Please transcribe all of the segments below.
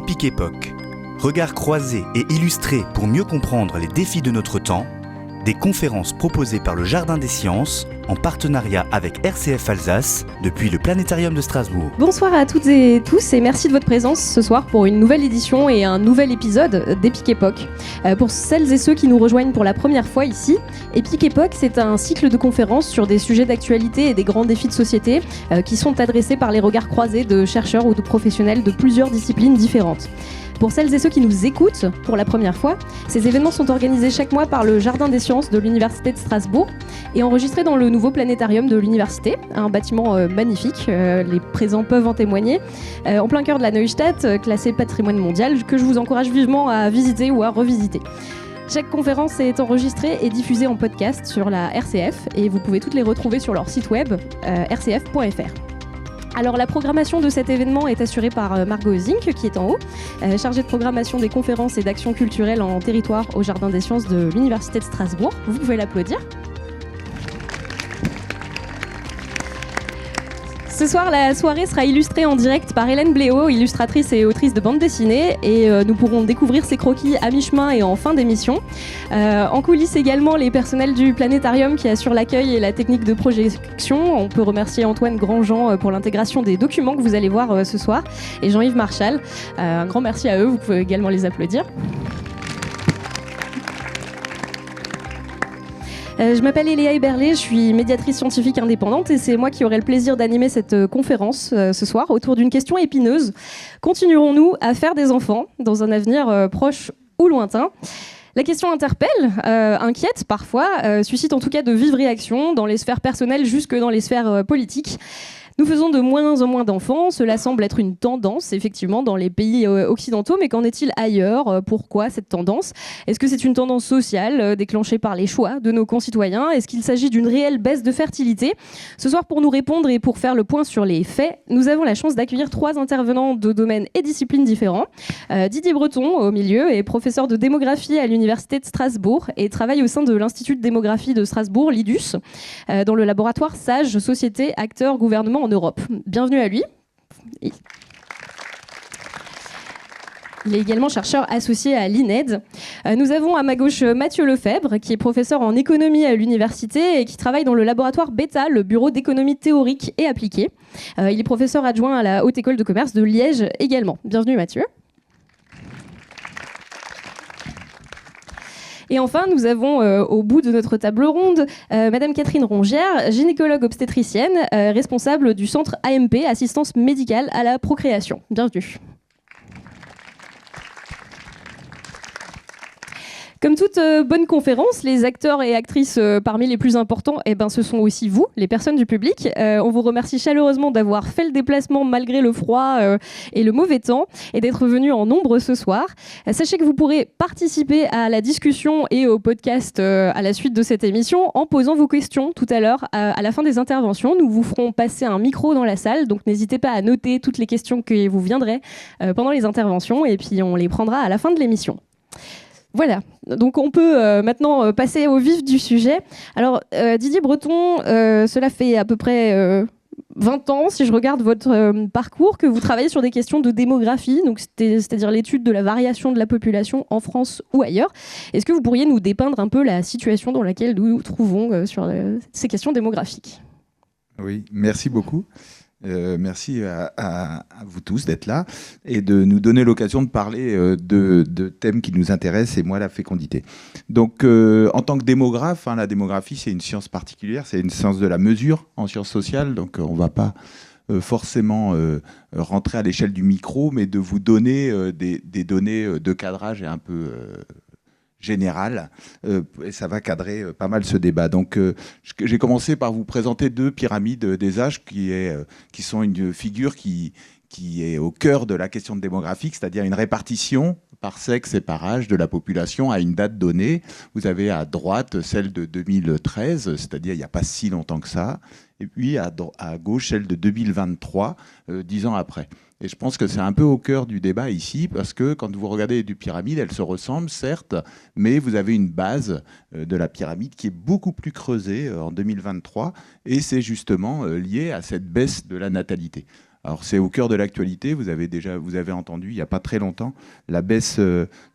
Épique Époque. Regard croisé et illustré pour mieux comprendre les défis de notre temps, des conférences proposées par le Jardin des Sciences en partenariat avec RCF Alsace depuis le Planétarium de Strasbourg. Bonsoir à toutes et tous et merci de votre présence ce soir pour une nouvelle édition et un nouvel épisode d'Épique Époque. Pour celles et ceux qui nous rejoignent pour la première fois ici, Épique Époque, c'est un cycle de conférences sur des sujets d'actualité et des grands défis de société qui sont adressés par les regards croisés de chercheurs ou de professionnels de plusieurs disciplines différentes. Pour celles et ceux qui nous écoutent pour la première fois, ces événements sont organisés chaque mois par le Jardin des Sciences de l'Université de Strasbourg et enregistrés dans le nouveau planétarium de l'université, un bâtiment magnifique, les présents peuvent en témoigner, en plein cœur de la Neustadt, classé patrimoine mondial, que je vous encourage vivement à visiter ou à revisiter. Chaque conférence est enregistrée et diffusée en podcast sur la RCF et vous pouvez toutes les retrouver sur leur site web rcf.fr. Alors la programmation de cet événement est assurée par Margot Zink, qui est en haut, chargée de programmation des conférences et d'actions culturelles en territoire au Jardin des Sciences de l'Université de Strasbourg. Vous pouvez l'applaudir. Ce soir, la soirée sera illustrée en direct par Hélène Bléau, illustratrice et autrice de bande dessinée, et nous pourrons découvrir ses croquis à mi-chemin et en fin d'émission. En coulisses également, les personnels du planétarium qui assurent l'accueil et la technique de projection. On peut remercier Antoine Grandjean pour l'intégration des documents que vous allez voir ce soir, et Jean-Yves Marchal. Un grand merci à eux, vous pouvez également les applaudir. Je m'appelle Eléa Eberlé, je suis médiatrice scientifique indépendante et c'est moi qui aurai le plaisir d'animer cette conférence ce soir autour d'une question épineuse. Continuerons-nous à faire des enfants dans un avenir proche ou lointain ? La question interpelle, inquiète parfois, suscite en tout cas de vives réactions dans les sphères personnelles jusque dans les sphères politiques. Nous faisons de moins en moins d'enfants, cela semble être une tendance effectivement dans les pays occidentaux, mais qu'en est-il ailleurs ? Pourquoi cette tendance ? Est-ce que c'est une tendance sociale déclenchée par les choix de nos concitoyens ? Est-ce qu'il s'agit d'une réelle baisse de fertilité ? Ce soir, pour nous répondre et pour faire le point sur les faits, nous avons la chance d'accueillir 3 intervenants de domaines et disciplines différents. Didier Breton, au milieu, est professeur de démographie à l'Université de Strasbourg et travaille au sein de l'Institut de démographie de Strasbourg, l'IDUS, dans le laboratoire SAGE, Société, Acteurs, Gouvernement en Europe. Bienvenue à lui. Il est également chercheur associé à l'INED. Nous avons à ma gauche Mathieu Lefebvre, qui est professeur en économie à l'université et qui travaille dans le laboratoire BETA, le bureau d'économie théorique et appliquée. Il est professeur adjoint à la Haute École de commerce de Liège également. Bienvenue Mathieu. Et enfin, nous avons au bout de notre table ronde Madame Catherine Rongière, gynécologue obstétricienne, responsable du centre AMP, assistance médicale à la procréation. Bienvenue. Comme toute bonne conférence, les acteurs et actrices parmi les plus importants, ce sont aussi vous, les personnes du public. On vous remercie chaleureusement d'avoir fait le déplacement malgré le froid et le mauvais temps et d'être venus en nombre ce soir. Sachez que vous pourrez participer à la discussion et au podcast à la suite de cette émission en posant vos questions tout à l'heure à la fin des interventions. Nous vous ferons passer un micro dans la salle, donc n'hésitez pas à noter toutes les questions que vous viendrez pendant les interventions et puis on les prendra à la fin de l'émission. Voilà, donc on peut maintenant passer au vif du sujet. Alors Didier Breton, cela fait à peu près 20 ans, si je regarde votre parcours, que vous travaillez sur des questions de démographie, donc c'est-à-dire l'étude de la variation de la population en France ou ailleurs. Est-ce que vous pourriez nous dépeindre un peu la situation dans laquelle nous nous trouvons sur ces questions démographiques ? Oui, merci beaucoup. Merci à vous tous d'être là et de nous donner l'occasion de parler de thèmes qui nous intéressent et moi la fécondité. Donc en tant que démographe, la démographie c'est une science particulière, c'est une science de la mesure en sciences sociales, donc on ne va pas forcément rentrer à l'échelle du micro, mais de vous donner des données de cadrage et un peu général, et ça va cadrer pas mal ce débat. Donc j'ai commencé par vous présenter 2 pyramides des âges qui sont une figure qui est au cœur de la question démographique, c'est-à-dire une répartition par sexe et par âge de la population à une date donnée. Vous avez à droite celle de 2013, c'est-à-dire il n'y a pas si longtemps que ça, et puis à gauche celle de 2023, 10 ans après. Et je pense que c'est un peu au cœur du débat ici, parce que quand vous regardez les 2 pyramides, elles se ressemblent, certes, mais vous avez une base de la pyramide qui est beaucoup plus creusée en 2023, et c'est justement lié à cette baisse de la natalité. Alors c'est au cœur de l'actualité, vous avez entendu il n'y a pas très longtemps la baisse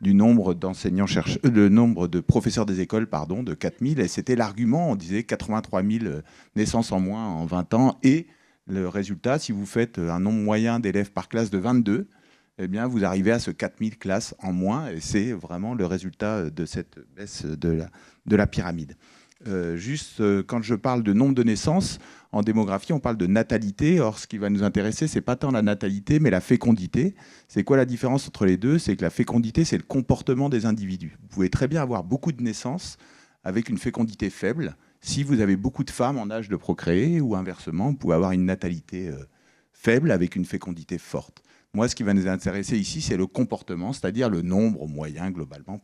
du nombre le nombre de professeurs des écoles, pardon, de 4000, et c'était l'argument, on disait 83 000 naissances en moins en 20 ans, et le résultat, si vous faites un nombre moyen d'élèves par classe de 22, eh bien vous arrivez à ce 4000 classes en moins, et c'est vraiment le résultat de cette baisse de la pyramide. Quand je parle de nombre de naissances, en démographie, on parle de natalité. Or, ce qui va nous intéresser, c'est pas tant la natalité, mais la fécondité. C'est quoi la différence entre les deux? C'est que la fécondité, c'est le comportement des individus. Vous pouvez très bien avoir beaucoup de naissances avec une fécondité faible. Si vous avez beaucoup de femmes en âge de procréer, ou inversement, vous pouvez avoir une natalité faible avec une fécondité forte. Moi, ce qui va nous intéresser ici, c'est le comportement, c'est-à-dire le nombre moyen, globalement,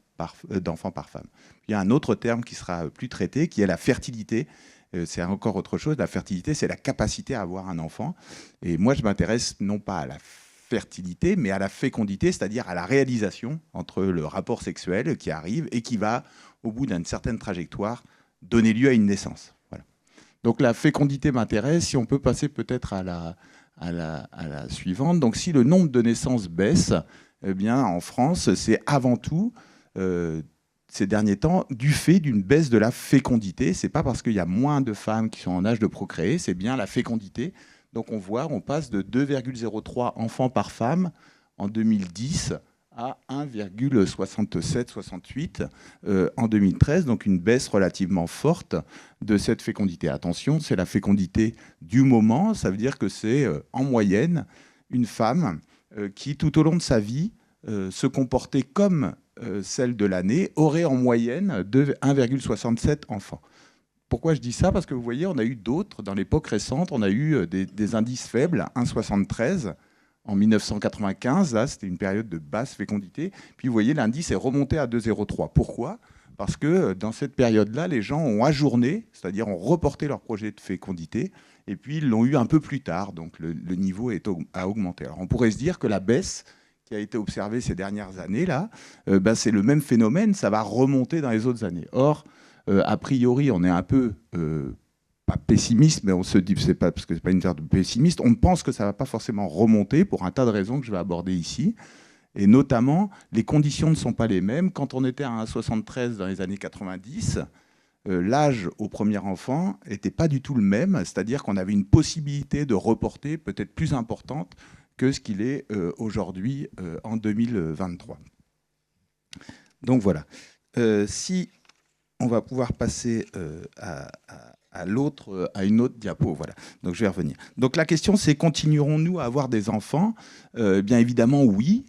d'enfants par femme. Il y a un autre terme qui sera plus traité, qui est la fertilité. C'est encore autre chose. La fertilité, c'est la capacité à avoir un enfant. Et moi, je m'intéresse non pas à la fertilité, mais à la fécondité, c'est-à-dire à la réalisation entre le rapport sexuel qui arrive et qui va, au bout d'une certaine trajectoire, donner lieu à une naissance. Voilà. Donc la fécondité m'intéresse. Si on peut passer peut-être à la suivante. Donc si le nombre de naissances baisse, eh bien, en France, c'est avant tout... ces derniers temps, du fait d'une baisse de la fécondité. Ce n'est pas parce qu'il y a moins de femmes qui sont en âge de procréer, c'est bien la fécondité. Donc on passe de 2,03 enfants par femme en 2010 à 1,67-68 en 2013, donc une baisse relativement forte de cette fécondité. Attention, c'est la fécondité du moment, ça veut dire que c'est en moyenne une femme qui, tout au long de sa vie, se comportait comme celle de l'année, aurait en moyenne 1,67 enfants. Pourquoi je dis ça? Parce que vous voyez, on a eu d'autres, dans l'époque récente, on a eu des indices faibles, 1,73 en 1995, là c'était une période de basse fécondité, puis vous voyez l'indice est remonté à 2,03. Pourquoi? Parce que dans cette période-là, les gens ont ajourné, c'est-à-dire ont reporté leur projet de fécondité, et puis ils l'ont eu un peu plus tard, donc le niveau a augmenté. Alors on pourrait se dire que la baisse qui a été observé ces dernières années, là, c'est le même phénomène, ça va remonter dans les autres années. Or, a priori, on est un peu, pas pessimiste, mais on se dit, c'est pas, parce que c'est pas une affaire de pessimiste, on pense que ça ne va pas forcément remonter pour un tas de raisons que je vais aborder ici. Et notamment, les conditions ne sont pas les mêmes. Quand on était à 1,73 dans les années 90, l'âge au premier enfant n'était pas du tout le même, c'est-à-dire qu'on avait une possibilité de reporter peut-être plus importante que ce qu'il est aujourd'hui en 2023. Donc voilà. Si on va pouvoir passer à une autre diapo, voilà. Donc je vais revenir. Donc la question, c'est continuerons-nous à avoir des enfants? Bien évidemment, oui.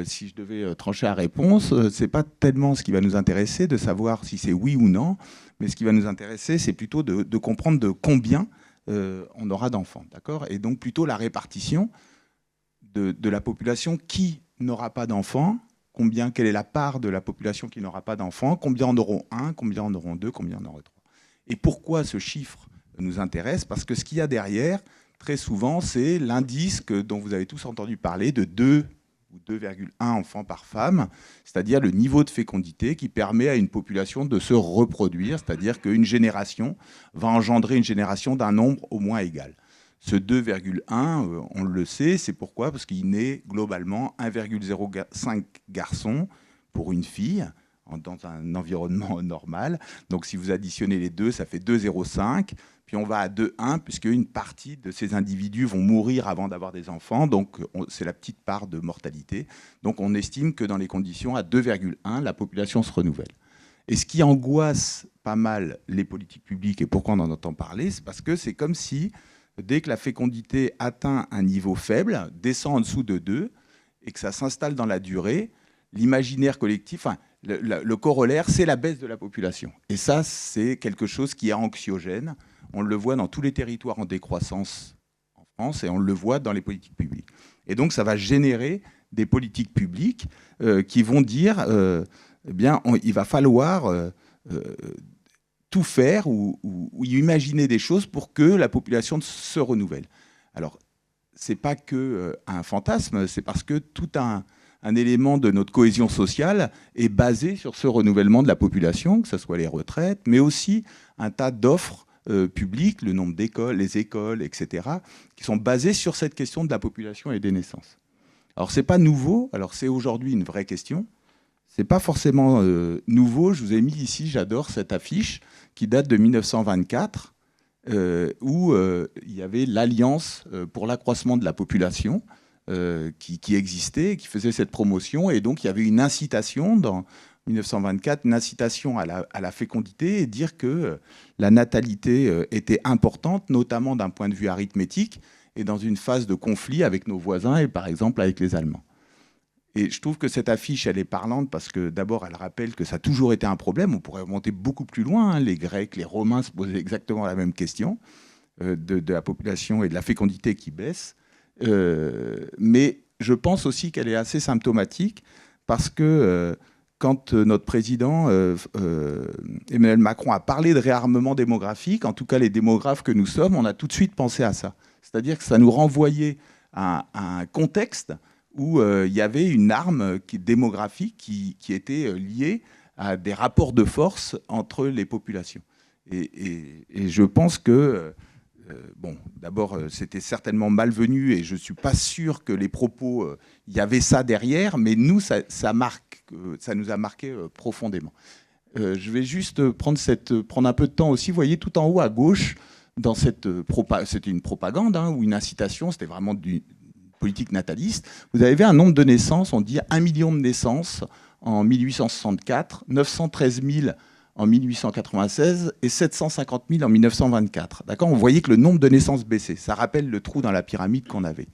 Si je devais trancher la réponse, c'est pas tellement ce qui va nous intéresser de savoir si c'est oui ou non, mais ce qui va nous intéresser, c'est plutôt de comprendre de combien on aura d'enfants, d'accord? Et donc plutôt la répartition de la population qui n'aura pas d'enfants, quelle est la part de la population qui n'aura pas d'enfants, combien en auront un, combien en auront deux, combien en auront trois. Et pourquoi ce chiffre nous intéresse? Parce que ce qu'il y a derrière, très souvent, c'est l'indice dont vous avez tous entendu parler de 2 ou 2,1 enfants par femme, c'est-à-dire le niveau de fécondité qui permet à une population de se reproduire, c'est-à-dire qu'une génération va engendrer une génération d'un nombre au moins égal. Ce 2,1, on le sait, c'est pourquoi? Parce qu'il naît globalement 1,05 garçons pour une fille dans un environnement normal. Donc si vous additionnez les deux, ça fait 2,05. Puis on va à 2,1 puisque une partie de ces individus vont mourir avant d'avoir des enfants. Donc c'est la petite part de mortalité. Donc on estime que dans les conditions à 2,1, la population se renouvelle. Et ce qui angoisse pas mal les politiques publiques, et pourquoi on en entend parler, c'est parce que c'est comme si dès que la fécondité atteint un niveau faible, descend en dessous de 2, et que ça s'installe dans la durée, l'imaginaire collectif, le corollaire, c'est la baisse de la population. Et ça, c'est quelque chose qui est anxiogène. On le voit dans tous les territoires en décroissance en France, et on le voit dans les politiques publiques. Et donc, ça va générer des politiques publiques qui vont dire, il va falloir... tout faire ou imaginer des choses pour que la population se renouvelle. Alors, ce n'est pas qu'un fantasme, c'est parce que tout un élément de notre cohésion sociale est basé sur ce renouvellement de la population, que ce soit les retraites, mais aussi un tas d'offres publics, le nombre d'écoles, les écoles, etc., qui sont basés sur cette question de la population et des naissances. Alors, ce n'est pas nouveau. Alors, c'est aujourd'hui une vraie question. Ce n'est pas forcément nouveau. Je vous ai mis ici, j'adore cette affiche qui date de 1924, où il y avait l'Alliance pour l'accroissement de la population qui existait, qui faisait cette promotion. Et donc, il y avait une incitation dans 1924, une incitation à la fécondité et dire que la natalité était importante, notamment d'un point de vue arithmétique, et dans une phase de conflit avec nos voisins et par exemple avec les Allemands. Et je trouve que cette affiche, elle est parlante parce que d'abord, elle rappelle que ça a toujours été un problème. On pourrait remonter beaucoup plus loin. Hein. Les Grecs, les Romains se posaient exactement la même question de la population et de la fécondité qui baisse. Mais je pense aussi qu'elle est assez symptomatique parce que quand notre président Emmanuel Macron a parlé de réarmement démographique, en tout cas les démographes que nous sommes, on a tout de suite pensé à ça. C'est-à-dire que ça nous renvoyait à un contexte où il y avait une arme démographique qui était liée à des rapports de force entre les populations. Et je pense que, bon, d'abord, c'était certainement malvenu et je ne suis pas sûr que les propos, il y avait ça derrière, mais nous, ça nous a marqué profondément. Je vais juste prendre un peu de temps aussi. Vous voyez, tout en haut à gauche, dans c'était une propagande ou une incitation, c'était vraiment du politique nataliste. Vous avez un nombre de naissances, on dit 1 million de naissances en 1864, 913 000 en 1896 et 750 000 en 1924. D'accord ? On voyait que le nombre de naissances baissait. Ça rappelle le trou dans la pyramide qu'on avait.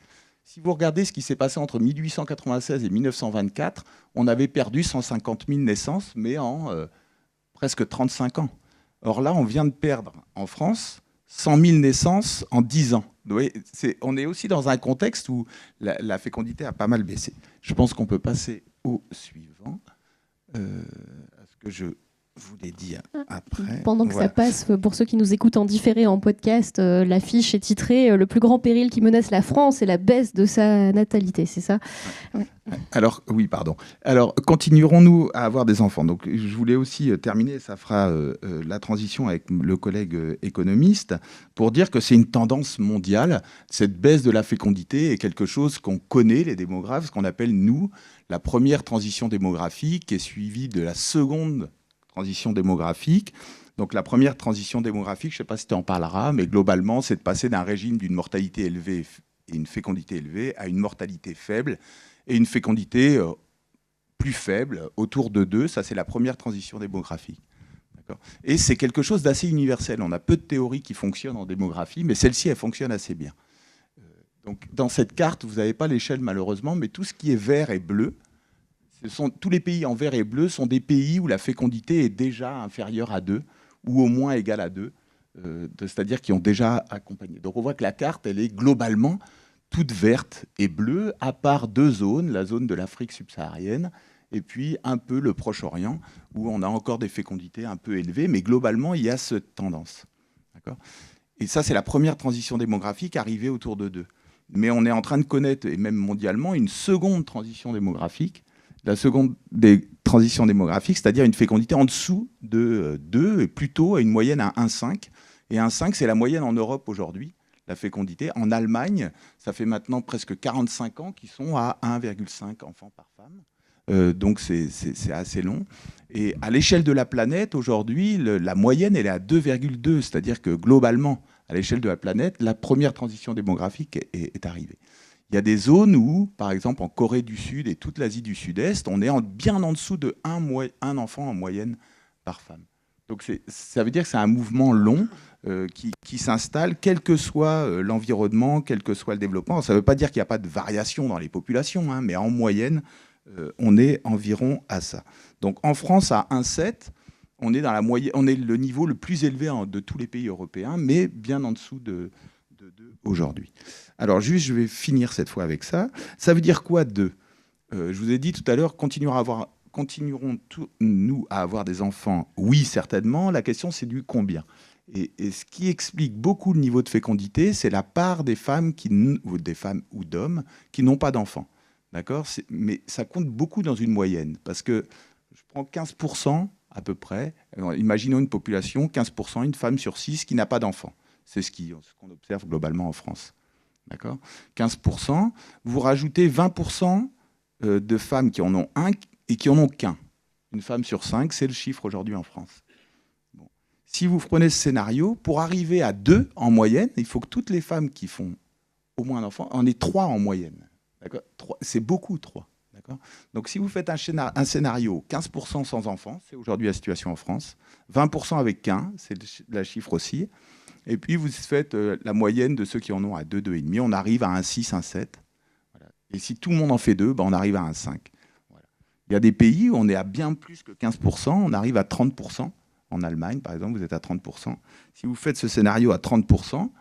Si vous regardez ce qui s'est passé entre 1896 et 1924, on avait perdu 150 000 naissances, mais en presque 35 ans. Or là, on vient de perdre en France 100 000 naissances en 10 ans. Vous voyez, on est aussi dans un contexte où la fécondité a pas mal baissé. Je pense qu'on peut passer au suivant, à ce que je voulais dire après. Pendant que ça passe, pour ceux qui nous écoutent en différé en podcast, l'affiche est titrée « Le plus grand péril qui menace la France est la baisse de sa natalité », c'est ça ? Ouais. Alors, oui, pardon. Alors, continuerons-nous à avoir des enfants ? Donc, je voulais aussi terminer, ça fera la transition avec le collègue économiste, pour dire que c'est une tendance mondiale. Cette baisse de la fécondité est quelque chose qu'on connaît, les démographes, ce qu'on appelle, nous, la première transition démographique, qui est suivie de la seconde transition démographique. Donc la première transition démographique, je ne sais pas si tu en parleras, mais globalement, c'est de passer d'un régime d'une mortalité élevée et une fécondité élevée à une mortalité faible et une fécondité plus faible, autour de 2. Ça, c'est la première transition démographique. D'accord ? Et c'est quelque chose d'assez universel. On a peu de théories qui fonctionnent en démographie, mais celle-ci, elle fonctionne assez bien. Donc dans cette carte, vous n'avez pas l'échelle malheureusement, mais tout ce qui est vert et bleu, tous les pays en vert et bleu sont des pays où la fécondité est déjà inférieure à 2 ou au moins égale à 2, c'est-à-dire qui ont déjà accompagné. Donc on voit que la carte, elle est globalement toute verte et bleue, à part 2 zones, la zone de l'Afrique subsaharienne et puis un peu le Proche-Orient, où on a encore des fécondités un peu élevées, mais globalement, il y a cette tendance. D'accord ? Et ça, c'est la première transition démographique arrivée autour de 2. Mais on est en train de connaître, et même mondialement, une seconde transition démographique, la seconde des transitions démographiques, c'est-à-dire une fécondité en dessous de 2, et plutôt à une moyenne à 1,5. Et 1,5, c'est la moyenne en Europe aujourd'hui, la fécondité. En Allemagne, ça fait maintenant presque 45 ans qu'ils sont à 1,5 enfants par femme. Donc c'est assez long. Et à l'échelle de la planète, aujourd'hui, la moyenne, elle est à 2,2. C'est-à-dire que globalement, à l'échelle de la planète, la première transition démographique est arrivée. Il y a des zones où, par exemple en Corée du Sud et toute l'Asie du Sud-Est, on est bien en dessous de un enfant en moyenne par femme. Donc ça veut dire que c'est un mouvement long qui s'installe, quel que soit l'environnement, quel que soit le développement. Ça ne veut pas dire qu'il n'y a pas de variation dans les populations, mais en moyenne, on est environ à ça. Donc en France, à 1,7, on est dans la moyenne, on est le niveau le plus élevé de tous les pays européens, mais bien en dessous de 2 aujourd'hui. Alors juste, je vais finir cette fois avec ça. Ça veut dire quoi 2 ? Je vous ai dit tout à l'heure, continuerons-nous à avoir des enfants ? Oui, certainement. La question, c'est du combien. Et ce qui explique beaucoup le niveau de fécondité, c'est la part des femmes ou d'hommes qui n'ont pas d'enfants. D'accord ? Mais ça compte beaucoup dans une moyenne. Parce que je prends 15% à peu près. Imaginons une population, 15%, une femme sur 6 qui n'a pas d'enfant. C'est ce qu'on observe globalement en France. D'accord ? 15%, vous rajoutez 20% de femmes qui en ont un et qui en ont qu'un. Une femme sur 5, c'est le chiffre aujourd'hui en France. Bon. Si vous prenez ce scénario, pour arriver à 2 en moyenne, il faut que toutes les femmes qui font au moins un enfant en aient 3 en moyenne. D'accord ? C'est beaucoup, 3. D'accord ? Donc si vous faites un scénario 15% sans enfants, c'est aujourd'hui la situation en France, 20% avec qu'un, c'est la chiffre aussi, et puis vous faites la moyenne de ceux qui en ont à 2, 2,5, on arrive à un 6, un 7. Voilà. Et si tout le monde en fait 2, on arrive à un 5. Voilà. Il y a des pays où on est à bien plus que 15%, on arrive à 30%. En Allemagne, par exemple, vous êtes à 30%. Si vous faites ce scénario à 30%,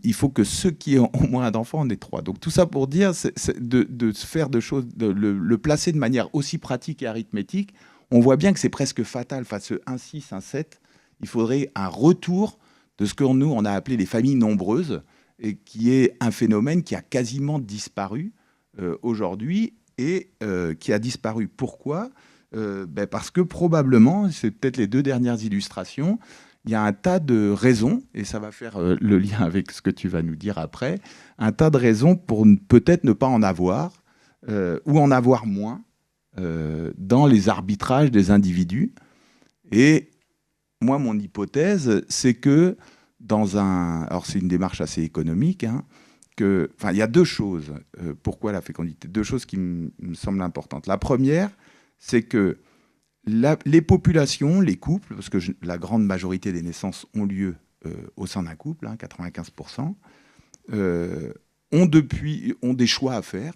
il faut que ceux qui ont au moins d'enfants en aient 3. Donc tout ça pour dire, c'est de faire de choses, de le placer de manière aussi pratique et arithmétique, on voit bien que c'est presque fatal. Face à 1, 6, 1, 7, il faudrait un retour de ce que nous, on a appelé les familles nombreuses, et qui est un phénomène qui a quasiment disparu aujourd'hui, et qui a disparu. Pourquoi ? Parce que probablement, c'est peut-être les 2 dernières illustrations, il y a un tas de raisons, et ça va faire le lien avec ce que tu vas nous dire après, un tas de raisons pour peut-être ne pas en avoir, ou en avoir moins, dans les arbitrages des individus. Et moi, mon hypothèse, c'est que alors c'est une démarche assez économique, il y a 2 choses. Pourquoi la fécondité ? 2 choses qui me semblent importantes. La première, c'est que les populations, les couples, parce que la grande majorité des naissances ont lieu au sein d'un couple, 95%, ont des choix à faire,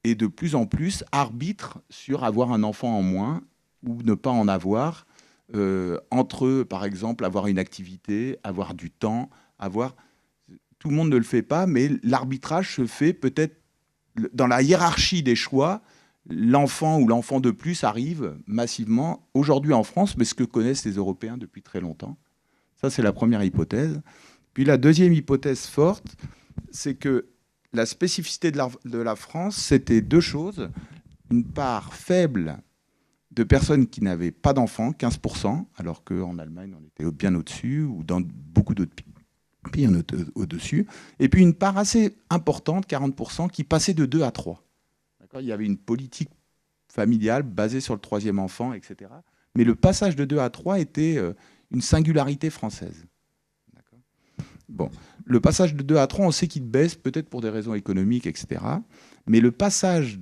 et de plus en plus arbitrent sur avoir un enfant en moins ou ne pas en avoir, entre eux, par exemple, avoir une activité, avoir du temps, tout le monde ne le fait pas, mais l'arbitrage se fait peut-être dans la hiérarchie des choix. L'enfant ou l'enfant de plus arrive massivement aujourd'hui en France, mais ce que connaissent les Européens depuis très longtemps. Ça, c'est la première hypothèse. Puis la deuxième hypothèse forte, c'est que la spécificité de la France, c'était 2 choses. Une part faible de personnes qui n'avaient pas d'enfants, 15%, alors qu'en Allemagne, on était bien au-dessus, ou dans beaucoup d'autres pays, on était au-dessus. Et puis une part assez importante, 40%, qui passait de 2 à 3. Il y avait une politique familiale basée sur le 3e enfant, etc. Mais le passage de 2 à 3 était une singularité française. Bon. Le passage de 2 à 3, on sait qu'il baisse, peut-être pour des raisons économiques, etc. Mais le passage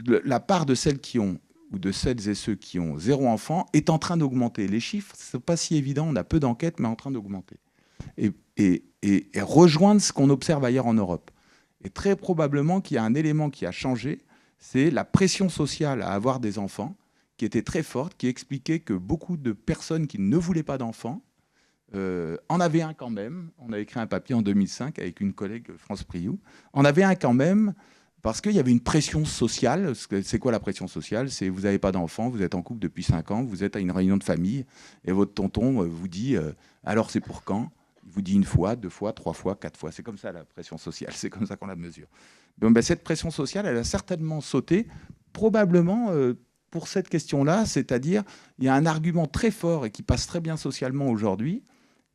la part de celles qui ont, ou de celles et ceux qui ont 0 enfant, est en train d'augmenter. Les chiffres, ce n'est pas si évident, on a peu d'enquêtes, mais en train d'augmenter. Et rejoindre ce qu'on observe ailleurs en Europe. Et très probablement qu'il y a un élément qui a changé, c'est la pression sociale à avoir des enfants, qui était très forte, qui expliquait que beaucoup de personnes qui ne voulaient pas d'enfants en avaient un quand même. On a écrit un papier en 2005 avec une collègue, France Priou. On avait un quand même parce qu'il y avait une pression sociale. C'est quoi la pression sociale ? C'est vous n'avez pas d'enfants, vous êtes en couple depuis 5 ans, vous êtes à une réunion de famille et votre tonton vous dit alors c'est pour quand ? Il vous dit 1 fois, 2 fois, 3 fois, 4 fois. C'est comme ça la pression sociale, c'est comme ça qu'on la mesure. Donc, cette pression sociale, elle a certainement sauté, probablement pour cette question-là, c'est-à-dire il y a un argument très fort et qui passe très bien socialement aujourd'hui,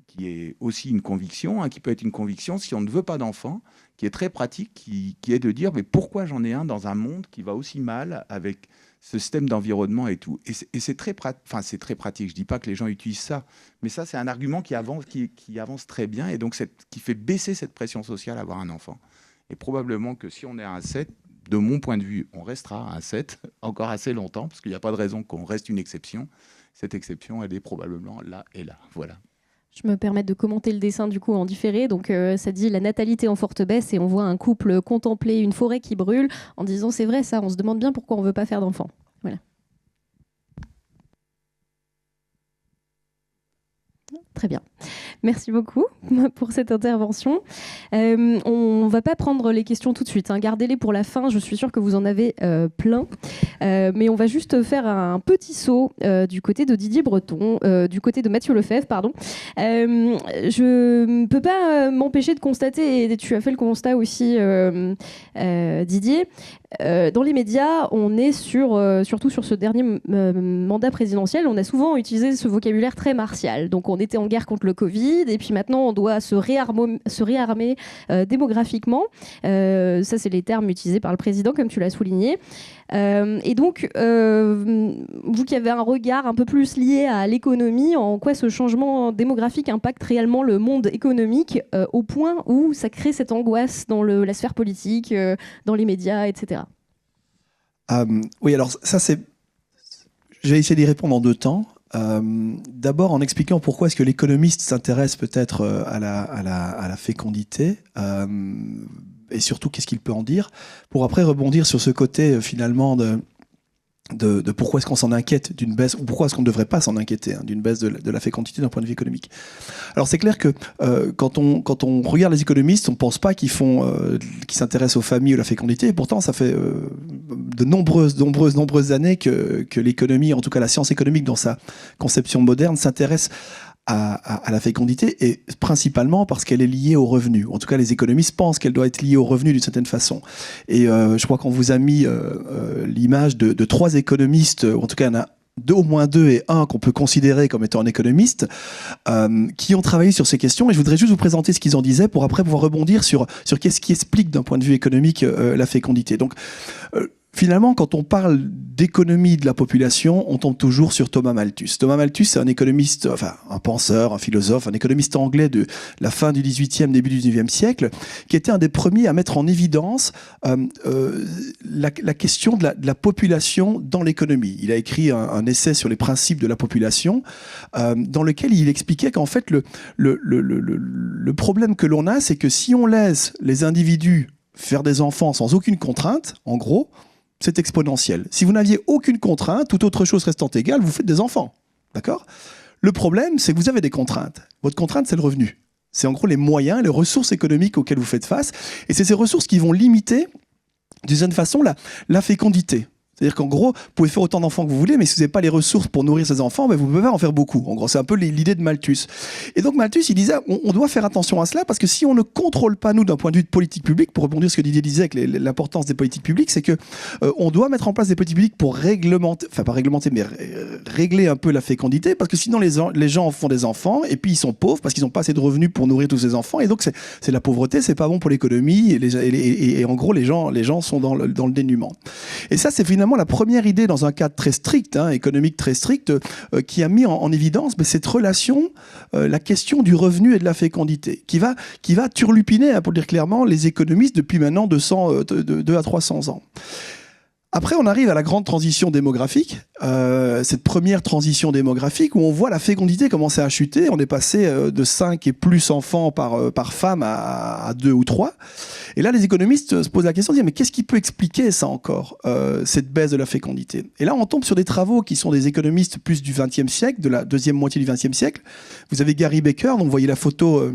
qui est aussi une conviction, qui peut être une conviction si on ne veut pas d'enfant, qui est très pratique, qui est de dire mais pourquoi j'en ai un dans un monde qui va aussi mal avec ce système d'environnement et tout. Et c'est très pratique. Je ne dis pas que les gens utilisent ça, mais ça, c'est un argument qui avance très bien et donc qui fait baisser cette pression sociale à avoir un enfant. Et probablement que si on est à un 7, de mon point de vue, on restera à un 7 encore assez longtemps, parce qu'il n'y a pas de raison qu'on reste une exception. Cette exception, elle est probablement là et là. Voilà. Je me permets de commenter le dessin du coup en différé. Donc ça dit la natalité en forte baisse et on voit un couple contempler une forêt qui brûle en disant c'est vrai ça, on se demande bien pourquoi on ne veut pas faire d'enfants. Voilà. Très bien. Merci beaucoup pour cette intervention. On ne va pas prendre les questions tout de suite. Gardez-les pour la fin. Je suis sûre que vous en avez plein. Mais on va juste faire un petit saut du côté de Didier Breton, du côté de Mathieu Lefebvre, pardon. Je ne peux pas m'empêcher de constater, et tu as fait le constat aussi, Didier, dans les médias, on est surtout sur ce dernier mandat présidentiel, on a souvent utilisé ce vocabulaire très martial. Donc on était en guerre contre le Covid, et puis maintenant on doit se réarmer démographiquement. Ça, c'est les termes utilisés par le président, comme tu l'as souligné. Et donc, vous qui avez un regard un peu plus lié à l'économie, en quoi ce changement démographique impacte réellement le monde économique au point où ça crée cette angoisse dans la sphère politique, dans les médias, etc. Oui, alors ça c'est... Je vais essayer d'y répondre en 2 temps. D'abord en expliquant pourquoi est-ce que l'économiste s'intéresse peut-être à la fécondité et surtout qu'est-ce qu'il peut en dire, pour après rebondir sur ce côté finalement de pourquoi est-ce qu'on s'en inquiète d'une baisse, ou pourquoi est-ce qu'on ne devrait pas s'en inquiéter d'une baisse de la fécondité d'un point de vue économique. Alors c'est clair que quand on regarde les économistes, on ne pense pas qu'ils s'intéressent aux familles ou à la fécondité, et pourtant ça fait de nombreuses années que l'économie, en tout cas la science économique dans sa conception moderne, s'intéresse à la fécondité, et principalement parce qu'elle est liée au revenu. En tout cas, les économistes pensent qu'elle doit être liée au revenu d'une certaine façon. Et je crois qu'on vous a mis l'image de 3 économistes, ou en tout cas il y en a au moins 2 et 1 qu'on peut considérer comme étant un économiste, qui ont travaillé sur ces questions. Et je voudrais juste vous présenter ce qu'ils en disaient pour après pouvoir rebondir sur qu'est-ce qui explique d'un point de vue économique la fécondité. Donc, finalement, quand on parle d'économie de la population, on tombe toujours sur Thomas Malthus. Thomas Malthus, c'est un économiste, enfin un penseur, un philosophe, un économiste anglais de la fin du XVIIIe, début du XIXe siècle, qui était un des premiers à mettre en évidence la question de la population dans l'économie. Il a écrit un essai sur les principes de la population, dans lequel il expliquait qu'en fait, le problème que l'on a, c'est que si on laisse les individus faire des enfants sans aucune contrainte, en gros, c'est exponentiel. Si vous n'aviez aucune contrainte, toute autre chose restant égale, vous faites des enfants. D'accord ? Le problème, c'est que vous avez des contraintes. Votre contrainte, c'est le revenu. C'est en gros les moyens, les ressources économiques auxquelles vous faites face. Et c'est ces ressources qui vont limiter, d'une certaine façon, la fécondité. C'est-à-dire qu'en gros, vous pouvez faire autant d'enfants que vous voulez, mais si vous n'avez pas les ressources pour nourrir ces enfants, ben vous ne pouvez pas en faire beaucoup. En gros, c'est un peu l'idée de Malthus. Et donc Malthus, il disait, on doit faire attention à cela, parce que si on ne contrôle pas, nous, d'un point de vue de politique publique, pour rebondir sur ce que Didier disait avec l'importance des politiques publiques, c'est que on doit mettre en place des politiques publiques pour réglementer, enfin pas réglementer, mais régler un peu la fécondité, parce que sinon les gens font des enfants, et puis ils sont pauvres, parce qu'ils n'ont pas assez de revenus pour nourrir tous ces enfants, et donc c'est la pauvreté, c'est pas bon pour l'économie, et en gros, les gens sont dans le dénuement. Et ça, c'est finalement la première idée dans un cadre très strict, économique très strict, qui a mis en évidence cette relation, la question du revenu et de la fécondité, qui va turlupiner, pour le dire clairement, les économistes depuis maintenant 200 à 300 ans. Après, on arrive à la grande transition démographique, cette première transition démographique où on voit la fécondité commencer à chuter. On est passé de 5 et plus enfants par femme à 2 ou 3. Et là, les économistes se posent la question de dire, mais qu'est-ce qui peut expliquer ça encore, cette baisse de la fécondité ? Et là, on tombe sur des travaux qui sont des économistes plus du XXe siècle, de la deuxième moitié du XXe siècle. Vous avez Gary Becker, dont vous voyez la photo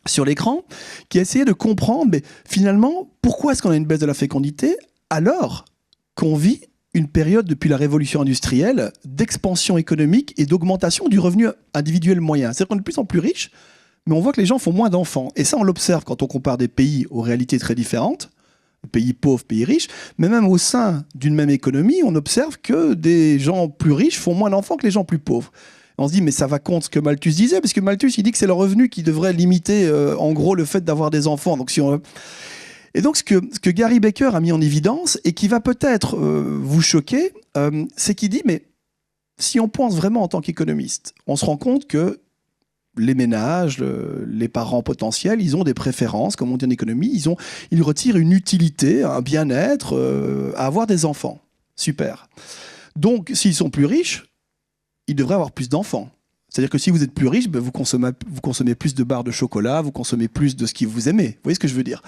sur l'écran, qui a essayé de comprendre, mais finalement, pourquoi est-ce qu'on a une baisse de la fécondité alors qu'on vit une période depuis la révolution industrielle d'expansion économique et d'augmentation du revenu individuel moyen. C'est-à-dire qu'on est de plus en plus riche, mais on voit que les gens font moins d'enfants. Et ça, on l'observe quand on compare des pays aux réalités très différentes, pays pauvres, pays riches, mais même au sein d'une même économie, on observe que des gens plus riches font moins d'enfants que les gens plus pauvres. On se dit, mais ça va contre ce que Malthus disait, parce que Malthus, il dit que c'est le revenu qui devrait limiter, en gros, le fait d'avoir des enfants. Donc, si on... Et donc, ce que Gary Becker a mis en évidence, et qui va peut-être vous choquer, c'est qu'il dit, mais si on pense vraiment en tant qu'économiste, on se rend compte que les ménages, les parents potentiels, ils ont des préférences, comme on dit en économie, ils retirent une utilité, un bien-être à avoir des enfants. Super. Donc, s'ils sont plus riches, ils devraient avoir plus d'enfants. C'est-à-dire que si vous êtes plus riche, vous consommez plus de barres de chocolat, vous consommez plus de ce que vous aimez. Vous voyez ce que je veux dire ?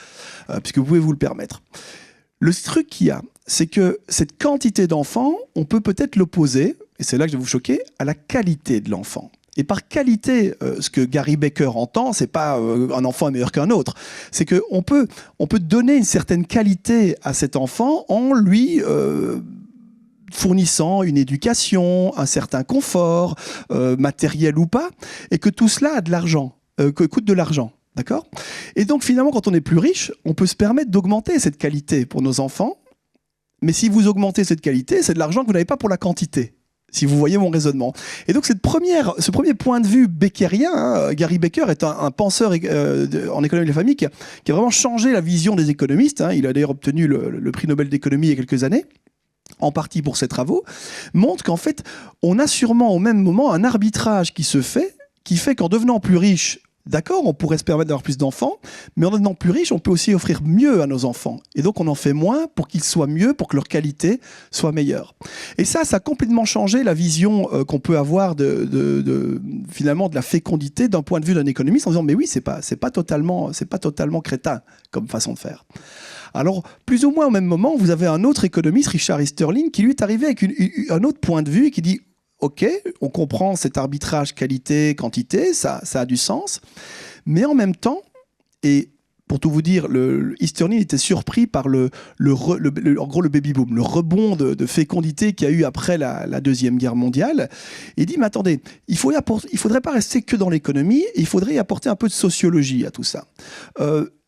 Puisque vous pouvez vous le permettre. Le truc qu'il y a, c'est que cette quantité d'enfants, on peut peut-être l'opposer, et c'est là que je vais vous choquer, à la qualité de l'enfant. Et par qualité, ce que Gary Becker entend, c'est pas un enfant est meilleur qu'un autre. C'est qu'on peut donner une certaine qualité à cet enfant en lui fournissant une éducation, un certain confort, matériel ou pas, et que tout cela a de l'argent, que coûte de l'argent. D'accord ? Et donc finalement, quand on est plus riche, on peut se permettre d'augmenter cette qualité pour nos enfants. Mais si vous augmentez cette qualité, c'est de l'argent que vous n'avez pas pour la quantité. Si vous voyez mon raisonnement. Et donc ce premier point de vue beckerien, hein, Gary Becker est un penseur en économie de la famille qui a vraiment changé la vision des économistes. Hein. Il a d'ailleurs obtenu le prix Nobel d'économie il y a quelques années, en partie pour ses travaux, montre qu'en fait, on a sûrement au même moment un arbitrage qui fait qu'en devenant plus riche, d'accord, on pourrait se permettre d'avoir plus d'enfants, mais en devenant plus riche, on peut aussi offrir mieux à nos enfants. Et donc, on en fait moins pour qu'ils soient mieux, pour que leur qualité soit meilleure. Et ça a complètement changé la vision qu'on peut avoir finalement de la fécondité d'un point de vue d'un économiste, en disant, mais oui, c'est pas totalement crétin comme façon de faire. Alors, plus ou moins au même moment, vous avez un autre économiste, Richard Easterlin, qui lui est arrivé avec un autre point de vue et qui dit, OK, on comprend cet arbitrage qualité-quantité, ça a du sens. Mais en même temps, et pour tout vous dire, Easterlin était surpris par en gros le baby-boom, le rebond de fécondité qu'il y a eu après la Deuxième Guerre mondiale. Il dit, mais attendez, il faudrait pas rester que dans l'économie, il faudrait y apporter un peu de sociologie à tout ça.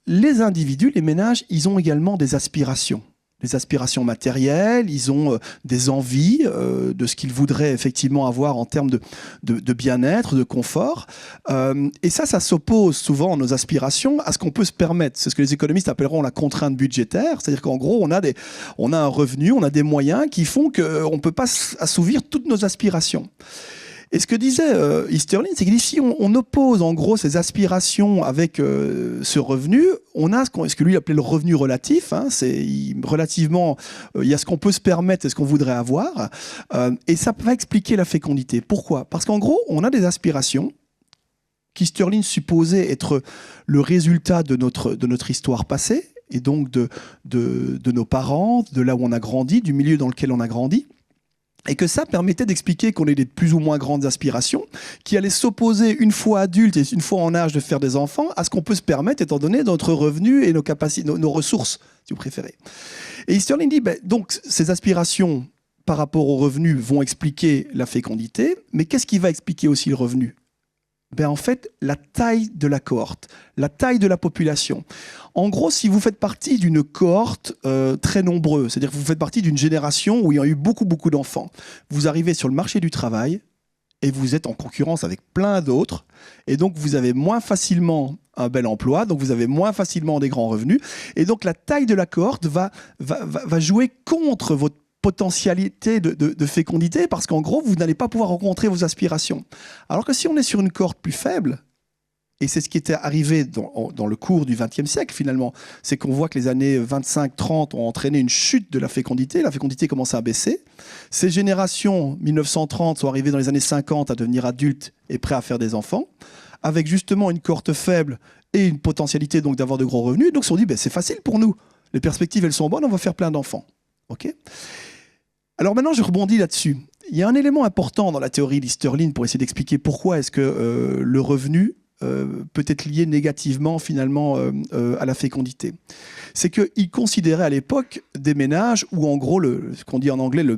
Les individus, les ménages, ils ont également des aspirations. Des aspirations matérielles, ils ont des envies de ce qu'ils voudraient effectivement avoir en termes de bien-être, de confort. Et ça s'oppose souvent, nos aspirations, à ce qu'on peut se permettre. C'est ce que les économistes appelleront la contrainte budgétaire. C'est-à-dire qu'en gros, on a un revenu, on a des moyens qui font qu'on ne peut pas assouvir toutes nos aspirations. Et ce que disait Easterlin, c'est qu'il dit si on oppose en gros ces aspirations avec ce revenu, on a ce que lui appelait le revenu relatif. Hein, relativement, il y a ce qu'on peut se permettre et ce qu'on voudrait avoir. Et ça va expliquer la fécondité. Pourquoi ? Parce qu'en gros, on a des aspirations qu'Easterlin supposait être le résultat de notre histoire passée, et donc de nos parents, de là où on a grandi, du milieu dans lequel on a grandi. Et que ça permettait d'expliquer qu'on ait des plus ou moins grandes aspirations qui allaient s'opposer une fois adultes et une fois en âge de faire des enfants à ce qu'on peut se permettre étant donné notre revenu et nos capacités, nos ressources, si vous préférez. Et Easterlin dit, donc ces aspirations par rapport au revenu vont expliquer la fécondité, mais qu'est-ce qui va expliquer aussi le revenu ? En fait, la taille de la cohorte, la taille de la population. En gros, si vous faites partie d'une cohorte très nombreuse, c'est-à-dire que vous faites partie d'une génération où il y a eu beaucoup d'enfants, vous arrivez sur le marché du travail et vous êtes en concurrence avec plein d'autres, et donc vous avez moins facilement un bel emploi, donc vous avez moins facilement des grands revenus, et donc la taille de la cohorte va jouer contre votre potentialité de fécondité, parce qu'en gros, vous n'allez pas pouvoir rencontrer vos aspirations. Alors que si on est sur une cohorte plus faible, et c'est ce qui était arrivé dans le cours du XXe siècle finalement, c'est qu'on voit que les années 25-30 ont entraîné une chute de la fécondité commençait à baisser. Ces générations 1930 sont arrivées dans les années 50 à devenir adultes et prêts à faire des enfants, avec justement une cohorte faible et une potentialité donc d'avoir de gros revenus. Donc on se dit, c'est facile pour nous, les perspectives elles sont bonnes, on va faire plein d'enfants. Ok ? Alors maintenant, je rebondis là-dessus. Il y a un élément important dans la théorie d'Easterlin pour essayer d'expliquer pourquoi est-ce que le revenu peut être lié négativement finalement à la fécondité. C'est qu'il considérait à l'époque des ménages où en gros, ce qu'on dit en anglais le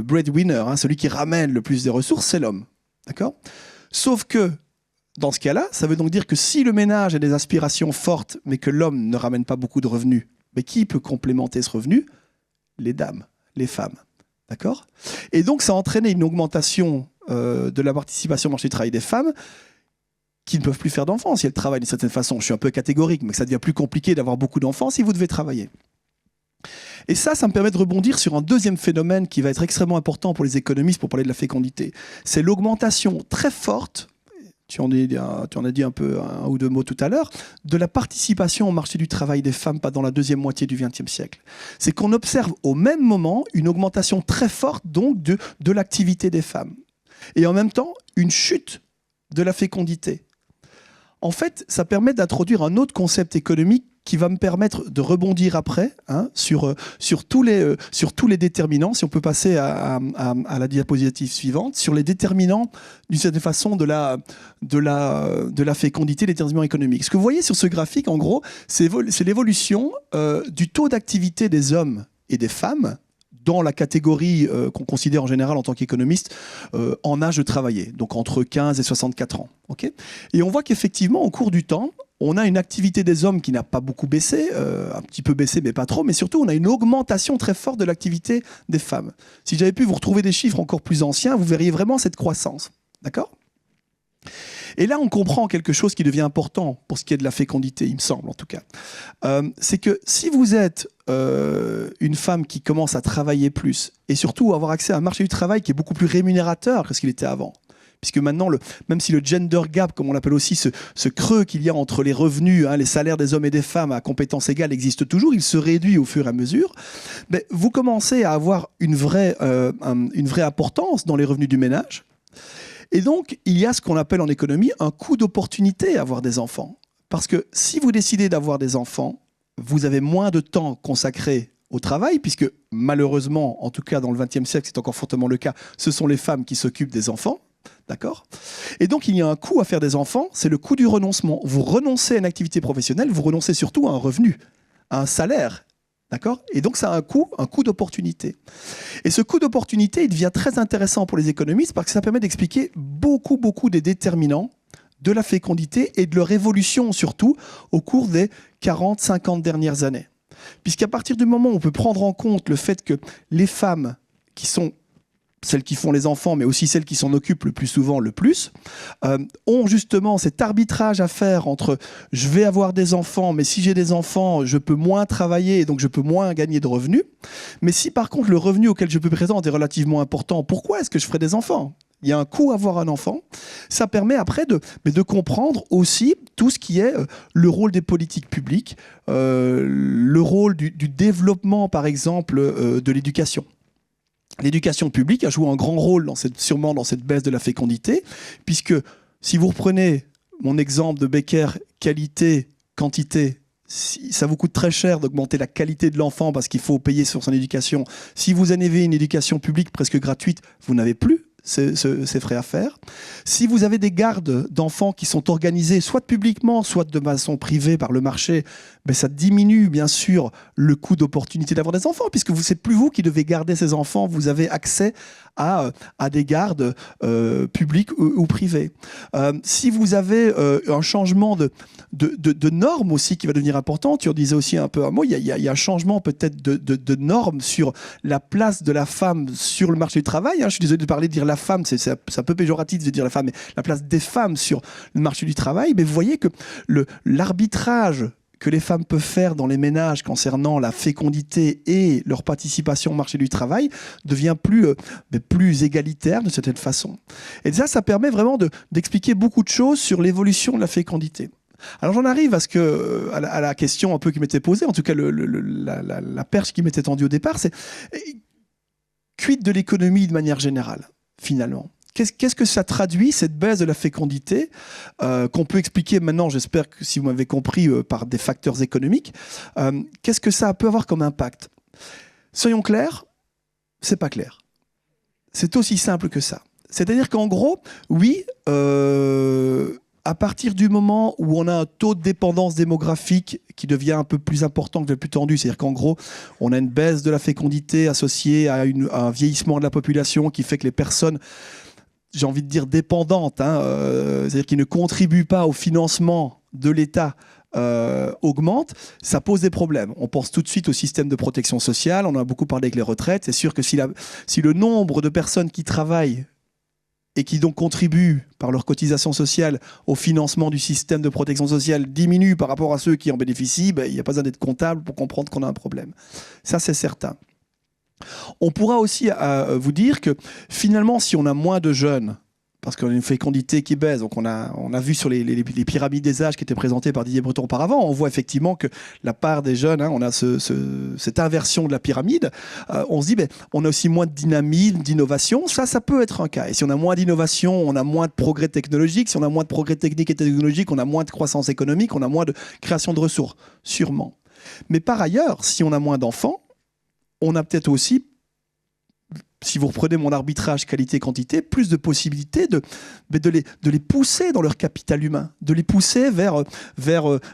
breadwinner, hein, celui qui ramène le plus des ressources, c'est l'homme. D'accord ? Sauf que dans ce cas-là, ça veut donc dire que si le ménage a des aspirations fortes mais que l'homme ne ramène pas beaucoup de revenus, mais qui peut complémenter ce revenu ? Les dames, les femmes. D'accord ? Et donc, ça a entraîné une augmentation de la participation au marché du travail des femmes qui ne peuvent plus faire d'enfants si elles travaillent d'une certaine façon. Je suis un peu catégorique, mais que ça devient plus compliqué d'avoir beaucoup d'enfants si vous devez travailler. Et ça me permet de rebondir sur un deuxième phénomène qui va être extrêmement important pour les économistes pour parler de la fécondité. C'est l'augmentation très forte, tu en as dit un ou deux mots tout à l'heure, de la participation au marché du travail des femmes dans la deuxième moitié du XXe siècle. C'est qu'on observe au même moment une augmentation très forte donc de l'activité des femmes. Et en même temps, une chute de la fécondité. En fait, ça permet d'introduire un autre concept économique qui va me permettre de rebondir après sur tous les déterminants, si on peut passer à la diapositive suivante, sur les déterminants d'une certaine façon de la fécondité, les déterminants économiques. Ce que vous voyez sur ce graphique, en gros, c'est l'évolution du taux d'activité des hommes et des femmes dans la catégorie qu'on considère en général en tant qu'économiste en âge de travailler, donc entre 15 et 64 ans. Okay, et on voit qu'effectivement, au cours du temps, on a une activité des hommes qui n'a pas beaucoup baissé, un petit peu baissé, mais pas trop, mais surtout, on a une augmentation très forte de l'activité des femmes. Si j'avais pu vous retrouver des chiffres encore plus anciens, vous verriez vraiment cette croissance. D'accord ? Et là, on comprend quelque chose qui devient important pour ce qui est de la fécondité, il me semble en tout cas. C'est que si vous êtes une femme qui commence à travailler plus, et surtout avoir accès à un marché du travail qui est beaucoup plus rémunérateur que ce qu'il était avant, puisque maintenant, même si le gender gap, comme on l'appelle aussi, ce creux qu'il y a entre les revenus, les salaires des hommes et des femmes à compétences égales existe toujours, il se réduit au fur et à mesure, mais vous commencez à avoir une vraie importance dans les revenus du ménage. Et donc, il y a ce qu'on appelle en économie un coût d'opportunité à avoir des enfants. Parce que si vous décidez d'avoir des enfants, vous avez moins de temps consacré au travail, puisque malheureusement, en tout cas dans le XXe siècle, c'est encore fortement le cas, ce sont les femmes qui s'occupent des enfants. D'accord ? Et donc, il y a un coût à faire des enfants, c'est le coût du renoncement. Vous renoncez à une activité professionnelle, vous renoncez surtout à un revenu, à un salaire. D'accord ? Et donc, ça a un coût d'opportunité. Et ce coût d'opportunité, il devient très intéressant pour les économistes parce que ça permet d'expliquer beaucoup des déterminants de la fécondité et de leur évolution, surtout, au cours des 40-50 dernières années. Puisqu'à partir du moment où on peut prendre en compte le fait que les femmes qui sont celles qui font les enfants, mais aussi celles qui s'en occupent le plus souvent, ont justement cet arbitrage à faire entre je vais avoir des enfants, mais si j'ai des enfants, je peux moins travailler et donc je peux moins gagner de revenus. Mais si par contre le revenu auquel je peux prétendre est relativement important, pourquoi est-ce que je ferai des enfants ? Il y a un coût à avoir un enfant. Ça permet après de comprendre aussi tout ce qui est le rôle des politiques publiques, le rôle du développement, par exemple, de l'éducation. L'éducation publique a joué un grand rôle sûrement dans cette baisse de la fécondité, puisque si vous reprenez mon exemple de Becker, qualité, quantité, ça vous coûte très cher d'augmenter la qualité de l'enfant parce qu'il faut payer sur son éducation. Si vous avez une éducation publique presque gratuite, vous n'avez plus ces frais à faire. Si vous avez des gardes d'enfants qui sont organisés soit publiquement, soit de façon privée par le marché, ça diminue bien sûr le coût d'opportunité d'avoir des enfants, puisque c'est plus vous qui devez garder ces enfants, vous avez accès à des gardes publics ou privés. Si vous avez un changement de normes aussi qui va devenir important, tu en disais aussi un peu un mot, il y a un changement peut-être de normes sur la place de la femme sur le marché du travail. Je suis désolé de parler de dire la femme, c'est un peu péjoratif de dire la femme, mais la place des femmes sur le marché du travail, mais vous voyez que l'arbitrage que les femmes peuvent faire dans les ménages concernant la fécondité et leur participation au marché du travail devient plus égalitaire de certaine façon. Et ça permet vraiment d'expliquer beaucoup de choses sur l'évolution de la fécondité. Alors j'en arrive à la question un peu qui m'était posée, en tout cas la perche qui m'était tendue au départ, c'est quid de l'économie de manière générale, finalement ? Qu'est-ce que ça traduit, cette baisse de la fécondité, qu'on peut expliquer maintenant, j'espère que si vous m'avez compris, par des facteurs économiques. Qu'est-ce que ça peut avoir comme impact ? Soyons clairs, c'est pas clair. C'est aussi simple que ça. C'est-à-dire qu'en gros, oui, à partir du moment où on a un taux de dépendance démographique qui devient un peu plus important que le plus tendu, c'est-à-dire qu'en gros, on a une baisse de la fécondité associée à un vieillissement de la population qui fait que les personnes, j'ai envie de dire dépendantes, c'est-à-dire qui ne contribuent pas au financement de l'État, augmente, ça pose des problèmes. On pense tout de suite au système de protection sociale, on en a beaucoup parlé avec les retraites. C'est sûr que si le nombre de personnes qui travaillent et qui donc contribuent par leur cotisation sociale au financement du système de protection sociale diminue par rapport à ceux qui en bénéficient, il n'y a pas besoin d'être comptable pour comprendre qu'on a un problème. Ça, c'est certain. On pourra aussi vous dire que finalement, si on a moins de jeunes, parce qu'on a une fécondité qui baisse. Donc on a vu sur les pyramides des âges qui étaient présentées par Didier Breton auparavant, on voit effectivement que la part des jeunes, on a cette inversion de la pyramide. On se dit, on a aussi moins de dynamisme, d'innovation. Ça peut être un cas. Et si on a moins d'innovation, on a moins de progrès technologique. Si on a moins de progrès technique et technologique, on a moins de croissance économique, on a moins de création de ressources, sûrement. Mais par ailleurs, si on a moins d'enfants, on a peut-être aussi, si vous reprenez mon arbitrage qualité-quantité, plus de possibilités de les pousser dans leur capital humain, de les pousser vers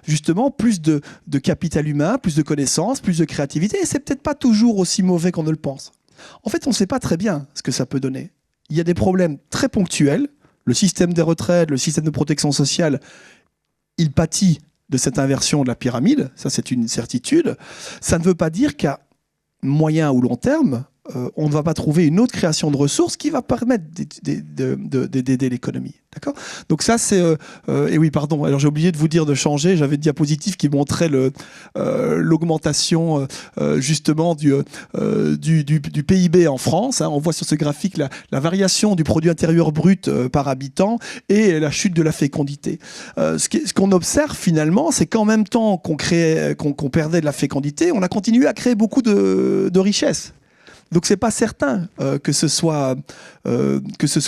justement plus de capital humain, plus de connaissances, plus de créativité. Et c'est peut-être pas toujours aussi mauvais qu'on ne le pense. En fait, on ne sait pas très bien ce que ça peut donner. Il y a des problèmes très ponctuels. Le système des retraites, le système de protection sociale, il pâtit de cette inversion de la pyramide. Ça, c'est une certitude. Ça ne veut pas dire qu'à moyen ou long terme, on ne va pas trouver une autre création de ressources qui va permettre d'aider l'économie. D'accord ? Donc ça, c'est... et oui, pardon, alors j'ai oublié de vous dire de changer. J'avais une diapositive qui montrait l'augmentation justement du PIB en France. On voit sur ce graphique la variation du produit intérieur brut par habitant et la chute de la fécondité. Ce qu'on observe finalement, c'est qu'en même temps qu'on perdait de la fécondité, on a continué à créer beaucoup de richesses. Donc c'est pas certain que ce soit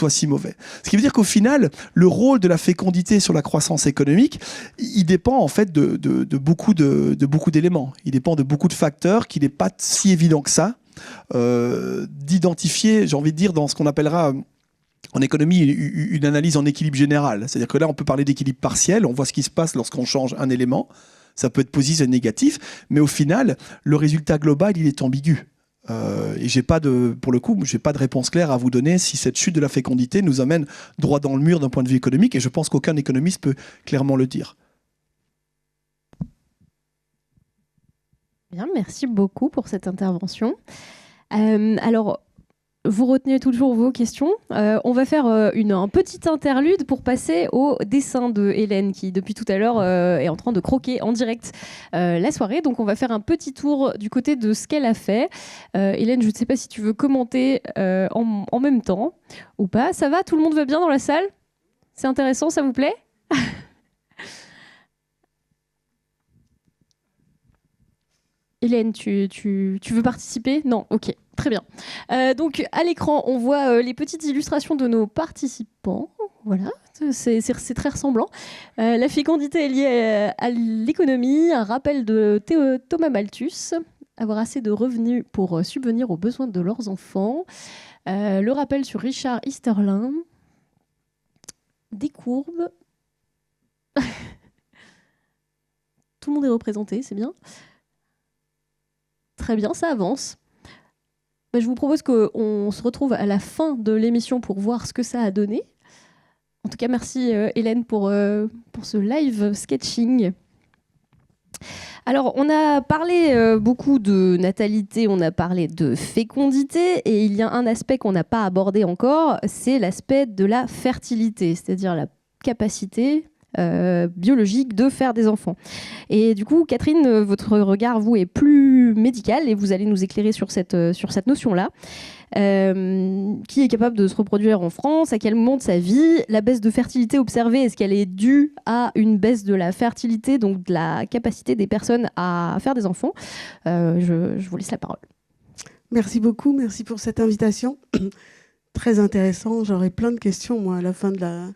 si mauvais. Ce qui veut dire qu'au final, le rôle de la fécondité sur la croissance économique, il dépend en fait de beaucoup d'éléments. Il dépend de beaucoup de facteurs qu'il n'est pas si évident que ça d'identifier, j'ai envie de dire, dans ce qu'on appellera en économie une analyse en équilibre général. C'est-à-dire que là, on peut parler d'équilibre partiel, on voit ce qui se passe lorsqu'on change un élément. Ça peut être positif et négatif, mais au final, le résultat global, il est ambigu. Et pour le coup, j'ai pas de réponse claire à vous donner si cette chute de la fécondité nous amène droit dans le mur d'un point de vue économique, et je pense qu'aucun économiste peut clairement le dire. Bien, merci beaucoup pour cette intervention. Alors, vous retenez toujours vos questions. On va faire un petit interlude pour passer au dessin de Hélène qui, depuis tout à l'heure, est en train de croquer en direct la soirée. Donc, on va faire un petit tour du côté de ce qu'elle a fait. Hélène, je ne sais pas si tu veux commenter en même temps ou pas. Ça va ? Tout le monde va bien dans la salle ? C'est intéressant, ça vous plaît ? Hélène, tu veux participer ? Non, ok, très bien. Donc à l'écran, on voit les petites illustrations de nos participants. Voilà, c'est très ressemblant. La fécondité est liée à l'économie, un rappel de Thomas Malthus, avoir assez de revenus pour subvenir aux besoins de leurs enfants. Le rappel sur Richard Easterlin. Des courbes. Tout le monde est représenté, c'est bien. Très bien, ça avance. Je vous propose qu'on se retrouve à la fin de l'émission pour voir ce que ça a donné. En tout cas, merci Hélène pour ce live sketching. Alors, on a parlé beaucoup de natalité, on a parlé de fécondité, et il y a un aspect qu'on n'a pas abordé encore, c'est l'aspect de la fertilité, c'est-à-dire la capacité biologique de faire des enfants. Et du coup, Catherine, votre regard, vous, est plus médical et vous allez nous éclairer sur cette notion-là. Qui est capable de se reproduire en France, à quel moment de sa vie, la baisse de fertilité observée, est-ce qu'elle est due à une baisse de la fertilité, donc de la capacité des personnes à faire des enfants ? Je vous laisse la parole. Merci beaucoup, merci pour cette invitation. Très intéressant, j'aurai plein de questions, moi, à la fin de la...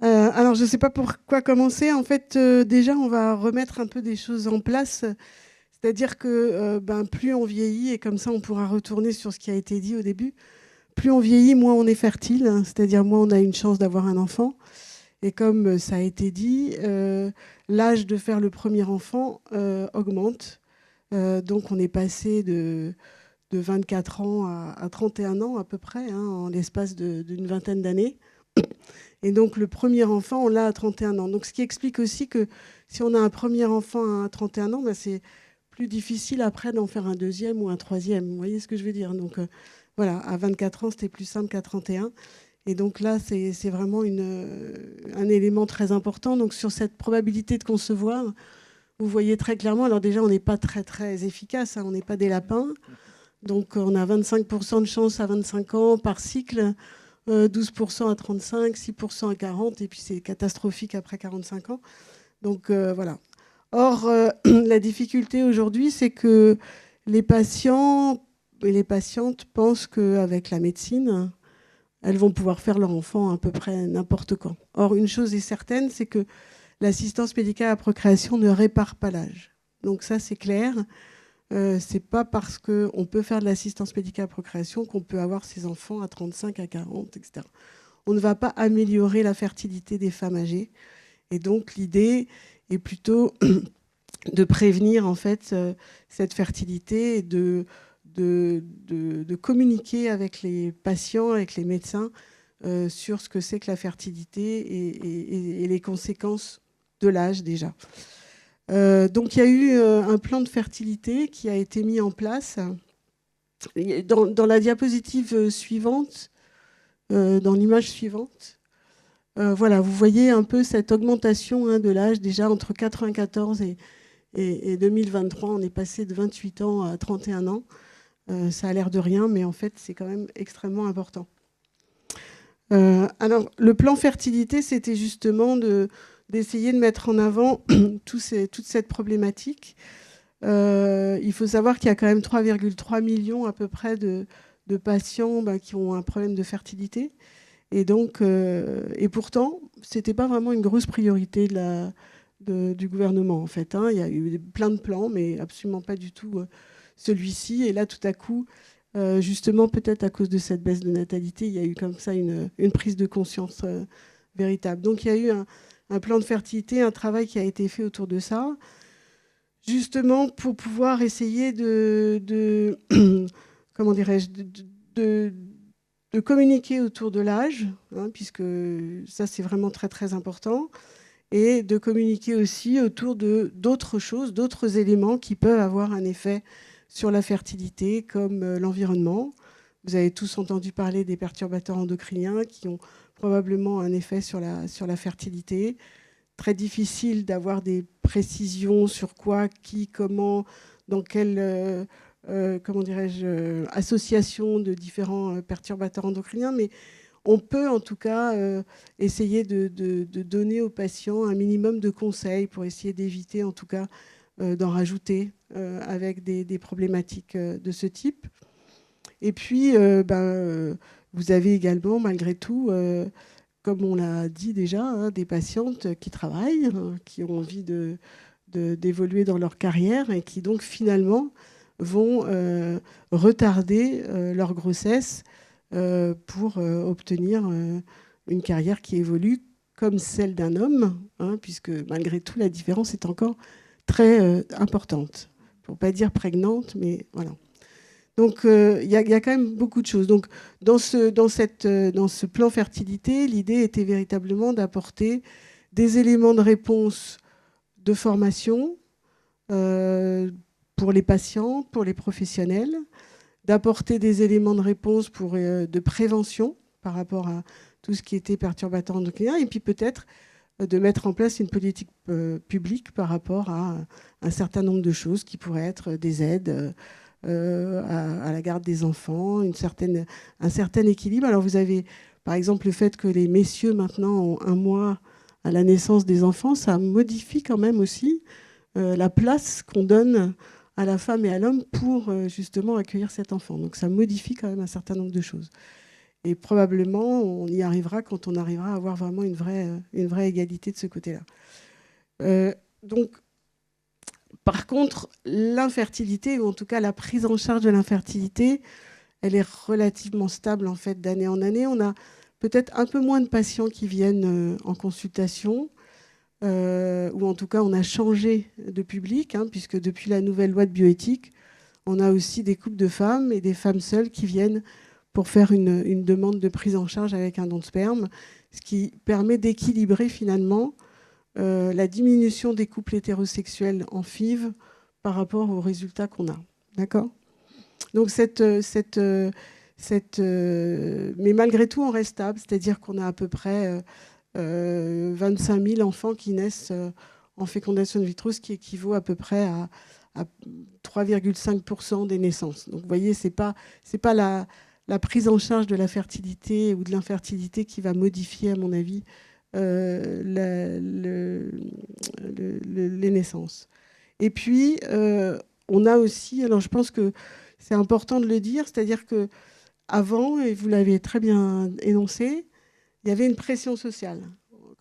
alors, je ne sais pas pour quoi commencer. En fait, déjà, on va remettre un peu des choses en place. C'est-à-dire que plus on vieillit, et comme ça, on pourra retourner sur ce qui a été dit au début, plus on vieillit, moins on est fertile. C'est-à-dire, moins on a une chance d'avoir un enfant. Et comme ça a été dit, l'âge de faire le premier enfant augmente. Donc, on est passé de 24 ans à 31 ans à peu près, en l'espace d'une vingtaine d'années. Et donc, le premier enfant, on l'a à 31 ans. Donc, ce qui explique aussi que si on a un premier enfant à 31 ans, c'est plus difficile après d'en faire un deuxième ou un troisième. Vous voyez ce que je veux dire ? Donc, voilà, à 24 ans, c'était plus simple qu'à 31. Et donc là, c'est vraiment un élément très important. Donc, sur cette probabilité de concevoir, vous voyez très clairement, alors déjà, on n'est pas très, très efficace. On n'est pas des lapins. Donc, on a 25% de chance à 25 ans par cycle. 12% à 35, 6% à 40, et puis c'est catastrophique après 45 ans. Donc voilà. Or, la difficulté aujourd'hui, c'est que les patients et les patientes pensent qu'avec la médecine, elles vont pouvoir faire leur enfant à peu près n'importe quand. Or, une chose est certaine, c'est que l'assistance médicale à la procréation ne répare pas l'âge. Donc ça, c'est clair. C'est pas parce qu'on peut faire de l'assistance médicale à la procréation qu'on peut avoir ses enfants à 35, à 40, etc. On ne va pas améliorer la fertilité des femmes âgées. Et donc, l'idée est plutôt de prévenir en fait cette fertilité et de communiquer avec les patients, avec les médecins sur ce que c'est que la fertilité et les conséquences de l'âge déjà. Donc il y a eu un plan de fertilité qui a été mis en place. Dans la diapositive suivante, dans l'image suivante, voilà, vous voyez un peu cette augmentation de l'âge déjà entre 1994 et 2023. On est passé de 28 ans à 31 ans. Ça a l'air de rien, mais en fait, c'est quand même extrêmement important. Alors, le plan fertilité, c'était justement d'essayer de mettre en avant toute cette problématique. Il faut savoir qu'il y a quand même 3,3 millions à peu près de patients qui ont un problème de fertilité. Et pourtant, ce n'était pas vraiment une grosse priorité du gouvernement, en fait. Il y a eu plein de plans, mais absolument pas du tout celui-ci. Et là, tout à coup, justement, peut-être à cause de cette baisse de natalité, il y a eu comme ça une prise de conscience véritable. Donc, il y a eu un plan de fertilité, un travail qui a été fait autour de ça, justement pour pouvoir essayer comment dirais-je, de communiquer autour de l'âge, puisque ça, c'est vraiment très, très important, et de communiquer aussi autour d'autres choses, d'autres éléments qui peuvent avoir un effet sur la fertilité, comme l'environnement. Vous avez tous entendu parler des perturbateurs endocriniens qui ont probablement un effet sur la fertilité. Très difficile d'avoir des précisions sur quoi, qui, comment, dans quelle comment dirais-je, association de différents perturbateurs endocriniens, mais on peut en tout cas essayer de donner aux patients un minimum de conseils pour essayer d'éviter en tout cas d'en rajouter avec des problématiques de ce type. Et puis, vous avez également, malgré tout, comme on l'a dit déjà, des patientes qui travaillent, qui ont envie d'évoluer dans leur carrière et qui donc finalement vont retarder leur grossesse pour obtenir une carrière qui évolue comme celle d'un homme, puisque malgré tout, la différence est encore très importante. Pour ne pas dire prégnante, mais voilà. Donc, il y a quand même beaucoup de choses. Donc, dans ce plan fertilité, l'idée était véritablement d'apporter des éléments de réponse de formation pour les patients, pour les professionnels, d'apporter des éléments de réponse de prévention par rapport à tout ce qui était perturbateur endocrinien, et puis peut-être de mettre en place une politique publique par rapport à un certain nombre de choses qui pourraient être des aides à la garde des enfants, un certain équilibre. Alors vous avez par exemple le fait que les messieurs maintenant ont 1 mois à la naissance des enfants, ça modifie quand même aussi la place qu'on donne à la femme et à l'homme pour justement accueillir cet enfant. Donc ça modifie quand même un certain nombre de choses. Et probablement, on y arrivera quand on arrivera à avoir vraiment une vraie égalité de ce côté-là. Donc, par contre, l'infertilité, ou en tout cas la prise en charge de l'infertilité, elle est relativement stable en fait d'année en année. On a peut-être un peu moins de patients qui viennent en consultation, ou en tout cas on a changé de public, puisque depuis la nouvelle loi de bioéthique, on a aussi des couples de femmes et des femmes seules qui viennent pour faire une demande de prise en charge avec un don de sperme, ce qui permet d'équilibrer finalement la diminution des couples hétérosexuels en FIV par rapport aux résultats qu'on a. D'accord ? Donc mais malgré tout, on reste stable, c'est-à-dire qu'on a à peu près 25 000 enfants qui naissent en fécondation in vitro, ce qui équivaut à peu près à 3,5% des naissances. Donc vous voyez, c'est pas la prise en charge de la fertilité ou de l'infertilité qui va modifier, à mon avis, les naissances. Et puis, on a aussi, alors je pense que c'est important de le dire, c'est-à-dire qu'avant, et vous l'avez très bien énoncé, il y avait une pression sociale.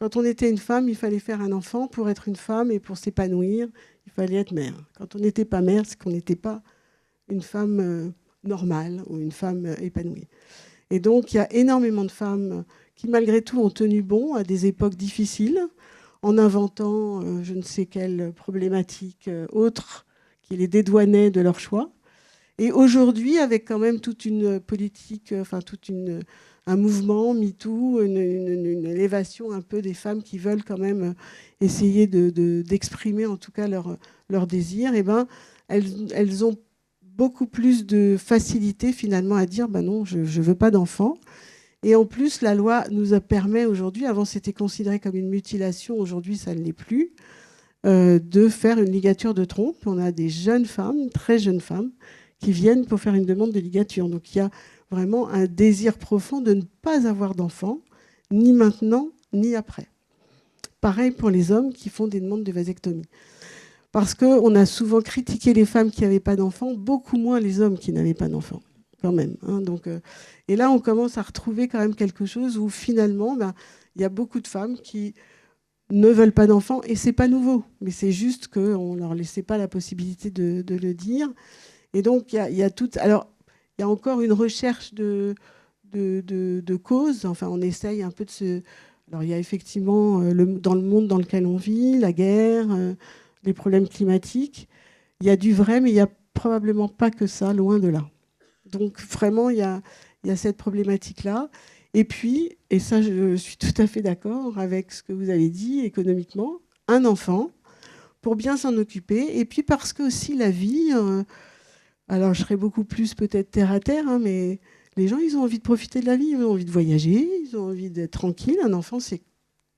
Quand on était une femme, il fallait faire un enfant pour être une femme et pour s'épanouir, il fallait être mère. Quand on n'était pas mère, c'est qu'on n'était pas une femme normale ou une femme épanouie. Et donc, il y a énormément de femmes qui, malgré tout, ont tenu bon à des époques difficiles, en inventant je ne sais quelle problématique autre qui les dédouanait de leur choix. Et aujourd'hui, avec quand même toute une politique, enfin un mouvement MeToo, une élévation un peu des femmes qui veulent quand même essayer d'exprimer en tout cas leur désir, et ben, elles ont beaucoup plus de facilité finalement à dire non, je ne veux pas d'enfant. Et en plus, la loi nous permet aujourd'hui, avant c'était considéré comme une mutilation, aujourd'hui ça ne l'est plus, de faire une ligature de trompe. On a des jeunes femmes, très jeunes femmes, qui viennent pour faire une demande de ligature. Donc il y a vraiment un désir profond de ne pas avoir d'enfants, ni maintenant, ni après. Pareil pour les hommes qui font des demandes de vasectomie. Parce qu'on a souvent critiqué les femmes qui n'avaient pas d'enfants, beaucoup moins les hommes qui n'avaient pas d'enfants, quand même. Donc, et là, on commence à retrouver quand même quelque chose où finalement, il y a beaucoup de femmes qui ne veulent pas d'enfants, et c'est pas nouveau, mais c'est juste qu'on ne leur laissait pas la possibilité de le dire. Et donc, il y a tout. Alors, il y a encore une recherche de causes. Enfin, on essaye un peu de se. Alors, il y a effectivement, dans le monde dans lequel on vit, la guerre, les problèmes climatiques. Il y a du vrai, mais il n'y a probablement pas que ça, loin de là. Donc, vraiment, il y a cette problématique-là. Et puis, et ça, je suis tout à fait d'accord avec ce que vous avez dit, économiquement, un enfant, pour bien s'en occuper. Et puis, parce que aussi la vie. Alors, je serais beaucoup plus peut-être terre à terre, mais les gens, ils ont envie de profiter de la vie, ils ont envie de voyager, ils ont envie d'être tranquilles. Un enfant, c'est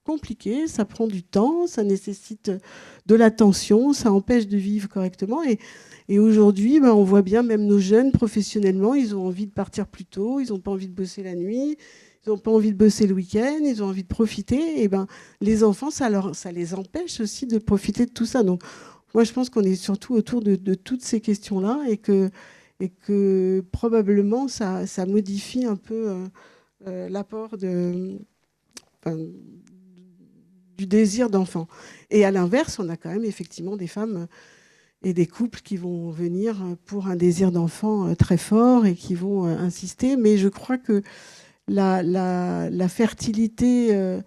compliqué, ça prend du temps, ça nécessite de l'attention, ça empêche de vivre correctement. Et aujourd'hui, on voit bien, même nos jeunes, professionnellement, ils ont envie de partir plus tôt, ils n'ont pas envie de bosser la nuit, ils n'ont pas envie de bosser le week-end, ils ont envie de profiter. Et les enfants, ça les empêche aussi de profiter de tout ça. Donc, moi, je pense qu'on est surtout autour de toutes ces questions-là et que probablement, ça modifie un peu l'apport du désir d'enfant. Et à l'inverse, on a quand même effectivement des femmes et des couples qui vont venir pour un désir d'enfant très fort et qui vont insister. Mais je crois que la fertilité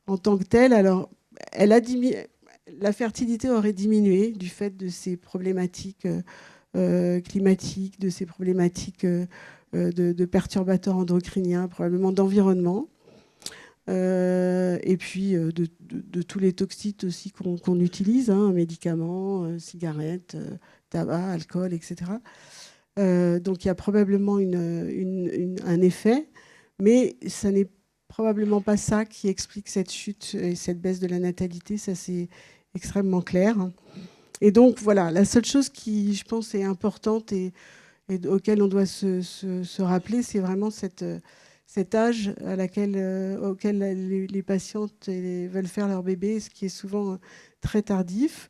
en tant que telle, alors, elle a diminué. La fertilité aurait diminué du fait de ces problématiques climatiques, de ces problématiques de perturbateurs endocriniens, probablement d'environnement, et puis de tous les toxiques aussi qu'on utilise, médicaments, cigarettes, tabac, alcool, etc. Donc il y a probablement un effet, mais ça n'est probablement pas ça qui explique cette chute et cette baisse de la natalité. Ça, c'est extrêmement clair. Et donc, voilà, la seule chose qui, je pense, est importante et auquel on doit se rappeler, c'est vraiment cet âge auquel les patientes veulent faire leur bébé, ce qui est souvent très tardif.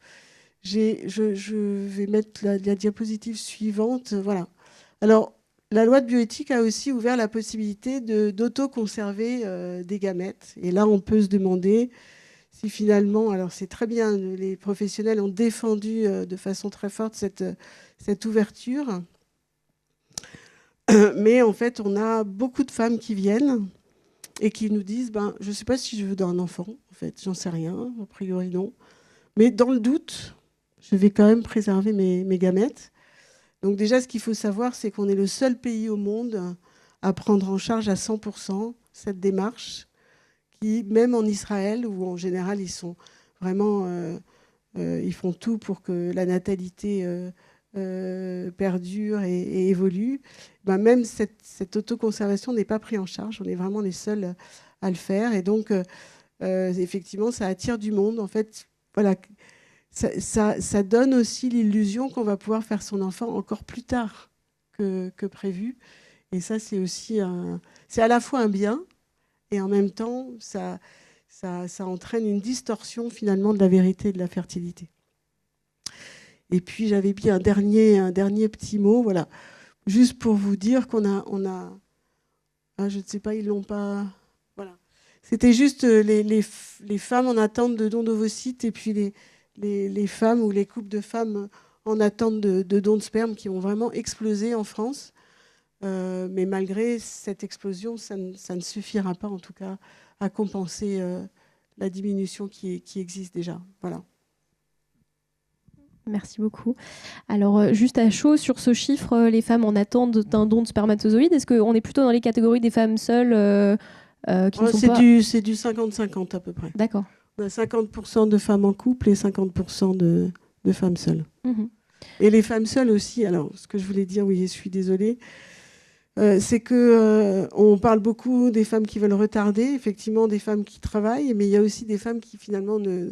Je vais mettre la diapositive suivante. Voilà. Alors, la loi de bioéthique a aussi ouvert la possibilité d'auto-conserver des gamètes. Et là, on peut se demander si finalement, alors c'est très bien, les professionnels ont défendu de façon très forte cette ouverture. Mais en fait, on a beaucoup de femmes qui viennent et qui nous disent je ne sais pas si je veux un enfant, en fait, j'en sais rien, a priori non. Mais dans le doute, je vais quand même préserver mes gamètes. Donc déjà, ce qu'il faut savoir, c'est qu'on est le seul pays au monde à prendre en charge à 100% cette démarche, qui, même en Israël, où en général, ils sont vraiment... ils font tout pour que la natalité perdure et évolue. Même cette autoconservation n'est pas prise en charge. On est vraiment les seuls à le faire. Et donc, effectivement, ça attire du monde. En fait, voilà... Ça donne aussi l'illusion qu'on va pouvoir faire son enfant encore plus tard que prévu. Et ça, c'est aussi c'est à la fois un bien, et en même temps, ça entraîne une distorsion finalement de la vérité et de la fertilité. Et puis j'avais mis un dernier petit mot, voilà, juste pour vous dire qu'on a je ne sais pas, ils l'ont pas, voilà. C'était juste les femmes en attente de dons d'ovocytes et puis les femmes ou les couples de femmes en attente de dons de sperme qui ont vraiment explosé en France. Mais malgré cette explosion, ça ne suffira pas en tout cas à compenser la diminution qui existe déjà. Voilà. Merci beaucoup. Alors, juste à chaud sur ce chiffre, les femmes en attente d'un don de spermatozoïdes, est-ce qu'on est plutôt dans les catégories des femmes seules qui ne sont pas... C'est du 50-50 à peu près. D'accord. On a 50% de femmes en couple et 50% de femmes seules. Mmh. Et les femmes seules aussi, alors ce que je voulais dire, oui, je suis désolée, c'est qu'on parle beaucoup des femmes qui veulent retarder, effectivement des femmes qui travaillent, mais il y a aussi des femmes qui finalement ne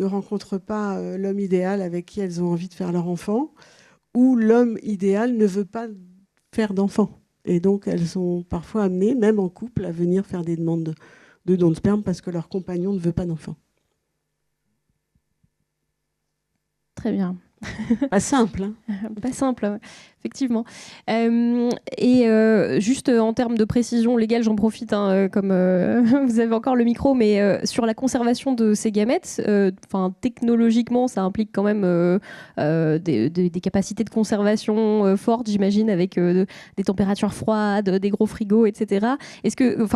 rencontrent pas l'homme idéal avec qui elles ont envie de faire leur enfant, ou l'homme idéal ne veut pas faire d'enfant. Et donc elles sont parfois amenées, même en couple, à venir faire des demandes de dons de sperme parce que leur compagnon ne veut pas d'enfant. Très bien. Pas simple. Hein. Pas simple, effectivement. Juste en termes de précision légale, j'en profite, comme vous avez encore le micro, mais sur la conservation de ces gamètes, technologiquement, ça implique quand même des capacités de conservation fortes, j'imagine, avec des températures froides, des gros frigos, etc.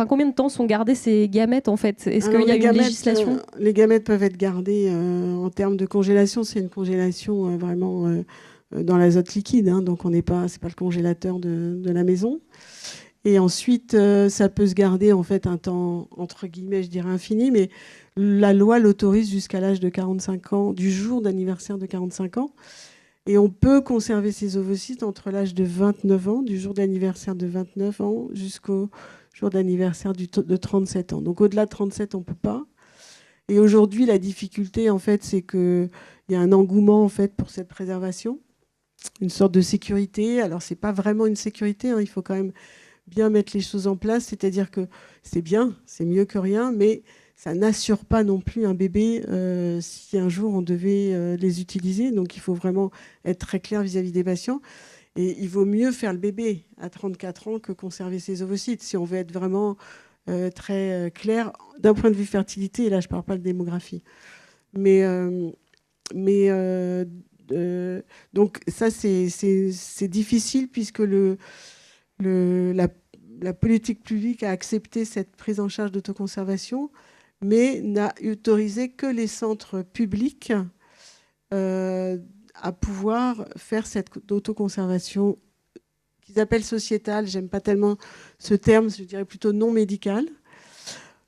Combien de temps sont gardés ces gamètes, en fait ? Est-ce qu'il y a une législation ? Les gamètes peuvent être gardées en termes de congélation. C'est une congélation vraiment dans l'azote liquide, hein, donc c'est pas le congélateur de la maison. Et ensuite, ça peut se garder en fait un temps entre guillemets, je dirais infini, mais la loi l'autorise jusqu'à l'âge de 45 ans, du jour d'anniversaire de 45 ans. Et on peut conserver ces ovocytes entre l'âge de 29 ans, du jour d'anniversaire de 29 ans, jusqu'au jour d'anniversaire de 37 ans. Donc au-delà de 37, on ne peut pas. Et aujourd'hui, la difficulté, en fait, c'est qu'il y a un engouement en fait, pour cette préservation, une sorte de sécurité. Alors, ce n'est pas vraiment une sécurité, hein, il faut quand même bien mettre les choses en place, c'est-à-dire que c'est bien, c'est mieux que rien, mais ça n'assure pas non plus un bébé si un jour on devait les utiliser. Donc, il faut vraiment être très clair vis-à-vis des patients. Et il vaut mieux faire le bébé à 34 ans que conserver ses ovocytes, si on veut être vraiment très clair d'un point de vue fertilité. Et là, je ne parle pas de démographie. Donc, ça, c'est difficile puisque la politique publique a accepté cette prise en charge d'autoconservation, mais n'a autorisé que les centres publics à pouvoir faire cette autoconservation qu'ils appellent sociétale. J'aime pas tellement ce terme, je dirais plutôt non médical.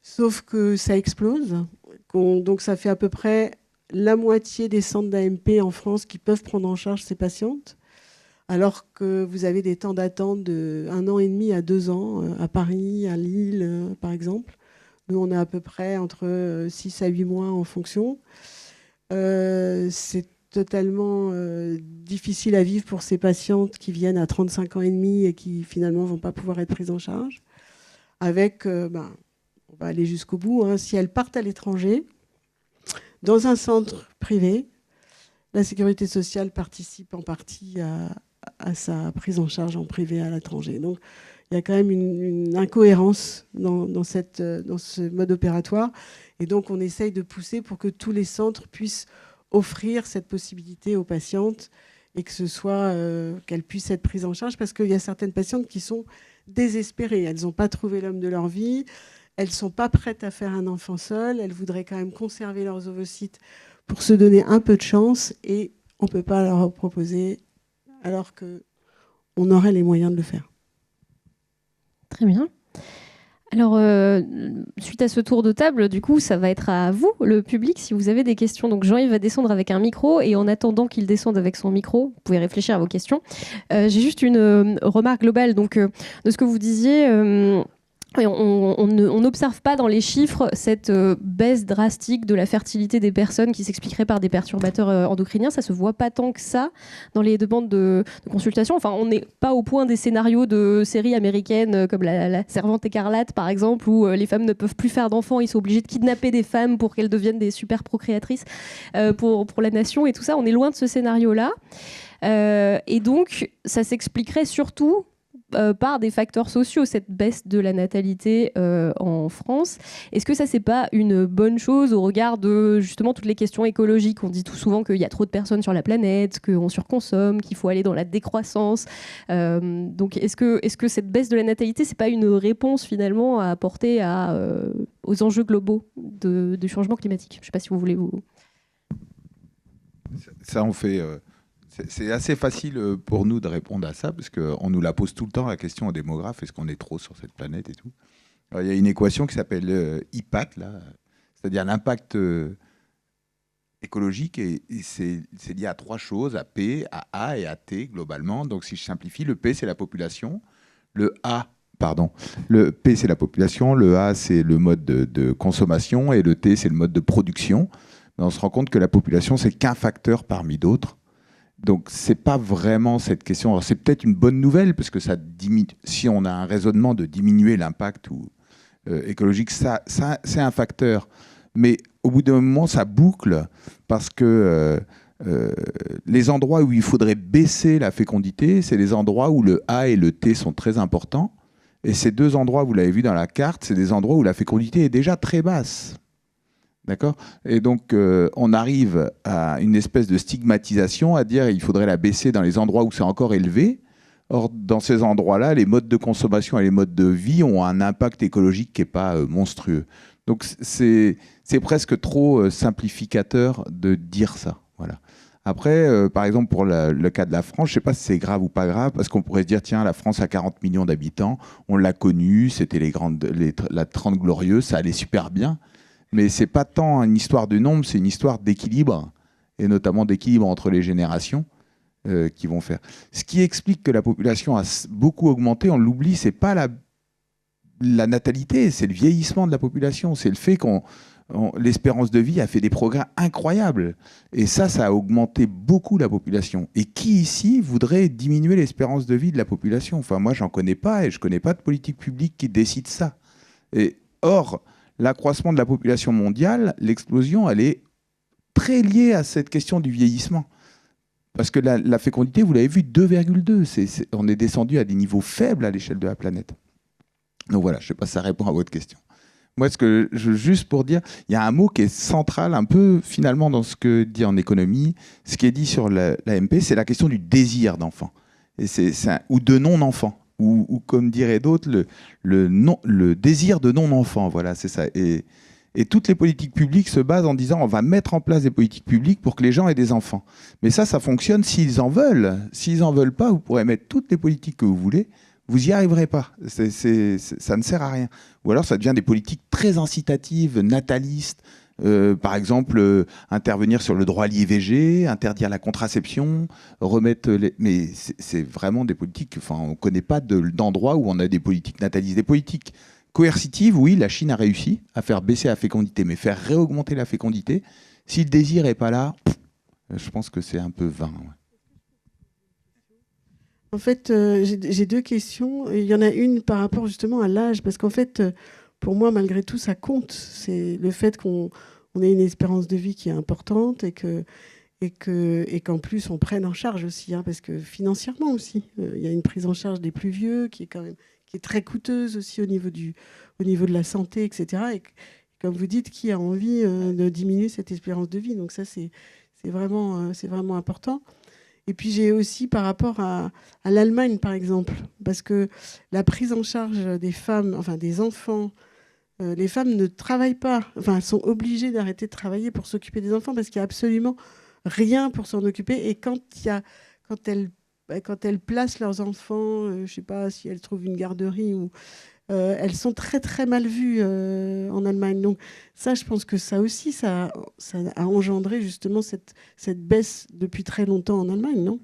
Sauf que ça explose. Donc ça fait à peu près la moitié des centres d'AMP en France qui peuvent prendre en charge ces patientes, alors que vous avez des temps d'attente de 1 an et demi à 2 ans, à Paris, à Lille, par exemple. Nous, on a à peu près entre 6 à 8 mois en fonction. C'est totalement difficile à vivre pour ces patientes qui viennent à 35 ans et demi et qui, finalement, ne vont pas pouvoir être prises en charge. Avec, on va aller jusqu'au bout, hein, si elles partent à l'étranger, dans un centre privé, la sécurité sociale participe en partie à sa prise en charge en privé à l'étranger. Donc, il y a quand même une incohérence dans ce mode opératoire. Et donc, on essaye de pousser pour que tous les centres puissent offrir cette possibilité aux patientes et que ce soit qu'elles puissent être prises en charge, parce qu'il y a certaines patientes qui sont désespérées. Elles n'ont pas trouvé l'homme de leur vie. Elles ne sont pas prêtes à faire un enfant seul. Elles voudraient quand même conserver leurs ovocytes pour se donner un peu de chance, et on ne peut pas leur proposer alors qu'on aurait les moyens de le faire. Très bien. Alors, suite à ce tour de table, du coup, ça va être à vous, le public, si vous avez des questions. Donc, Jean-Yves va descendre avec un micro, et en attendant qu'il descende avec son micro, vous pouvez réfléchir à vos questions. J'ai juste une remarque globale donc, de ce que vous disiez. Et on n'observe pas dans les chiffres cette baisse drastique de la fertilité des personnes qui s'expliquerait par des perturbateurs endocriniens. Ça se voit pas tant que ça dans les demandes de consultation. Enfin, on n'est pas au point des scénarios de séries américaines comme la Servante écarlate, par exemple, où les femmes ne peuvent plus faire d'enfants. Ils sont obligés de kidnapper des femmes pour qu'elles deviennent des super procréatrices pour la nation et tout ça. On est loin de ce scénario-là. Et donc, ça s'expliquerait surtout par des facteurs sociaux, cette baisse de la natalité en France. Est-ce que ça, c'est pas une bonne chose au regard de justement toutes les questions écologiques? On dit tout souvent qu'il y a trop de personnes sur la planète, qu'on surconsomme, qu'il faut aller dans la décroissance. Donc est-ce que cette baisse de la natalité, c'est pas une réponse finalement à apporter aux enjeux globaux du changement climatique? Je sais pas si vous voulez vous... Ça, on fait... C'est assez facile pour nous de répondre à ça, parce qu'on nous la pose tout le temps, la question aux démographes, est-ce qu'on est trop sur cette planète et tout. Alors, il y a une équation qui s'appelle IPAT, là, c'est-à-dire l'impact écologique, et c'est lié à 3 choses, à P, à A et à T, globalement. Donc, si je simplifie, le P, c'est la population, le P, c'est la population, le A, c'est le mode de consommation, et le T, c'est le mode de production. Mais on se rend compte que la population, c'est qu'un facteur parmi d'autres. Donc, ce n'est pas vraiment cette question. Alors, c'est peut-être une bonne nouvelle, parce que ça diminue, si on a un raisonnement de diminuer l'impact écologique, ça c'est un facteur. Mais au bout d'un moment, ça boucle, parce que les endroits où il faudrait baisser la fécondité, c'est les endroits où le A et le T sont très importants. Et ces 2 endroits, vous l'avez vu dans la carte, c'est des endroits où la fécondité est déjà très basse. D'accord ? Et donc, on arrive à une espèce de stigmatisation, à dire qu'il faudrait la baisser dans les endroits où c'est encore élevé. Or, dans ces endroits-là, les modes de consommation et les modes de vie ont un impact écologique qui n'est pas monstrueux. Donc, c'est presque trop simplificateur de dire ça. Voilà. Après, par exemple, pour le cas de la France, je ne sais pas si c'est grave ou pas grave, parce qu'on pourrait se dire, tiens, la France a 40 millions d'habitants, on l'a connue, c'était la 30 glorieuse, ça allait super bien. Mais ce n'est pas tant une histoire de nombre, c'est une histoire d'équilibre, et notamment d'équilibre entre les générations qui vont faire. Ce qui explique que la population a beaucoup augmenté, on l'oublie, ce n'est pas la natalité, c'est le vieillissement de la population, c'est le fait que l'espérance de vie a fait des progrès incroyables. Et ça a augmenté beaucoup la population. Et qui ici voudrait diminuer l'espérance de vie de la population? Enfin, moi, j'en connais pas, et je connais pas de politique publique qui décide ça. Or, l'accroissement de la population mondiale, l'explosion, elle est très liée à cette question du vieillissement. Parce que la fécondité, vous l'avez vu, 2,2. On est descendu à des niveaux faibles à l'échelle de la planète. Donc voilà, je ne sais pas si ça répond à votre question. Moi, juste pour dire, il y a un mot qui est central un peu finalement dans ce que dit en économie, ce qui est dit sur l'AMP, c'est la question du désir d'enfant, ou de non-enfant. Ou comme diraient d'autres, le désir de non-enfant. Voilà, c'est ça. Et toutes les politiques publiques se basent en disant on va mettre en place des politiques publiques pour que les gens aient des enfants. Mais ça fonctionne s'ils en veulent. S'ils n'en veulent pas, vous pourrez mettre toutes les politiques que vous voulez, vous n'y arriverez pas. Ça ne sert à rien. Ou alors ça devient des politiques très incitatives, natalistes. Par exemple, intervenir sur le droit à l'IVG, interdire la contraception, mais c'est vraiment des politiques... Enfin, on ne connaît pas d'endroit où on a des politiques natalistes. Des politiques coercitives, oui, la Chine a réussi à faire baisser la fécondité, mais faire réaugmenter la fécondité, si le désir n'est pas là, je pense que c'est un peu vain. Ouais. En fait, j'ai 2 questions. Il y en a une par rapport justement à l'âge, parce qu'en fait... Pour moi, malgré tout, ça compte. C'est le fait qu'on ait une espérance de vie qui est importante et qu'en plus, on prenne en charge aussi, parce que financièrement aussi, il y a une prise en charge des plus vieux qui est très coûteuse aussi au niveau de la santé, etc. Et comme vous dites, qui a envie de diminuer cette espérance de vie? Donc ça, c'est vraiment important. Et puis j'ai aussi par rapport à l'Allemagne, par exemple, parce que la prise en charge des femmes, enfin des enfants, les femmes ne travaillent pas, enfin elles sont obligées d'arrêter de travailler pour s'occuper des enfants parce qu'il n'y a absolument rien pour s'en occuper. Et quand elles placent leurs enfants, je ne sais pas si elles trouvent une garderie ou... elles sont très très mal vues en Allemagne. Donc ça, je pense que ça aussi, ça a engendré justement cette baisse depuis très longtemps en Allemagne, non ?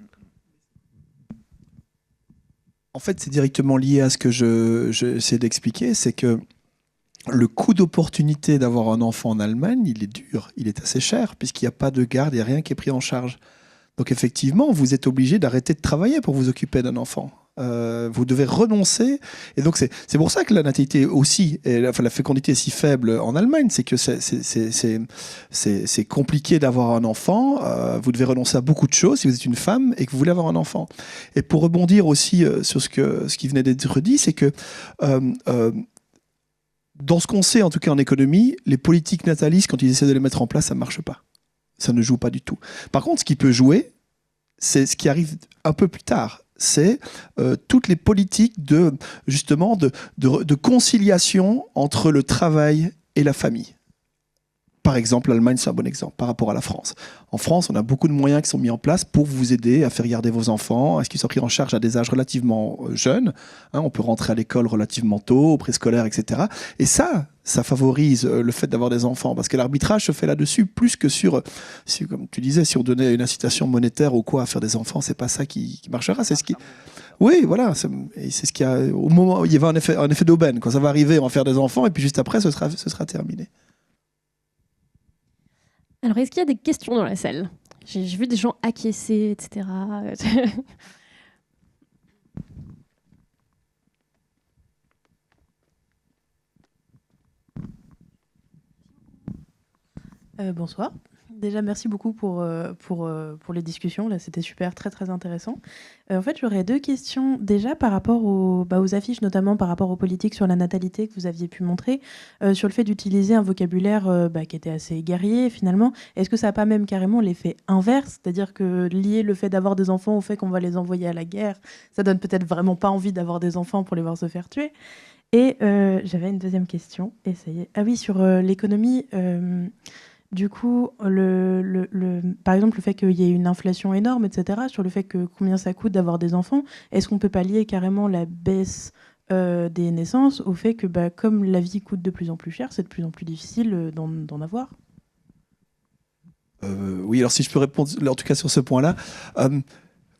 En fait, c'est directement lié à ce que j'essaie d'expliquer, c'est que le coût d'opportunité d'avoir un enfant en Allemagne, il est dur, il est assez cher, puisqu'il n'y a pas de garde, il n'y a rien qui est pris en charge. Donc effectivement, vous êtes obligé d'arrêter de travailler pour vous occuper d'un enfant. Vous devez renoncer. Et donc c'est pour ça que la natalité aussi, la fécondité est si faible en Allemagne, c'est que c'est compliqué d'avoir un enfant. Vous devez renoncer à beaucoup de choses si vous êtes une femme et que vous voulez avoir un enfant. Et pour rebondir aussi sur ce qui venait d'être dit, c'est que dans ce qu'on sait, en tout cas en économie, les politiques natalistes, quand ils essaient de les mettre en place, ça ne marche pas. Ça ne joue pas du tout. Par contre, ce qui peut jouer, c'est ce qui arrive un peu plus tard. C'est toutes les politiques de conciliation entre le travail et la famille. Par exemple, l'Allemagne, c'est un bon exemple par rapport à la France. En France, on a beaucoup de moyens qui sont mis en place pour vous aider à faire garder vos enfants, à ce qu'ils soient pris en charge à des âges relativement jeunes. On peut rentrer à l'école relativement tôt, au préscolaire, etc. Et ça favorise le fait d'avoir des enfants, parce que l'arbitrage se fait là-dessus plus que sur, comme tu disais, si on donnait une incitation monétaire ou quoi à faire des enfants, c'est pas ça qui marchera. C'est ce qui... Oui, voilà, c'est ce qui a... Au moment où il y avait un effet d'aubaine. Quand ça va arriver, on va faire des enfants, et puis juste après, ce sera terminé. Alors, est-ce qu'il y a des questions dans la salle? J'ai vu des gens acquiescer, etc. Bonsoir. Déjà, merci beaucoup pour les discussions. Là, c'était super, très, très intéressant. En fait, j'aurais deux questions. Déjà, par rapport aux affiches, notamment par rapport aux politiques sur la natalité que vous aviez pu montrer, sur le fait d'utiliser un vocabulaire qui était assez guerrier, finalement. Est-ce que ça n'a pas même carrément l'effet inverse? C'est-à-dire que lier le fait d'avoir des enfants au fait qu'on va les envoyer à la guerre, ça donne peut-être vraiment pas envie d'avoir des enfants pour les voir se faire tuer. Et j'avais une deuxième question. Et ça y est. Ah oui, sur l'économie... Du coup, par exemple, le fait qu'il y ait une inflation énorme, etc., sur le fait que combien ça coûte d'avoir des enfants, est-ce qu'on peut pas lier carrément la baisse des naissances au fait que, comme la vie coûte de plus en plus cher, c'est de plus en plus difficile d'en avoir? Oui, alors si je peux répondre, en tout cas sur ce point-là...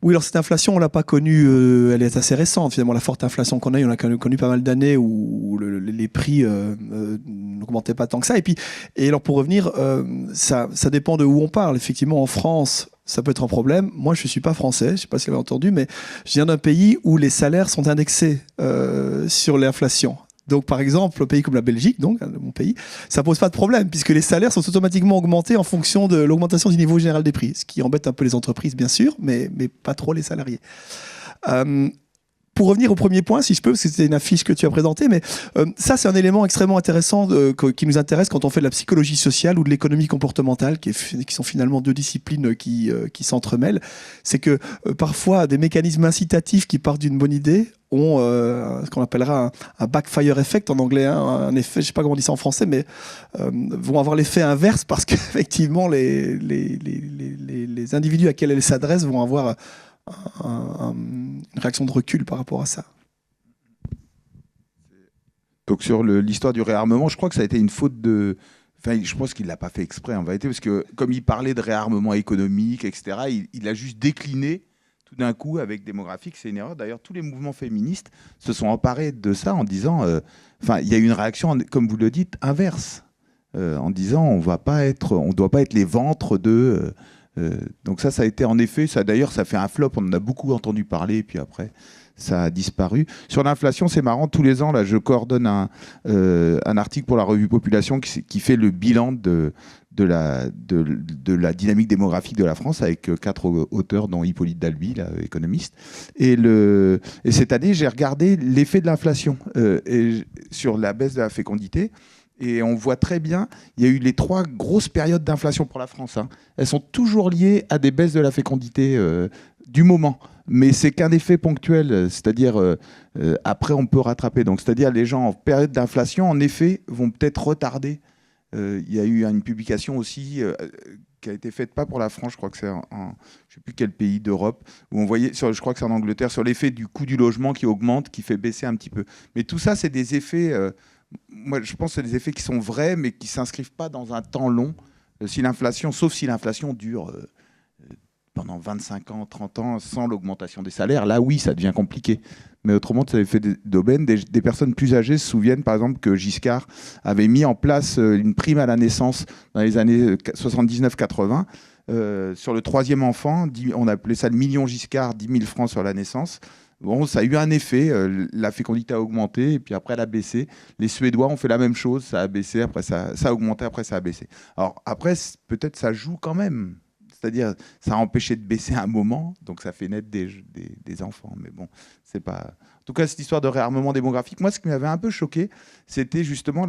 Oui, alors cette inflation, on l'a pas connue, elle est assez récente finalement. La forte inflation qu'on a eu, on a connu pas mal d'années où les prix n'augmentaient pas tant que ça. Et alors pour revenir, ça dépend de où on parle. Effectivement, en France, ça peut être un problème. Moi, je suis pas français, je sais pas si vous l'avez entendu, mais je viens d'un pays où les salaires sont indexés sur l'inflation. Donc, par exemple, un pays comme la Belgique, donc mon pays, ça pose pas de problème puisque les salaires sont automatiquement augmentés en fonction de l'augmentation du niveau général des prix, ce qui embête un peu les entreprises, bien sûr, mais pas trop les salariés. Pour revenir au premier point, si je peux, parce que c'était une affiche que tu as présentée, mais ça, c'est un élément extrêmement intéressant qui nous intéresse quand on fait de la psychologie sociale ou de l'économie comportementale, qui sont finalement deux disciplines qui s'entremêlent. C'est que parfois, des mécanismes incitatifs qui partent d'une bonne idée ont ce qu'on appellera un backfire effect en anglais, un effet, je ne sais pas comment on dit ça en français, mais vont avoir l'effet inverse parce qu'effectivement, les individus à qui elles s'adressent vont avoir une réaction de recul par rapport à ça. Donc sur l'histoire du réarmement, je crois que ça a été une faute de... Enfin, je pense qu'il ne l'a pas fait exprès en vérité, parce que comme il parlait de réarmement économique, etc., il a juste décliné tout d'un coup avec démographique. C'est une erreur. D'ailleurs, tous les mouvements féministes se sont emparés de ça en disant... il y a eu une réaction, comme vous le dites, inverse, en disant on ne doit pas être les ventres de... donc ça a été en effet, d'ailleurs ça fait un flop, on en a beaucoup entendu parler, et puis après ça a disparu. Sur l'inflation, c'est marrant, tous les ans là, je coordonne un article pour la revue Population qui fait le bilan de la dynamique démographique de la France avec 4 auteurs dont Hippolyte Dalby, là, économiste. Et cette année, j'ai regardé l'effet de l'inflation sur la baisse de la fécondité. Et on voit très bien, il y a eu les 3 grosses périodes d'inflation pour la France. Elles sont toujours liées à des baisses de la fécondité du moment. Mais c'est qu'un effet ponctuel, c'est-à-dire après on peut rattraper. Donc c'est-à-dire les gens en période d'inflation, en effet, vont peut-être retarder. Il y a eu une publication aussi qui a été faite pas pour la France, je crois que c'est je ne sais plus quel pays d'Europe, où on voyait, je crois que c'est en Angleterre, sur l'effet du coût du logement qui augmente, qui fait baisser un petit peu. Mais tout ça, c'est des effets... moi, je pense que c'est des effets qui sont vrais, mais qui ne s'inscrivent pas dans un temps long. Sauf si l'inflation dure pendant 25 ans, 30 ans, sans l'augmentation des salaires, là oui, ça devient compliqué. Mais autrement, ça avait fait d'aubaine. Des personnes plus âgées se souviennent, par exemple, que Giscard avait mis en place une prime à la naissance dans les années 79-80. Sur le troisième enfant, on appelait ça le million Giscard, 10 000 francs sur la naissance. Bon, ça a eu un effet, la fécondité a augmenté, et puis après elle a baissé. Les Suédois ont fait la même chose, ça a baissé, après ça a augmenté, après ça a baissé. Alors après, peut-être ça joue quand même. C'est-à-dire, ça a empêché de baisser à un moment, donc ça fait naître des enfants. Mais bon, c'est pas... En tout cas, cette histoire de réarmement démographique, moi, ce qui m'avait un peu choqué, c'était justement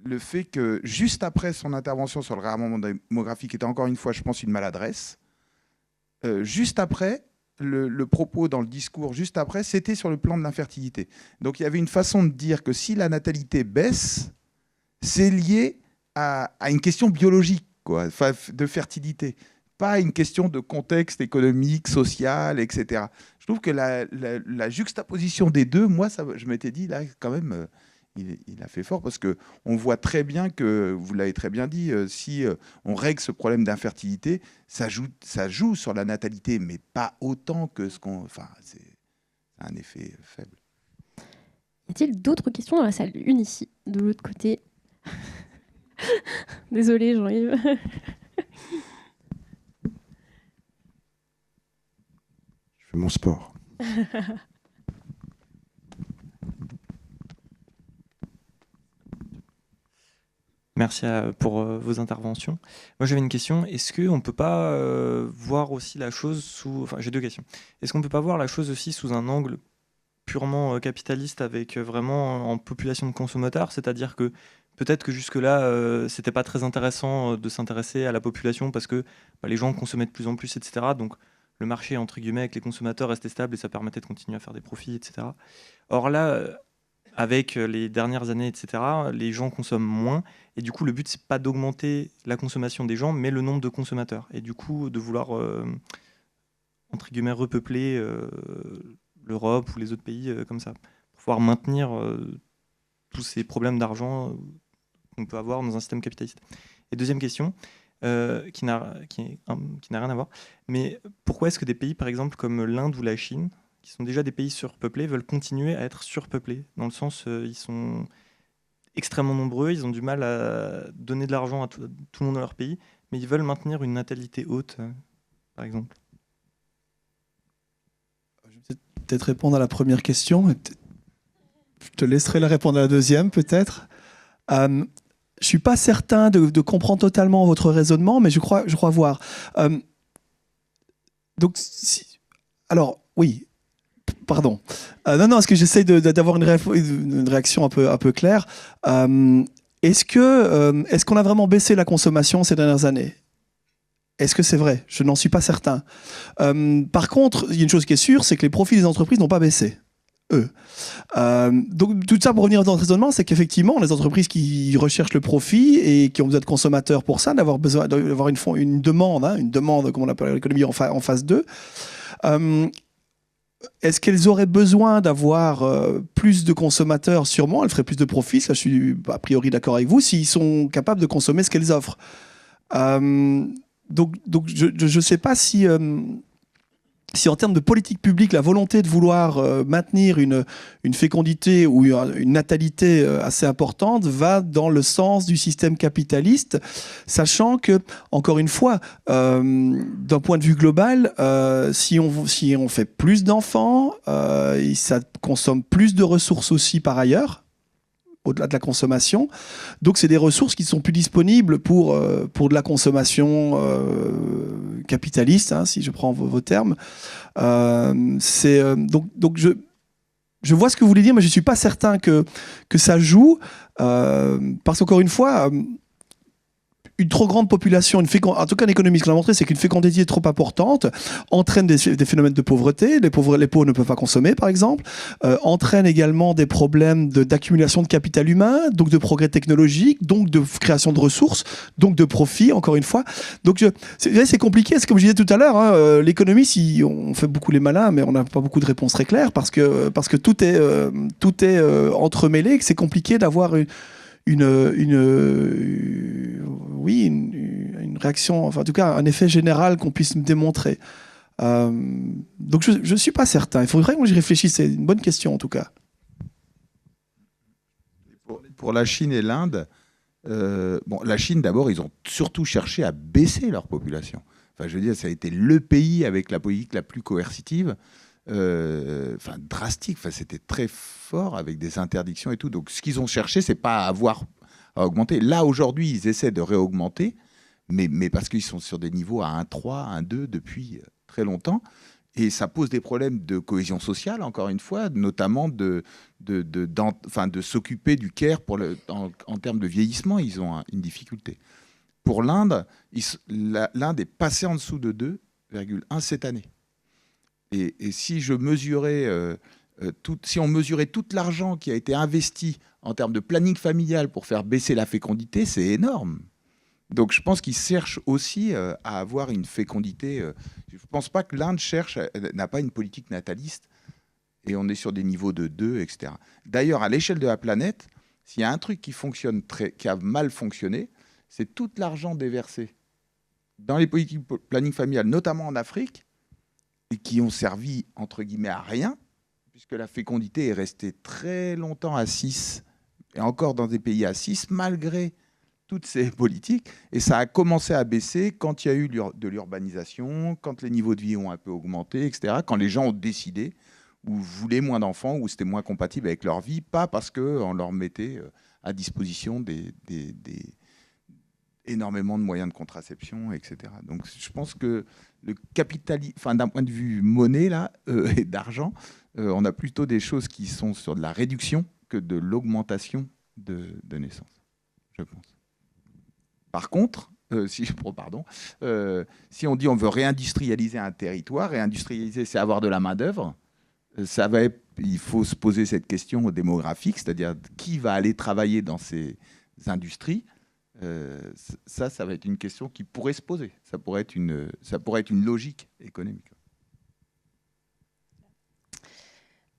le fait que, juste après son intervention sur le réarmement démographique, qui était encore une fois, je pense, une maladresse, juste après, le propos dans le discours, juste après, c'était sur le plan de l'infertilité. Donc, il y avait une façon de dire que si la natalité baisse, c'est lié à une question biologique, quoi, de fertilité, pas une question de contexte économique, social, etc. Je trouve que la juxtaposition des deux, moi, je m'étais dit, là, quand même, il a fait fort, parce qu'on voit très bien que, vous l'avez très bien dit, si on règle ce problème d'infertilité, ça joue sur la natalité, mais pas autant que ce qu'on... Enfin, c'est un effet faible. Y a-t-il d'autres questions dans la salle? Une ici, de l'autre côté. Désolée, Jean-Yves. Je fais mon sport. Merci pour vos interventions. Moi, j'avais une question. Est-ce qu'on ne peut pas voir aussi la chose sous... Enfin, j'ai deux questions. Est-ce qu'on ne peut pas voir la chose aussi sous un angle purement capitaliste, avec vraiment en population de consommateurs? C'est-à-dire que peut-être que jusque-là, c'était pas très intéressant de s'intéresser à la population parce que les gens consommaient de plus en plus, etc. Donc, le marché, entre guillemets, avec les consommateurs restait stable et ça permettait de continuer à faire des profits, etc. Or là... avec les dernières années, etc., les gens consomment moins. Et du coup, le but, c'est pas d'augmenter la consommation des gens, mais le nombre de consommateurs. Et du coup, de vouloir, entre guillemets, repeupler l'Europe ou les autres pays comme ça, pour pouvoir maintenir tous ces problèmes d'argent qu'on peut avoir dans un système capitaliste. Et deuxième question, qui n'a rien à voir, mais pourquoi est-ce que des pays, par exemple, comme l'Inde ou la Chine, qui sont déjà des pays surpeuplés, veulent continuer à être surpeuplés? Dans le sens, ils sont extrêmement nombreux, ils ont du mal à donner de l'argent à tout le monde dans leur pays, mais ils veulent maintenir une natalité haute, par exemple. Je vais peut-être répondre à la première question. Je te laisserai la répondre à la deuxième, peut-être. Je ne suis pas certain de comprendre totalement votre raisonnement, mais je crois voir. Donc, alors, oui... Pardon. Non, est-ce que j'essaie d'avoir une réaction un peu claire? Est-ce qu'on a vraiment baissé la consommation ces dernières années? Est-ce que c'est vrai? Je n'en suis pas certain. Par contre, il y a une chose qui est sûre, c'est que les profits des entreprises n'ont pas baissé, eux. Donc tout ça pour revenir dans le raisonnement, c'est qu'effectivement, les entreprises qui recherchent le profit et qui ont besoin de consommateurs pour ça, d'avoir une demande, comme on appelle l'économie en phase 2, est-ce qu'elles auraient besoin d'avoir plus de consommateurs? Sûrement, elles feraient plus de profits, ça je suis a priori d'accord avec vous, s'ils sont capables de consommer ce qu'elles offrent. Donc je ne sais pas si en termes de politique publique, la volonté de vouloir maintenir une fécondité ou une natalité assez importante va dans le sens du système capitaliste, sachant que, encore une fois, d'un point de vue global, si on fait plus d'enfants, ça consomme plus de ressources aussi par ailleurs, au-delà de la consommation. Donc, c'est des ressources qui ne sont plus disponibles pour de la consommation capitaliste, hein, si je prends vos termes. Donc je vois ce que vous voulez dire, mais je ne suis pas certain que ça joue, parce qu'encore une fois... une trop grande population, en tout cas l'économie, ce qu'on a montré, c'est qu'une fécondité trop importante entraîne des phénomènes de pauvreté. Les pauvres ne peuvent pas consommer, par exemple, entraîne également des problèmes d'accumulation de capital humain, donc de progrès technologique, donc de création de ressources, donc de profit, encore une fois. Donc c'est compliqué, c'est comme je disais tout à l'heure, hein, l'économie, si on fait beaucoup les malins, mais on n'a pas beaucoup de réponses très claires, parce que tout est entremêlé, que c'est compliqué d'avoir une réaction, enfin en tout cas un effet général qu'on puisse me démontrer. Donc je ne suis pas certain. Il faudrait que j'y réfléchisse. C'est une bonne question en tout cas. Pour la Chine et l'Inde, la Chine d'abord, ils ont surtout cherché à baisser leur population. Enfin, je veux dire, ça a été le pays avec la politique la plus coercitive, drastique. Enfin, c'était très fort avec des interdictions et tout. Donc, ce qu'ils ont cherché, c'est pas à augmenter. Là, aujourd'hui, ils essaient de réaugmenter, mais parce qu'ils sont sur des niveaux à 1,3, 1,2 depuis très longtemps. Et ça pose des problèmes de cohésion sociale, encore une fois, notamment de s'occuper du care en termes de vieillissement. Ils ont une difficulté. Pour l'Inde, l'Inde est passée en dessous de 2,1 cette année. Et si je mesurais, si on mesurait tout l'argent qui a été investi en termes de planning familial pour faire baisser la fécondité, c'est énorme. Donc je pense qu'ils cherchent aussi à avoir une fécondité. Je ne pense pas que l'Inde n'a pas une politique nataliste, et on est sur des niveaux de 2, etc. D'ailleurs, à l'échelle de la planète, s'il y a un truc qui a mal fonctionné, c'est tout l'argent déversé dans les politiques planning familial, notamment en Afrique, et qui ont servi, entre guillemets, à rien, puisque la fécondité est restée très longtemps à 6, et encore dans des pays à 6, malgré toutes ces politiques, et ça a commencé à baisser quand il y a eu de l'urbanisation, quand les niveaux de vie ont un peu augmenté, etc., quand les gens ont décidé ou voulaient moins d'enfants, ou c'était moins compatible avec leur vie, pas parce qu'on leur mettait à disposition énormément de moyens de contraception, etc. Donc je pense que le capitalisme, d'un point de vue monnaie là, et d'argent, on a plutôt des choses qui sont sur de la réduction que de l'augmentation de naissance, je pense. Par contre, si on dit on veut réindustrialiser un territoire, réindustrialiser, c'est avoir de la main-d'œuvre, il faut se poser cette question démographique, c'est-à-dire qui va aller travailler dans ces industries. Ça va être une question qui pourrait se poser. Ça pourrait être une logique économique.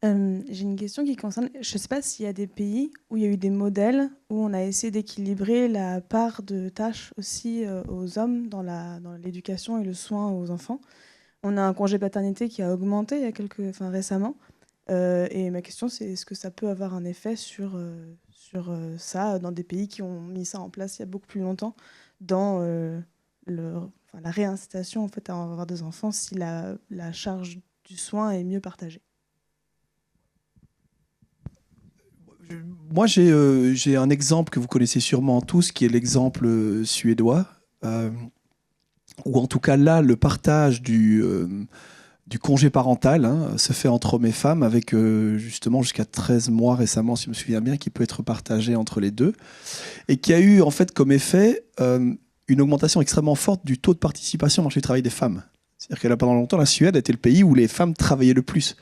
J'ai une question qui concerne, je ne sais pas s'il y a des pays où il y a eu des modèles où on a essayé d'équilibrer la part de tâches aussi aux hommes dans l'éducation et le soin aux enfants. On a un congé paternité qui a augmenté récemment. Et ma question, c'est est-ce que ça peut avoir un effet sur ça dans des pays qui ont mis ça en place il y a beaucoup plus longtemps, dans la réincitation en fait, à avoir des enfants si la charge du soin est mieux partagée. Moi, j'ai un exemple que vous connaissez sûrement tous, qui est l'exemple suédois, où en tout cas là, le partage du congé parental se fait entre hommes et femmes, avec justement jusqu'à 13 mois récemment, si je me souviens bien, qui peut être partagé entre les deux, et qui a eu en fait comme effet une augmentation extrêmement forte du taux de participation au marché du travail des femmes. C'est-à-dire que pendant longtemps, la Suède était le pays où les femmes travaillaient le plus,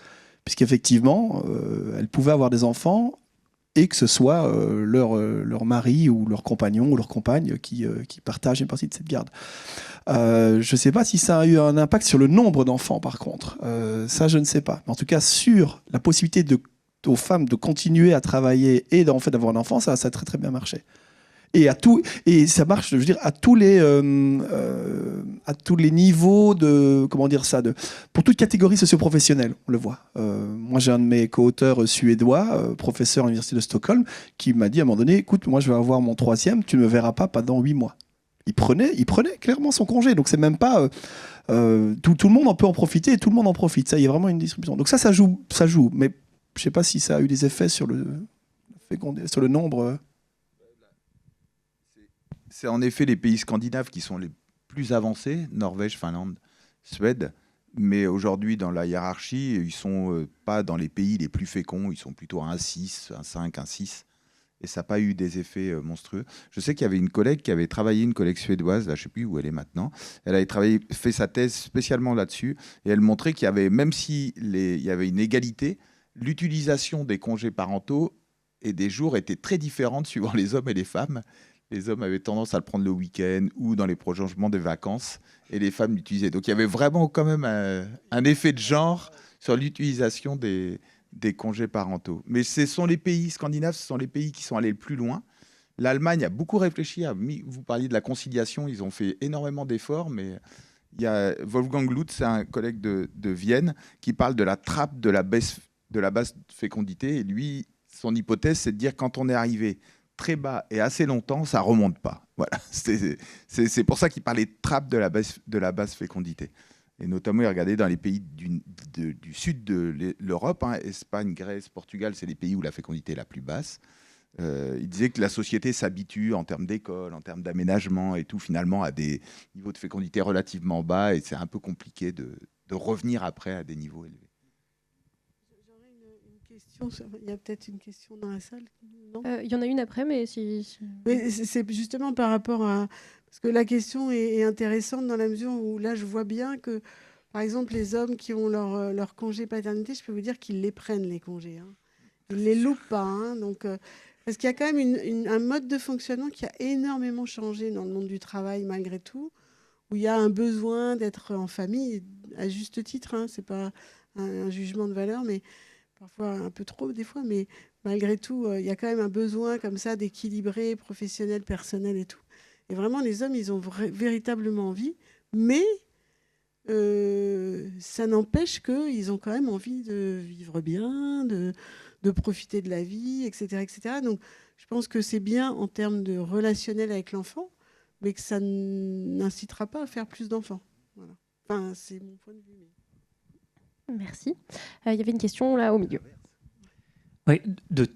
puisqu'effectivement, elles pouvaient avoir des enfants, et que ce soit leur mari ou leur compagnon ou leur compagne qui partagent une partie de cette garde. Je ne sais pas si ça a eu un impact sur le nombre d'enfants, par contre. Ça, je ne sais pas. Mais en tout cas, sur la possibilité aux femmes de continuer à travailler et en fait, d'avoir un enfant, ça a très très bien marché. Et ça marche, je veux dire, à tous les niveaux pour toute catégorie socio-professionnelle, on le voit. Moi, j'ai un de mes co-auteurs suédois, professeur à l'université de Stockholm, qui m'a dit à un moment donné, écoute, moi, je vais avoir mon 3e, tu ne me verras pas pendant 8 mois. Il prenait clairement son congé, donc c'est même pas tout le monde en peut en profiter et tout le monde en profite. Ça, il y a vraiment une distribution. Donc ça joue, mais je sais pas si ça a eu des effets sur le nombre. C'est en effet les pays scandinaves qui sont les plus avancés, Norvège, Finlande, Suède. Mais aujourd'hui, dans la hiérarchie, ils ne sont pas dans les pays les plus féconds. Ils sont plutôt à 1,6, 1,5, 1,6. Et ça n'a pas eu des effets monstrueux. Je sais qu'il y avait une collègue qui avait travaillé, une collègue suédoise, là, je ne sais plus où elle est maintenant. Elle avait fait sa thèse spécialement là-dessus. Et elle montrait qu'il y avait, même s'il y avait une égalité, l'utilisation des congés parentaux et des jours était très différente suivant les hommes et les femmes. Les hommes avaient tendance à le prendre le week-end ou dans les prolongements des vacances, et les femmes l'utilisaient. Donc il y avait vraiment quand même un effet de genre sur l'utilisation des congés parentaux. Mais ce sont les pays scandinaves, ce sont les pays qui sont allés le plus loin. L'Allemagne a beaucoup réfléchi, vous parliez de la conciliation, ils ont fait énormément d'efforts, mais il y a Wolfgang Lutz, un collègue de Vienne, qui parle de la trappe de la basse fécondité. Et lui, son hypothèse, c'est de dire quand on est arrivé très bas et assez longtemps, ça ne remonte pas. Voilà. C'est pour ça qu'il parlait de trappe de la basse fécondité. Et notamment, il regardait dans les pays du sud de l'Europe, hein, Espagne, Grèce, Portugal, c'est les pays où la fécondité est la plus basse. Il disait que la société s'habitue en termes d'école, en termes d'aménagement et tout, finalement, à des niveaux de fécondité relativement bas, et c'est un peu compliqué de revenir après à des niveaux élevés. J'aurais une question. Il y a peut-être une question dans la salle, non ? Il y en a une après, mais si... Mais c'est justement par rapport à... Parce que la question est intéressante dans la mesure où là, je vois bien que, par exemple, les hommes qui ont leur congé paternité, je peux vous dire qu'ils les prennent, les congés. Hein. Ils ne les loupent pas. Hein. Donc, parce qu'il y a quand même un mode de fonctionnement qui a énormément changé dans le monde du travail, malgré tout, où il y a un besoin d'être en famille, à juste titre. Hein. Ce n'est pas un jugement de valeur, mais parfois un peu trop des fois. Mais malgré tout, il y a quand même un besoin comme ça d'équilibrer professionnel, personnel et tout. Et vraiment, les hommes, ils ont véritablement envie, mais ça n'empêche qu'ils ont quand même envie de vivre bien, de profiter de la vie, etc., etc. Donc, je pense que c'est bien en termes de relationnel avec l'enfant, mais que ça n'incitera pas à faire plus d'enfants. Voilà. Enfin, c'est mon point de vue. Merci. Il y avait une question là au milieu. Oui, de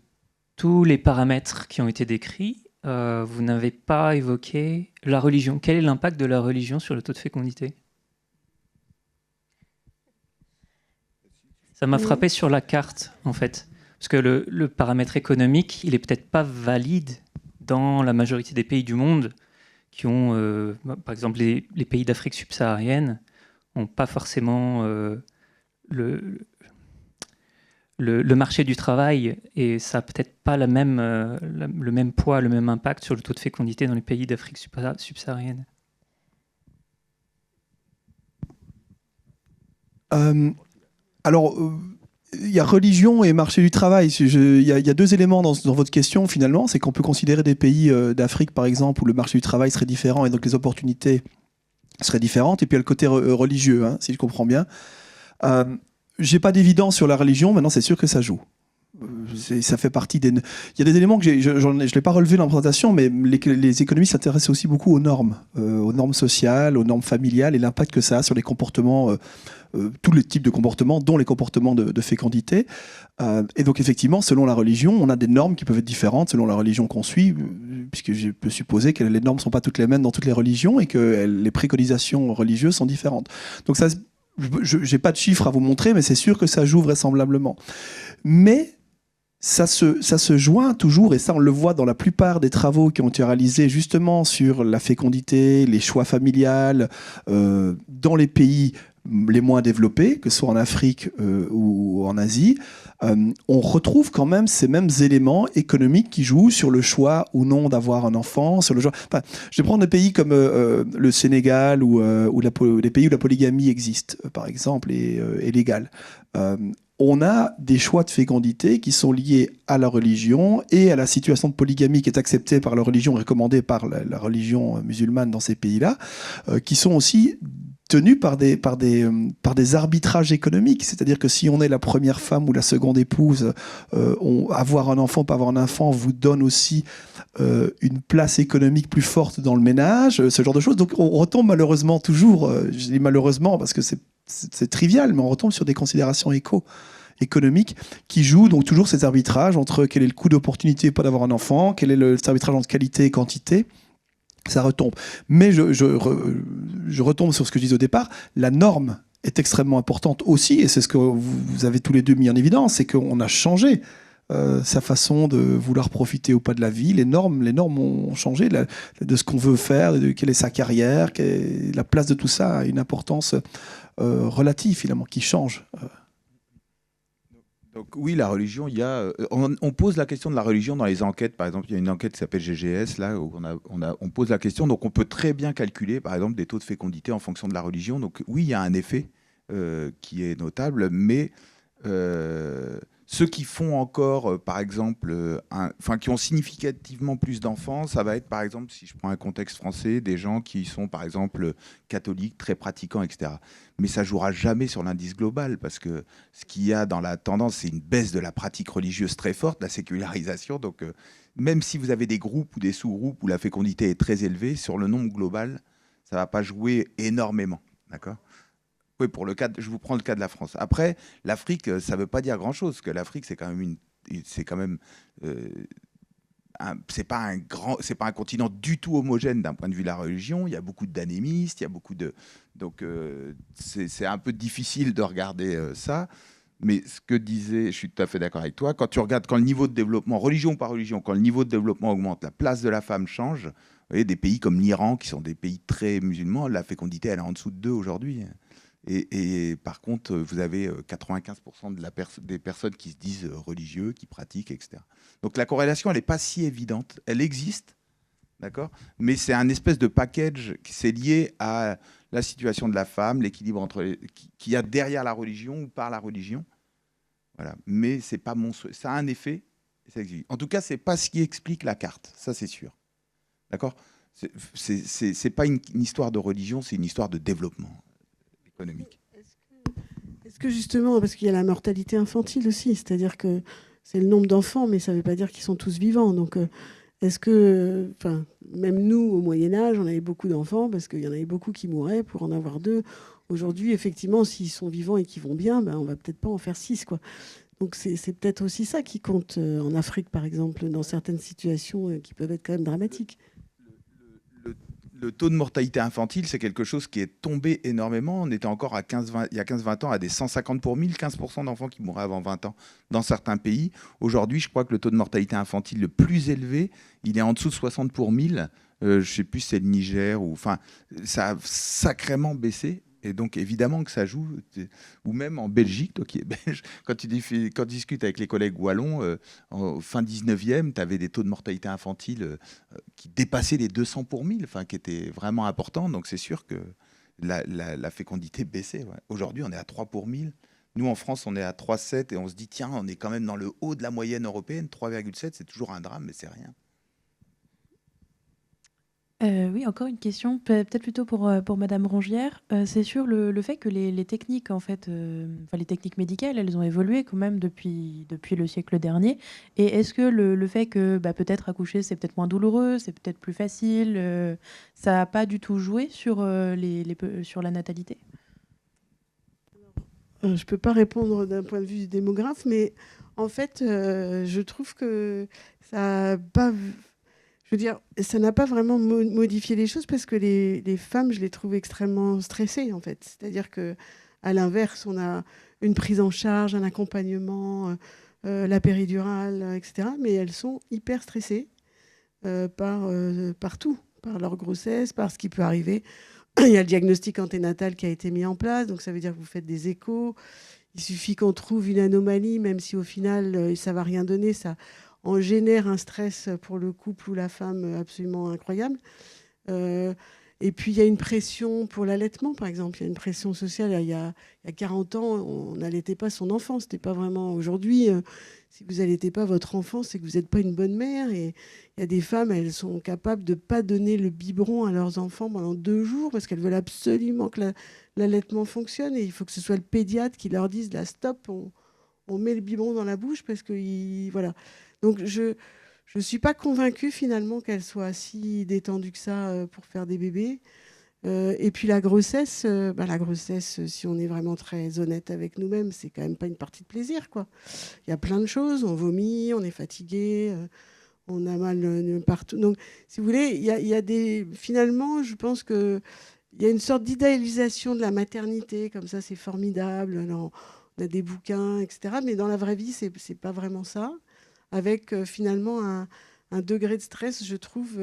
tous les paramètres qui ont été décrits, vous n'avez pas évoqué la religion. Quel est l'impact de la religion sur le taux de fécondité ? Ça m'a frappé sur la carte, en fait. Parce que le paramètre économique, il n'est peut-être pas valide dans la majorité des pays du monde qui ont, par exemple, les pays d'Afrique subsaharienne, n'ont pas forcément le marché du travail, et ça n'a peut-être pas le même poids, le même impact sur le taux de fécondité dans les pays d'Afrique subsaharienne. Alors, il y a religion et marché du travail. Il y a deux éléments dans votre question, finalement. C'est qu'on peut considérer des pays d'Afrique, par exemple, où le marché du travail serait différent et donc les opportunités seraient différentes. Et puis, il y a le côté religieux, hein, si je comprends bien. J'ai pas d'évidence sur la religion. Maintenant, c'est sûr que ça joue. Ça fait partie des... Il y a des éléments que je ne l'ai pas relevé dans la présentation, mais les économistes s'intéressent aussi beaucoup aux normes sociales, aux normes familiales et l'impact que ça a sur les comportements, tous les types de comportements, dont les comportements de fécondité. Et donc, effectivement, selon la religion, on a des normes qui peuvent être différentes selon la religion qu'on suit, puisque je peux supposer que les normes ne sont pas toutes les mêmes dans toutes les religions et que les préconisations religieuses sont différentes. Donc, ça, je n'ai pas de chiffres à vous montrer, mais c'est sûr que ça joue vraisemblablement. Mais ça se joint toujours, et ça on le voit dans la plupart des travaux qui ont été réalisés justement sur la fécondité, les choix familiales, dans les pays les moins développés, que ce soit en Afrique ou en Asie, on retrouve quand même ces mêmes éléments économiques qui jouent sur le choix ou non d'avoir un enfant, sur le choix... Enfin, je vais prendre des pays comme le Sénégal ou les pays où la polygamie existe, par exemple, et est légale. On a des choix de fécondité qui sont liés à la religion et à la situation de polygamie qui est acceptée par la religion, recommandée par la religion musulmane dans ces pays-là, qui sont aussi tenus par des arbitrages économiques. C'est-à-dire que si on est la première femme ou la seconde épouse, avoir un enfant, pas avoir un enfant, vous donne aussi une place économique plus forte dans le ménage, ce genre de choses. Donc on retombe malheureusement toujours, je dis malheureusement parce que c'est trivial, mais on retombe sur des considérations économiques qui jouent donc toujours ces arbitrages entre quel est le coût d'opportunité pas d'avoir un enfant, quel est le arbitrage entre qualité et quantité. Ça retombe. Mais je retombe sur ce que je disais au départ. La norme est extrêmement importante aussi, et c'est ce que vous avez tous les deux mis en évidence, c'est qu'on a changé sa façon de vouloir profiter ou pas de la vie. Les normes ont changé de ce qu'on veut faire, de quelle est sa carrière, la place de tout ça a une importance relative finalement qui change. Donc oui, la religion, on pose la question de la religion dans les enquêtes. Par exemple, il y a une enquête qui s'appelle GGS, là, où on pose la question. Donc on peut très bien calculer, par exemple, des taux de fécondité en fonction de la religion. Donc oui, il y a un effet qui est notable, mais Ceux qui font encore, par exemple, qui ont significativement plus d'enfants, ça va être, par exemple, si je prends un contexte français, des gens qui sont, par exemple, catholiques, très pratiquants, etc. Mais ça jouera jamais sur l'indice global, parce que ce qu'il y a dans la tendance, c'est une baisse de la pratique religieuse très forte, la sécularisation. Donc, même si vous avez des groupes ou des sous-groupes où la fécondité est très élevée, sur le nombre global, ça ne va pas jouer énormément. D'accord ? Oui, je vous prends le cas de la France. Après, l'Afrique, ça ne veut pas dire grand-chose, parce que l'Afrique, c'est quand même c'est pas un continent du tout homogène d'un point de vue de la religion. Il y a beaucoup d'anémistes, il y a beaucoup de, donc c'est un peu difficile de regarder ça. Mais ce que disait, je suis tout à fait d'accord avec toi. Quand tu regardes, quand le niveau de développement, religion par religion, quand le niveau de développement augmente, la place de la femme change. Vous voyez, des pays comme l'Iran, qui sont des pays très musulmans, la fécondité, elle est en dessous de 2 aujourd'hui. Et par contre, vous avez 95% des personnes qui se disent religieux, qui pratiquent, etc. Donc la corrélation, elle n'est pas si évidente. Elle existe, d'accord ? Mais c'est un espèce de package qui s'est lié à la situation de la femme, l'équilibre qu'il y a derrière la religion ou par la religion. Voilà. Mais c'est pas monstrueux. Ça a un effet. Ça existe. En tout cas, c'est pas ce qui explique la carte. Ça, c'est sûr. D'accord ? C'est pas une histoire de religion, c'est une histoire de développement économique. Est-ce que justement, parce qu'il y a la mortalité infantile aussi, c'est-à-dire que c'est le nombre d'enfants, mais ça ne veut pas dire qu'ils sont tous vivants. Donc, est-ce que, même nous, au Moyen-Âge, on avait beaucoup d'enfants, parce qu'il y en avait beaucoup qui mouraient pour en avoir 2. Aujourd'hui, effectivement, s'ils sont vivants et qu'ils vont bien, on ne va peut-être pas en faire 6, quoi. Donc, c'est peut-être aussi ça qui compte en Afrique, par exemple, dans certaines situations qui peuvent être quand même dramatiques. Le taux de mortalité infantile, c'est quelque chose qui est tombé énormément. On était encore il y a 15-20 ans à des 150 pour 1000, 15% d'enfants qui mouraient avant 20 ans dans certains pays. Aujourd'hui, je crois que le taux de mortalité infantile le plus élevé, il est en dessous de 60 pour 1000. Je ne sais plus si c'est le Niger. Ça a sacrément baissé. Et donc, évidemment que ça joue. Ou même en Belgique, toi qui es belge, quand tu discutes avec les collègues wallons, en fin 19e, tu avais des taux de mortalité infantile qui dépassaient les 200 pour 1000, qui étaient vraiment importants. Donc, c'est sûr que la fécondité baissait. Ouais. Aujourd'hui, on est à 3 pour 1000. Nous, en France, on est à 3,7 et on se dit, tiens, on est quand même dans le haut de la moyenne européenne. 3,7, c'est toujours un drame, mais c'est rien. Oui, encore une question, peut-être plutôt pour Madame Rongière. C'est sur le fait que les techniques, en fait, les techniques médicales, elles ont évolué quand même depuis le siècle dernier. Et est-ce que le fait que peut-être accoucher, c'est peut-être moins douloureux, c'est peut-être plus facile, ça n'a pas du tout joué sur la natalité ? Je ne peux pas répondre d'un point de vue démographe, mais en fait, je trouve que ça n'a pas... Je veux dire, ça n'a pas vraiment modifié les choses parce que les femmes, je les trouve extrêmement stressées, en fait. C'est-à-dire qu'à l'inverse, on a une prise en charge, un accompagnement, la péridurale, etc. Mais elles sont hyper stressées par tout, par leur grossesse, par ce qui peut arriver. Il y a le diagnostic anténatal qui a été mis en place, donc ça veut dire que vous faites des échos. Il suffit qu'on trouve une anomalie, même si au final, ça ne va rien donner, ça en génère un stress pour le couple ou la femme absolument incroyable. Et puis, il y a une pression pour l'allaitement, par exemple. Il y a une pression sociale. Il y a 40 ans, on n'allaitait pas son enfant. C'était pas vraiment... Aujourd'hui, si vous n'allaitez pas votre enfant, c'est que vous n'êtes pas une bonne mère. Et il y a des femmes, elles sont capables de ne pas donner le biberon à leurs enfants pendant 2 jours parce qu'elles veulent absolument que l'allaitement fonctionne. Et il faut que ce soit le pédiatre qui leur dise, là, stop, on met le biberon dans la bouche parce que... Voilà. Donc, je ne suis pas convaincue, finalement, qu'elle soit si détendue que ça pour faire des bébés. Et puis, la grossesse, si on est vraiment très honnête avec nous-mêmes, c'est quand même pas une partie de plaisir, quoi. Il y a plein de choses. On vomit, on est fatigué, on a mal partout. Donc, si vous voulez, il y a des... Finalement, je pense qu'il y a une sorte d'idéalisation de la maternité. Comme ça, c'est formidable. Alors, on a des bouquins, etc. Mais dans la vraie vie, c'est pas vraiment ça. Avec finalement un degré de stress, je trouve.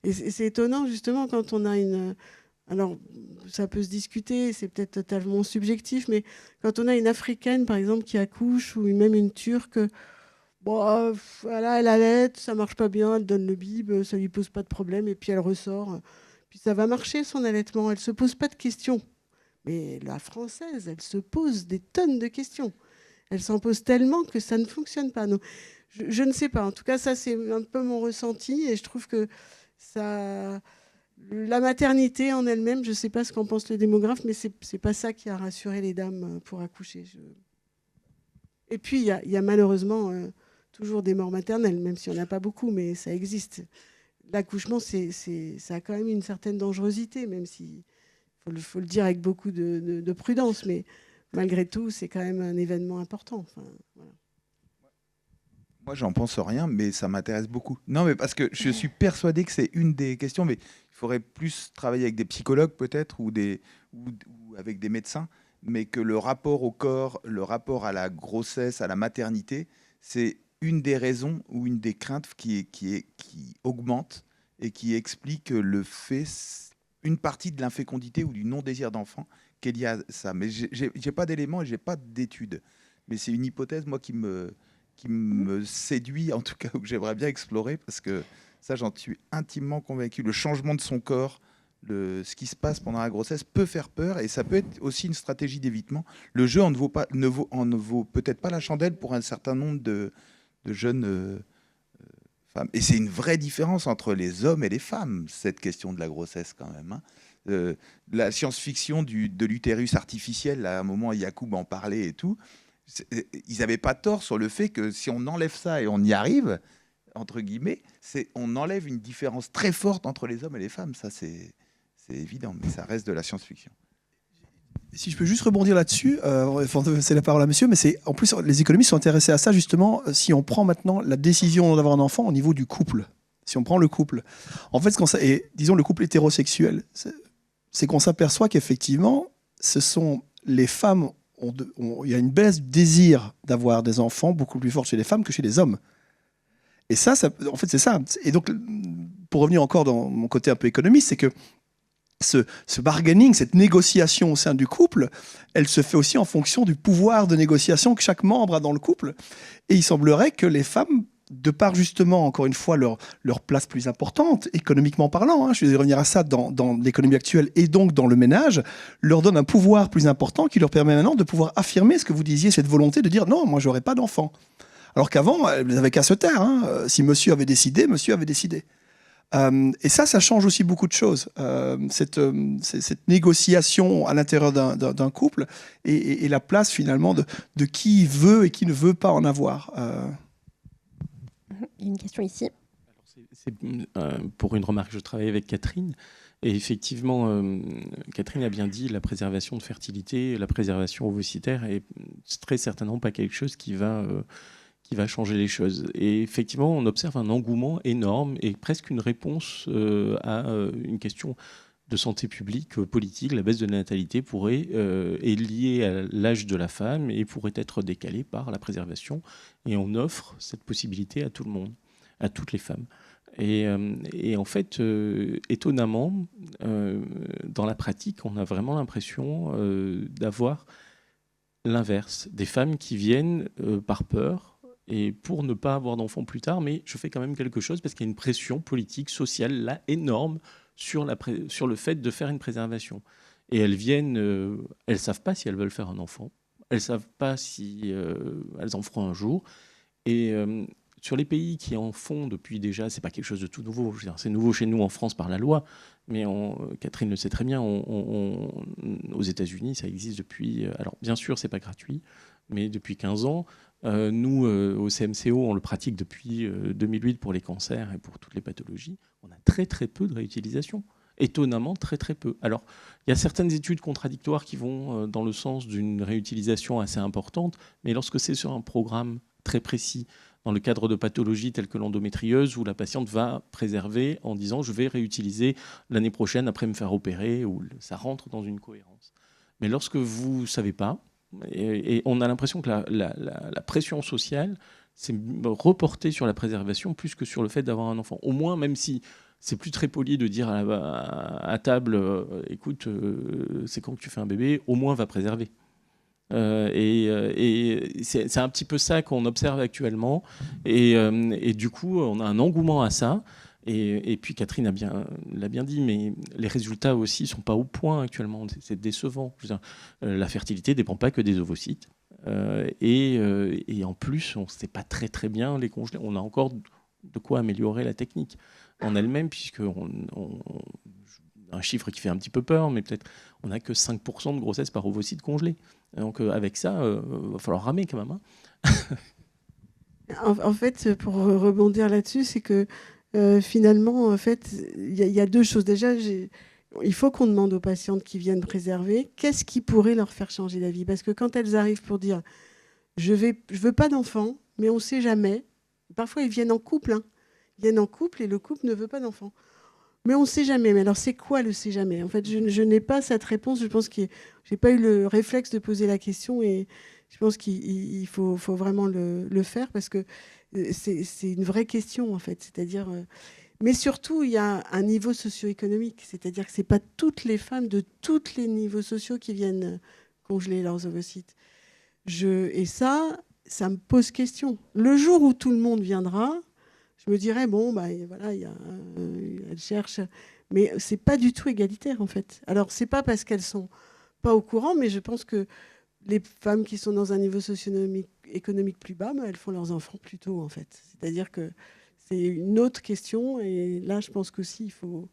Et c'est étonnant, justement, quand on a une... Alors, ça peut se discuter, c'est peut-être totalement subjectif, mais quand on a une Africaine, par exemple, qui accouche, ou même une Turque, voilà, elle allaite, ça marche pas bien, elle donne le bib, ça lui pose pas de problème, et puis elle ressort. Puis ça va marcher, son allaitement, elle se pose pas de questions. Mais la Française, elle se pose des tonnes de questions. elles s'en posent tellement que ça ne fonctionne pas. Donc, je ne sais pas. En tout cas, ça, c'est un peu mon ressenti. Et je trouve que la maternité en elle-même, je ne sais pas ce qu'en pense le démographe, mais ce n'est pas ça qui a rassuré les dames pour accoucher. Et puis, il y a malheureusement toujours des morts maternelles, même s'il n'y en a pas beaucoup, mais ça existe. L'accouchement, ça a quand même une certaine dangerosité, même si faut le dire avec beaucoup de prudence, mais malgré tout, c'est quand même un événement important. Enfin, voilà. Moi, j'en pense rien, mais ça m'intéresse beaucoup. Non, mais parce que je suis persuadé que c'est une des questions, mais il faudrait plus travailler avec des psychologues peut-être ou avec des médecins, mais que le rapport au corps, le rapport à la grossesse, à la maternité, c'est une des raisons ou une des craintes qui augmente et qui explique une partie de l'infécondité ou du non-désir d'enfant qu'il y a ça. Mais j'ai pas d'éléments et j'ai pas d'études. Mais c'est une hypothèse, moi, qui me séduit, en tout cas, que j'aimerais bien explorer, parce que ça, j'en suis intimement convaincu. Le changement de son corps, ce qui se passe pendant la grossesse peut faire peur, et ça peut être aussi une stratégie d'évitement. Le jeu ne vaut peut-être pas la chandelle pour un certain nombre de jeunes femmes. Et c'est une vraie différence entre les hommes et les femmes, cette question de la grossesse, quand même, hein. La science-fiction de l'utérus artificiel, à un moment, Yacoub en parlait et tout. Ils n'avaient pas tort sur le fait que si on enlève ça et on y arrive, entre guillemets, on enlève une différence très forte entre les hommes et les femmes. Ça, c'est évident, mais ça reste de la science-fiction. Si je peux juste rebondir là-dessus, c'est la parole à monsieur, mais en plus, les économistes sont intéressés à ça, justement, si on prend maintenant la décision d'avoir un enfant au niveau du couple. Si on prend le couple. En fait, disons le couple hétérosexuel, c'est qu'on s'aperçoit qu'effectivement, ce sont les femmes. Il y a une baisse du désir d'avoir des enfants beaucoup plus forte chez les femmes que chez les hommes. Et ça, en fait, c'est ça. Et donc, pour revenir encore dans mon côté un peu économiste, c'est que ce bargaining, cette négociation au sein du couple, elle se fait aussi en fonction du pouvoir de négociation que chaque membre a dans le couple. Et il semblerait que les femmes, de par justement, encore une fois, leur place plus importante, économiquement parlant, hein, je vais revenir à ça dans l'économie actuelle et donc dans le ménage, leur donne un pouvoir plus important qui leur permet maintenant de pouvoir affirmer ce que vous disiez, cette volonté de dire non, moi j'aurais pas d'enfant. Alors qu'avant, elles n'avaient qu'à se taire. Hein. Si monsieur avait décidé, monsieur avait décidé. Et ça change aussi beaucoup de choses. Cette négociation à l'intérieur d'un couple et la place finalement de qui veut et qui ne veut pas en avoir. Il y a une question ici. C'est pour une remarque, je travaille avec Catherine. Et effectivement, Catherine a bien dit, la préservation de fertilité, la préservation ovocitaire est très certainement pas quelque chose qui va changer les choses. Et effectivement, on observe un engouement énorme et presque une réponse à une question de santé publique, politique. La baisse de la natalité est liée à l'âge de la femme et pourrait être décalée par la préservation. Et on offre cette possibilité à tout le monde, à toutes les femmes. Et en fait, étonnamment, dans la pratique, on a vraiment l'impression d'avoir l'inverse. Des femmes qui viennent par peur et pour ne pas avoir d'enfants plus tard, mais je fais quand même quelque chose parce qu'il y a une pression politique, sociale, là, énorme sur le fait de faire une préservation. Et elles viennent, elles ne savent pas si elles veulent faire un enfant, elles ne savent pas si elles en feront un jour. Et sur les pays qui en font depuis déjà, c'est pas quelque chose de tout nouveau. Je veux dire, c'est nouveau chez nous en France par la loi, mais Catherine le sait très bien. Aux États-Unis, ça existe depuis. Alors bien sûr, c'est pas gratuit, mais depuis 15 ans. Nous, au CMCO, on le pratique depuis 2008 pour les cancers et pour toutes les pathologies. On a très très peu de réutilisation. Étonnamment, très très peu. Alors, il y a certaines études contradictoires qui vont dans le sens d'une réutilisation assez importante, mais lorsque c'est sur un programme très précis, dans le cadre de pathologies telles que l'endométriose, où la patiente va préserver en disant « je vais réutiliser l'année prochaine après me faire opérer », où ça rentre dans une cohérence. Mais lorsque vous ne savez pas, et on a l'impression que la pression sociale s'est reportée sur la préservation plus que sur le fait d'avoir un enfant. Au moins, même si c'est plus très poli de dire à table écoute, c'est quand que tu fais un bébé, au moins va préserver. Et c'est un petit peu ça qu'on observe actuellement. Et du coup, on a un engouement à ça. Et puis Catherine l'a bien dit, mais les résultats aussi ne sont pas au point actuellement. C'est décevant. Je veux dire, la fertilité ne dépend pas que des ovocytes. Et en plus, on ne sait pas très bien les congeler. On a encore de quoi améliorer la technique en elle-même, puisque un chiffre qui fait un petit peu peur, mais peut-être on n'a que 5% de grossesse par ovocyte congelé. Donc avec ça, il va falloir ramer quand même. En fait, pour rebondir là-dessus, c'est que finalement, en fait, il y a deux choses. Déjà, il faut qu'on demande aux patientes qui viennent préserver qu'est-ce qui pourrait leur faire changer la vie. Parce que quand elles arrivent pour dire « je veux pas d'enfant, mais on ne sait jamais », parfois ils viennent en couple. Ils viennent en couple et le couple ne veut pas d'enfant. Mais on ne sait jamais. Mais alors, c'est quoi le sait jamais? En fait, je n'ai pas cette réponse. Je pense que je n'ai pas eu le réflexe de poser la question et je pense qu'il faut vraiment le faire parce que c'est une vraie question, en fait. C'est-à-dire... mais surtout, il y a un niveau socio-économique. C'est-à-dire que ce n'est pas toutes les femmes de tous les niveaux sociaux qui viennent congeler leurs ovocytes. Et ça me pose question. Le jour où tout le monde viendra... je me dirais, bon, bah, voilà, elles cherchent. Mais ce n'est pas du tout égalitaire, en fait. Alors, ce n'est pas parce qu'elles ne sont pas au courant, mais je pense que les femmes qui sont dans un niveau socio-économique plus bas, bah, elles font leurs enfants plus tôt, en fait. C'est-à-dire que c'est une autre question. Et là, je pense qu'aussi, il faut...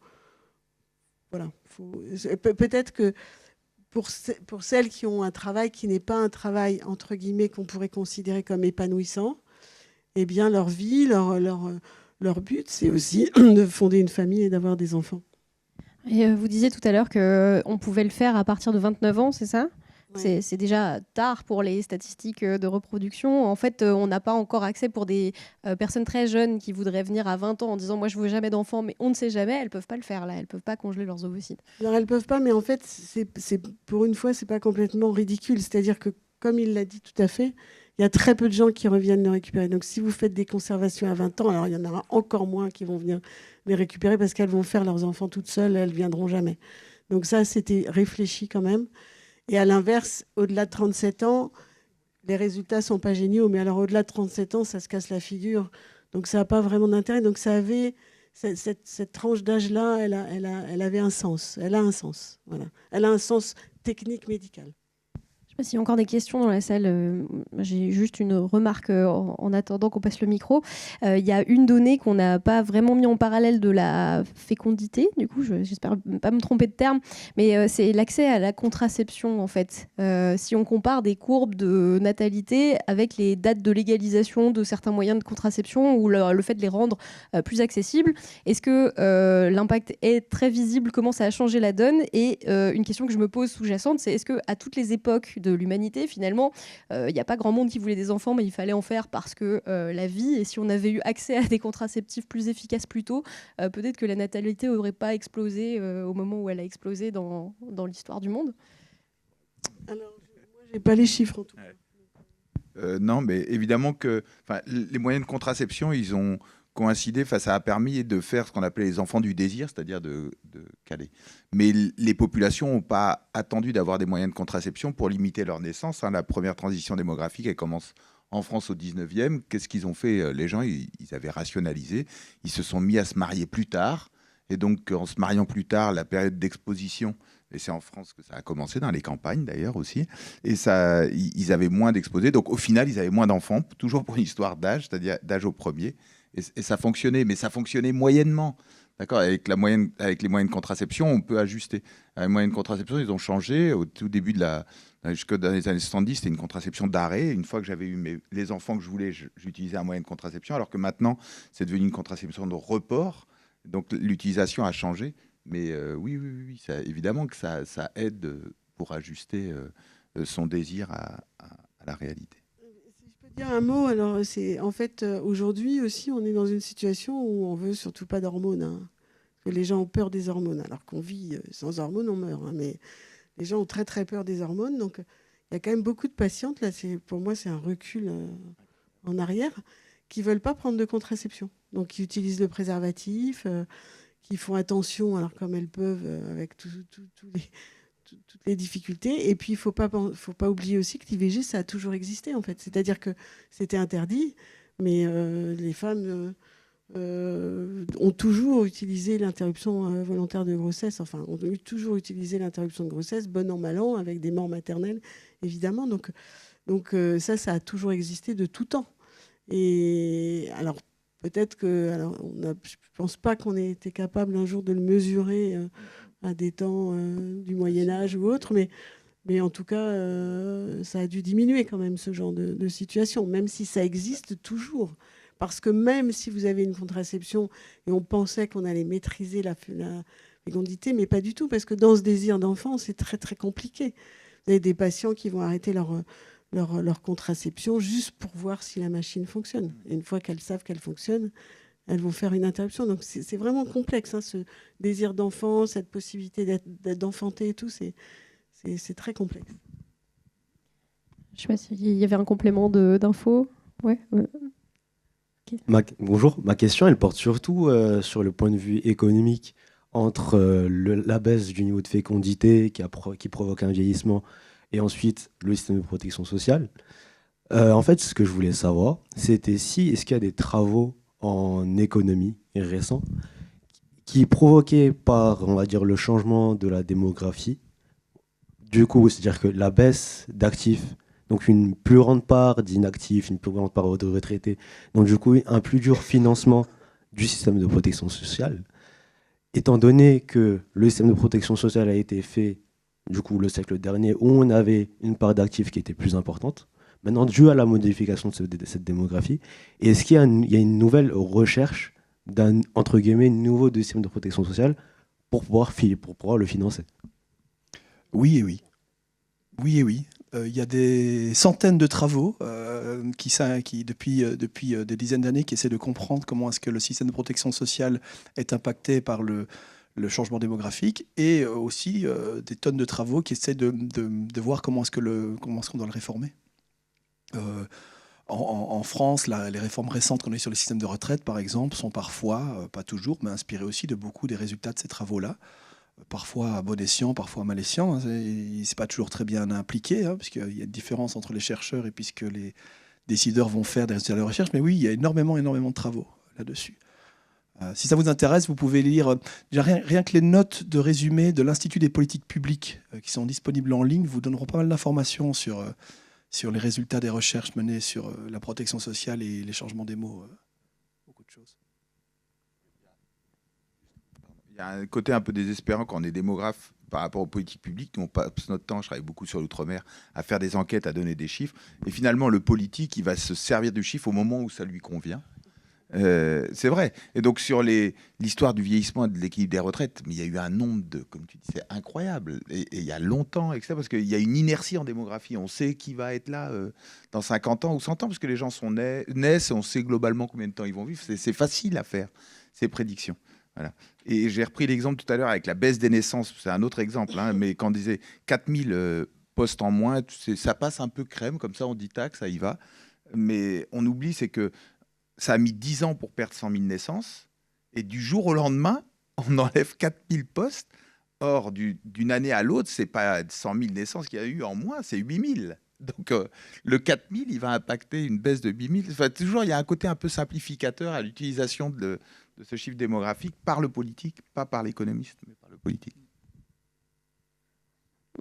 Voilà. Peut-être que pour celles qui ont un travail qui n'est pas un travail, entre guillemets, qu'on pourrait considérer comme épanouissant, eh bien, leur vie, leur but, c'est aussi de fonder une famille et d'avoir des enfants. Et vous disiez tout à l'heure qu'on pouvait le faire à partir de 29 ans, c'est ça ? Ouais. C'est déjà tard pour les statistiques de reproduction. En fait, on n'a pas encore accès pour des personnes très jeunes qui voudraient venir à 20 ans en disant « moi, je ne veux jamais d'enfants », mais on ne sait jamais. Elles ne peuvent pas le faire, là. Elles ne peuvent pas congeler leurs ovocytes. Alors, elles ne peuvent pas, mais en fait, pour une fois, ce n'est pas complètement ridicule. C'est-à-dire que, comme il l'a dit tout à fait, il y a très peu de gens qui reviennent les récupérer. Donc, si vous faites des conservations à 20 ans, alors il y en aura encore moins qui vont venir les récupérer parce qu'elles vont faire leurs enfants toutes seules, elles ne viendront jamais. Donc ça, c'était réfléchi quand même. Et à l'inverse, au-delà de 37 ans, les résultats ne sont pas géniaux. Mais alors, au-delà de 37 ans, ça se casse la figure. Donc, ça n'a pas vraiment d'intérêt. Donc, ça avait... Cette tranche d'âge-là, elle avait un sens. Elle a un sens. Voilà. Elle a un sens technique médical. Je ne sais pas s'il y a encore des questions dans la salle. J'ai juste une remarque en attendant qu'on passe le micro. Il y a une donnée qu'on n'a pas vraiment mis en parallèle de la fécondité. Du coup, j'espère ne pas me tromper de terme. Mais c'est l'accès à la contraception, en fait. Si on compare des courbes de natalité avec les dates de légalisation de certains moyens de contraception ou le fait de les rendre plus accessibles, est-ce que l'impact est très visible? Comment ça a changé la donne? Et une question que je me pose sous-jacente, c'est est-ce qu'à toutes les époques de l'humanité, finalement, il n'y a pas grand monde qui voulait des enfants, mais il fallait en faire parce que la vie, et si on avait eu accès à des contraceptifs plus efficaces plus tôt, peut-être que la natalité n'aurait pas explosé au moment où elle a explosé dans l'histoire du monde. Alors, moi, je n'ai pas les chiffres en tout cas. Non, mais évidemment que les moyens de contraception, ils ont coïncidé, ça a permis de faire ce qu'on appelait les enfants du désir, c'est-à-dire de caler. Mais les populations n'ont pas attendu d'avoir des moyens de contraception pour limiter leur naissance. La première transition démographique, elle commence en France au 19e. Qu'est-ce qu'ils ont fait? Les gens, ils avaient rationalisé. Ils se sont mis à se marier plus tard. Et donc, en se mariant plus tard, la période d'exposition, et c'est en France que ça a commencé, dans les campagnes d'ailleurs aussi, et ils avaient moins d'exposés. Donc, au final, ils avaient moins d'enfants, toujours pour une histoire d'âge, c'est-à-dire d'âge au premier. Et ça fonctionnait, mais ça fonctionnait moyennement. D'accord, avec les moyens de contraception, on peut ajuster. Les moyens de contraception, ils ont changé. Au tout début jusque dans les années 70, c'était une contraception d'arrêt. Une fois que j'avais eu les enfants que je voulais, j'utilisais un moyen de contraception, alors que maintenant, c'est devenu une contraception de report. Donc l'utilisation a changé. Mais oui, évidemment que ça aide pour ajuster son désir à la réalité. Dire un mot, alors c'est en fait aujourd'hui aussi on est dans une situation où on veut surtout pas d'hormones, que les gens ont peur des hormones, alors qu'on vit sans hormones, on meurt, mais les gens ont très très peur des hormones, donc il y a quand même beaucoup de patientes là, pour moi c'est un recul en arrière, qui veulent pas prendre de contraception, donc qui utilisent le préservatif, qui font attention alors comme elles peuvent avec toutes les difficultés. Et puis, il ne faut pas oublier aussi que l'IVG, ça a toujours existé, en fait. C'est-à-dire que c'était interdit, mais les femmes ont toujours utilisé l'interruption volontaire de grossesse. Enfin, ont toujours utilisé l'interruption de grossesse, bon an, mal an, avec des morts maternelles, évidemment. Donc, Donc ça a toujours existé de tout temps. Et alors peut-être que, alors je ne pense pas qu'on ait été capable un jour de le mesurer à des temps du Moyen-Âge ou autre, mais en tout cas, ça a dû diminuer quand même ce genre de situation, même si ça existe toujours. Parce que même si vous avez une contraception et on pensait qu'on allait maîtriser la fécondité, mais pas du tout, parce que dans ce désir d'enfant, c'est très très compliqué. Vous avez des patients qui vont arrêter leur contraception juste pour voir si la machine fonctionne. Et une fois qu'elles savent qu'elle fonctionne, elles vont faire une interruption. Donc c'est vraiment complexe, hein, ce désir d'enfant, cette possibilité d'enfanter et tout, c'est très complexe. Je ne sais pas s'il y avait un complément d'infos. Ouais. Bonjour, ma question elle porte surtout sur le point de vue économique entre la baisse du niveau de fécondité qui provoque un vieillissement et ensuite le système de protection sociale. En fait, ce que je voulais savoir, c'était est-ce qu'il y a des travaux en économie récents qui provoqués par, on va dire, le changement de la démographie, du coup, c'est-à-dire que la baisse d'actifs, donc une plus grande part d'inactifs, une plus grande part de retraités. Donc du coup, un plus dur financement du système de protection sociale. Étant donné que le système de protection sociale a été fait, du coup, le siècle dernier, où on avait une part d'actifs qui était plus importante, maintenant, dû à la modification de cette démographie, est-ce qu'il y a une nouvelle recherche d'un, entre guillemets, nouveau système de protection sociale pour pouvoir le financer? Oui et oui. Oui et oui. Il y a des centaines de travaux qui depuis des dizaines d'années, qui essaient de comprendre comment est-ce que le système de protection sociale est impacté par le changement démographique, et aussi des tonnes de travaux qui essaient de voir comment est-ce qu'on doit le réformer. En France, les réformes récentes qu'on a eues sur le système de retraite, par exemple, sont parfois, pas toujours, mais inspirées aussi de beaucoup des résultats de ces travaux-là. Parfois à bon escient, parfois à mal escient. C'est pas toujours très bien impliqué, hein, parce qu'il y a une différence entre les chercheurs et puis ce que les décideurs vont faire des résultats de recherche. Mais oui, il y a énormément de travaux là-dessus. Si ça vous intéresse, vous pouvez lire déjà rien que les notes de résumé de l'Institut des politiques publiques qui sont disponibles en ligne, vous donneront pas mal d'informations sur les résultats des recherches menées sur la protection sociale et les changements des mots. Beaucoup de choses. Il y a un côté un peu désespérant quand on est démographe par rapport aux politiques publiques. Nous, on passe notre temps, je travaille beaucoup sur l'outre-mer, à faire des enquêtes, à donner des chiffres. Et finalement, le politique, il va se servir du chiffre au moment où ça lui convient. C'est vrai. Et donc, sur l'histoire du vieillissement et de l'équilibre des retraites, mais il y a eu un nombre comme tu dis, c'est incroyable. Et il y a longtemps, etc., parce qu'il y a une inertie en démographie. On sait qui va être là dans 50 ans ou 100 ans, parce que les gens naissent et on sait globalement combien de temps ils vont vivre. C'est facile à faire, ces prédictions. Voilà. Et j'ai repris l'exemple tout à l'heure avec la baisse des naissances. C'est un autre exemple, hein, mais quand on disait 4000 postes en moins, ça passe un peu crème, comme ça on dit tac, ça y va. Mais on oublie, c'est que ça a mis 10 ans pour perdre 100 000 naissances, et du jour au lendemain, on enlève 4000 postes. Or, d'une année à l'autre, c'est pas 100 000 naissances qu'il y a eu en moins, c'est 8000. Donc, le 4000, il va impacter une baisse de 8000. Enfin, toujours, il y a un côté un peu simplificateur à l'utilisation de ce chiffre démographique par le politique, pas par l'économiste, mais par le politique.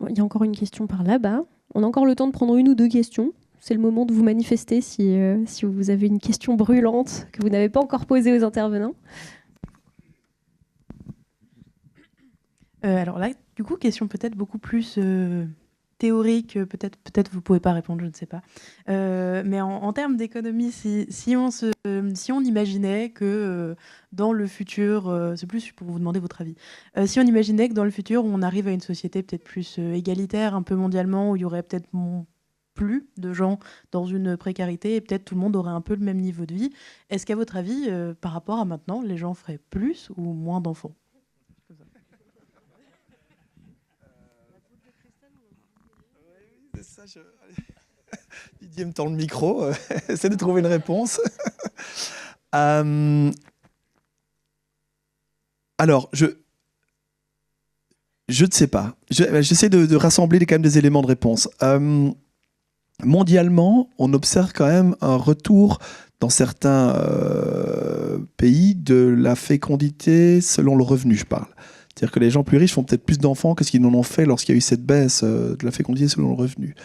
Il y a encore une question par là-bas. On a encore le temps de prendre une ou deux questions. C'est le moment de vous manifester si vous avez une question brûlante que vous n'avez pas encore posée aux intervenants. Alors là, du coup, question peut-être beaucoup plus théorique, peut-être vous pouvez pas répondre, je ne sais pas. Mais en termes d'économie, si on imaginait que dans le futur, c'est plus pour vous demander votre avis, si on imaginait que dans le futur, on arrive à une société peut-être plus égalitaire, un peu mondialement, où il y aurait peut-être plus de gens dans une précarité et peut-être tout le monde aurait un peu le même niveau de vie, est-ce qu'à votre avis, par rapport à maintenant, les gens feraient plus ou moins d'enfants ? Didier me tend le micro, essaie de trouver une réponse. Alors, je ne sais pas. J'essaie de rassembler quand même des éléments de réponse. Mondialement, on observe quand même un retour dans certains pays de la fécondité selon le revenu, je parle. C'est-à-dire que les gens plus riches font peut-être plus d'enfants que ce qu'ils n'en ont fait lorsqu'il y a eu cette baisse de la fécondité selon le revenu.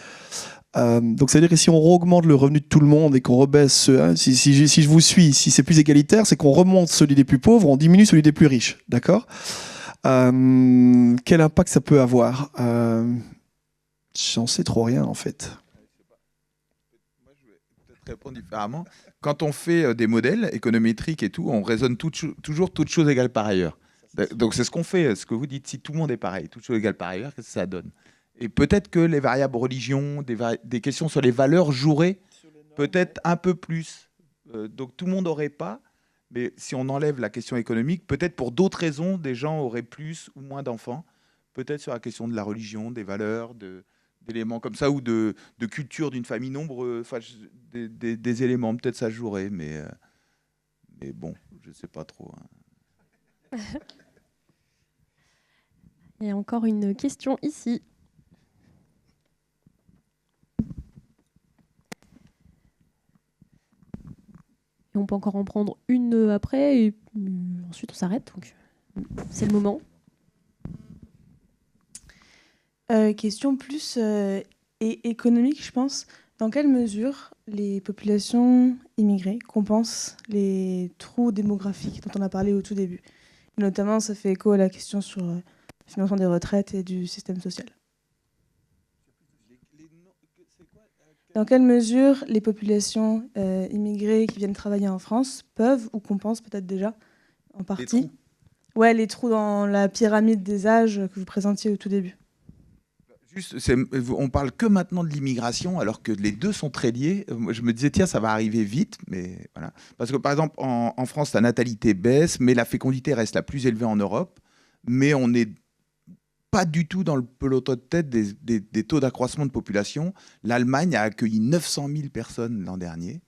Donc ça veut dire que si on augmente le revenu de tout le monde et qu'on rebaisse, si je vous suis, si c'est plus égalitaire, c'est qu'on remonte celui des plus pauvres, on diminue celui des plus riches, d'accord? Quel impact ça peut avoir? J'en sais trop rien en fait. Moi, je vais peut-être répondre différemment. Quand on fait des modèles économétriques et tout, on raisonne toujours toutes choses égales par ailleurs. Donc c'est ce qu'on fait, ce que vous dites, si tout le monde est pareil, toutes choses égales par ailleurs, qu'est-ce que ça donne? Et peut-être que les variables religion, des questions sur les valeurs joueraient peut-être un peu plus. Donc tout le monde n'aurait pas, mais si on enlève la question économique, peut-être pour d'autres raisons, des gens auraient plus ou moins d'enfants. Peut-être sur la question de la religion, des valeurs, d'éléments comme ça, ou de culture d'une famille nombreuse, des éléments, peut-être ça jouerait, mais bon, je ne sais pas trop. Hein. Il y a encore une question ici. Et on peut encore en prendre une après, et ensuite on s'arrête. Donc c'est le moment. Question plus économique, je pense. Dans quelle mesure les populations immigrées compensent les trous démographiques dont on a parlé au tout début? Et notamment, ça fait écho à la question sur le financement des retraites et du système social. Dans quelle mesure les populations immigrées qui viennent travailler en France peuvent ou compensent peut-être déjà en partie les trous dans la pyramide des âges que vous présentiez au tout début? Juste, on parle que maintenant de l'immigration, alors que les deux sont très liés. Moi, je me disais, tiens, ça va arriver vite, mais voilà. Parce que, par exemple, en France, la natalité baisse, mais la fécondité reste la plus élevée en Europe. Mais on n'est pas du tout dans le peloton de tête des taux d'accroissement de population. L'Allemagne a accueilli 900 000 personnes l'an dernier.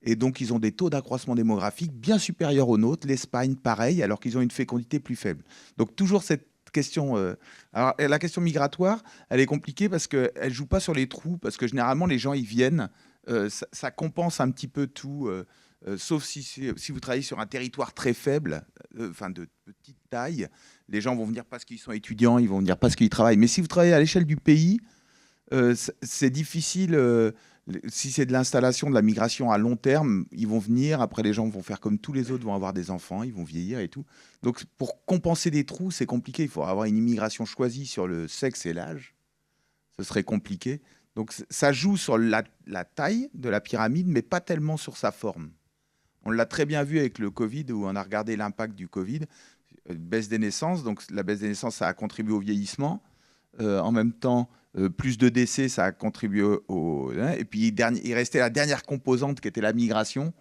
Et donc, ils ont des taux d'accroissement démographique bien supérieurs aux nôtres. L'Espagne, pareil, alors qu'ils ont une fécondité plus faible. Donc, toujours cette question. Alors, la question migratoire, elle est compliquée parce qu'elle ne joue pas sur les trous, parce que généralement, les gens, ils viennent, ça compense un petit peu tout, sauf si vous travaillez sur un territoire très faible, enfin de petite taille, les gens vont venir parce qu'ils sont étudiants, ils vont venir parce qu'ils travaillent. Mais si vous travaillez à l'échelle du pays, c'est difficile. Si c'est de l'installation, de la migration à long terme, ils vont venir. Après, les gens vont faire comme tous les autres, vont avoir des enfants, ils vont vieillir et tout. Donc, pour compenser des trous, c'est compliqué. Il faut avoir une immigration choisie sur le sexe et l'âge. Ce serait compliqué. Donc, ça joue sur la taille de la pyramide, mais pas tellement sur sa forme. On l'a très bien vu avec le Covid, où on a regardé l'impact du Covid. Baisse des naissances. Donc, la baisse des naissances, ça a contribué au vieillissement. En même temps, plus de décès, ça a contribué au... Et puis, il restait la dernière composante qui était la migration.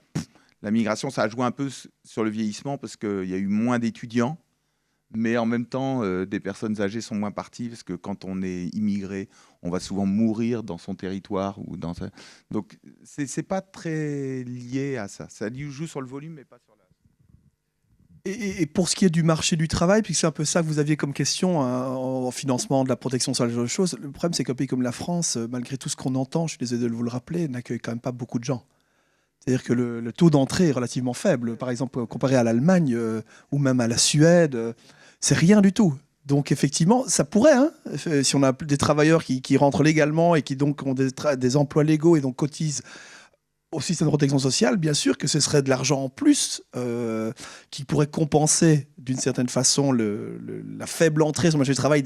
La migration, ça a joué un peu sur le vieillissement parce qu'il y a eu moins d'étudiants. Mais en même temps, des personnes âgées sont moins parties parce que quand on est immigré, on va souvent mourir dans son territoire. Donc, c'est pas très lié à ça. Ça joue sur le volume, mais pas sur la... Et pour ce qui est du marché du travail, puisque c'est un peu ça que vous aviez comme question en financement de la protection sociale, ce genre de choses, le problème c'est qu'un pays comme la France, malgré tout ce qu'on entend, je suis désolé de vous le rappeler, n'accueille quand même pas beaucoup de gens. C'est-à-dire que le taux d'entrée est relativement faible. Par exemple, comparé à l'Allemagne ou même à la Suède, c'est rien du tout. Donc effectivement, ça pourrait, hein, si on a des travailleurs qui rentrent légalement et qui donc ont des emplois légaux et donc cotisent au système de protection sociale, bien sûr que ce serait de l'argent en plus qui pourrait compenser d'une certaine façon la faible entrée sur le marché du travail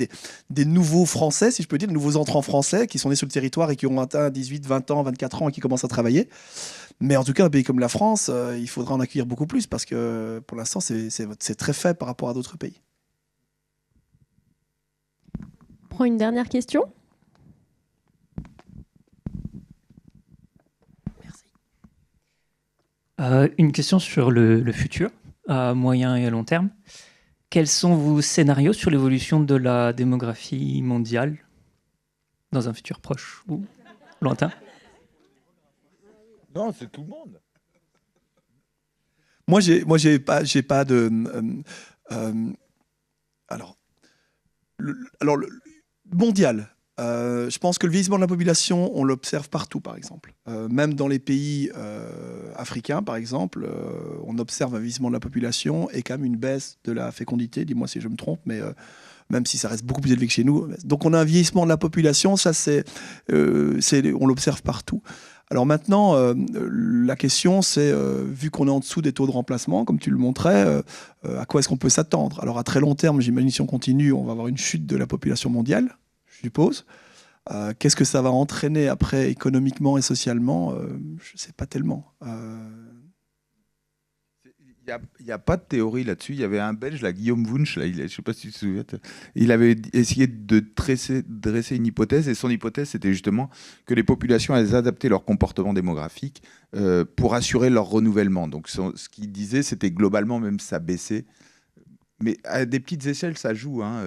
des nouveaux Français, si je peux dire, des nouveaux entrants français qui sont nés sur le territoire et qui ont atteint 18, 20 ans, 24 ans et qui commencent à travailler. Mais en tout cas, un pays comme la France, il faudra en accueillir beaucoup plus parce que pour l'instant, c'est très faible par rapport à d'autres pays. On prend une dernière question. Une question sur le futur, à moyen et à long terme. Quels sont vos scénarios sur l'évolution de la démographie mondiale dans un futur proche ou lointain? Non, c'est tout le monde. Moi, j'ai pas de... alors, mondial. Je pense que le vieillissement de la population, on l'observe partout, par exemple. Même dans les pays africains, par exemple, on observe un vieillissement de la population et quand même une baisse de la fécondité. Dis-moi si je me trompe, mais même si ça reste beaucoup plus élevé que chez nous. Donc on a un vieillissement de la population, ça on l'observe partout. Alors maintenant, la question c'est, vu qu'on est en dessous des taux de remplacement, comme tu le montrais, à quoi est-ce qu'on peut s'attendre? Alors à très long terme, j'imagine si on continue, on va avoir une chute de la population mondiale, je suppose. Qu'est-ce que ça va entraîner après économiquement et socialement? Je ne sais pas tellement. Il n'y a pas de théorie là-dessus. Il y avait un Belge, là, Guillaume Wunsch, là, je ne sais pas si tu te souviens, il avait essayé de dresser une hypothèse, et son hypothèse, c'était justement que les populations allaient adapter leur comportement démographique pour assurer leur renouvellement. Donc ce qu'il disait, c'était globalement, même ça baissait. Mais à des petites échelles, ça joue. Hein,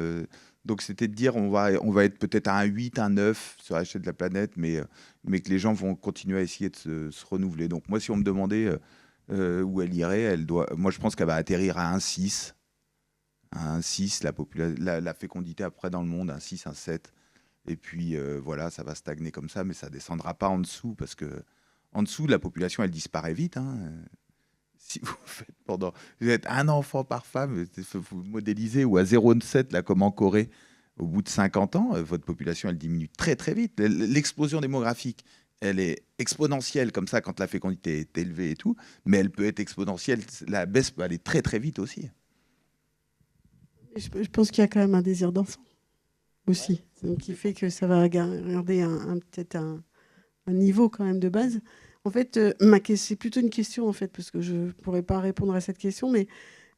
donc c'était de dire on va être peut-être à un 8, un 9 sur l'échelle de la planète, mais que les gens vont continuer à essayer de se renouveler. Donc moi, si on me demandait... où elle irait, moi je pense qu'elle va atterrir à un 6. À un 6, la fécondité après dans le monde, un 6, un 7. Et puis voilà, ça va stagner comme ça, mais ça ne descendra pas en dessous, parce que en dessous, la population, elle disparaît vite. Hein. Si vous êtes un enfant par femme, vous modélisez, ou à 0,7, là, comme en Corée, au bout de 50 ans, votre population, elle diminue très très vite. L'explosion démographique, elle est exponentielle comme ça quand la fécondité est élevée et tout, mais elle peut être exponentielle, la baisse peut aller très très vite aussi. Je pense qu'il y a quand même un désir d'enfant aussi, donc, qui fait que ça va garder peut-être un niveau quand même de base. En fait, c'est plutôt une question, en fait, parce que je ne pourrais pas répondre à cette question, mais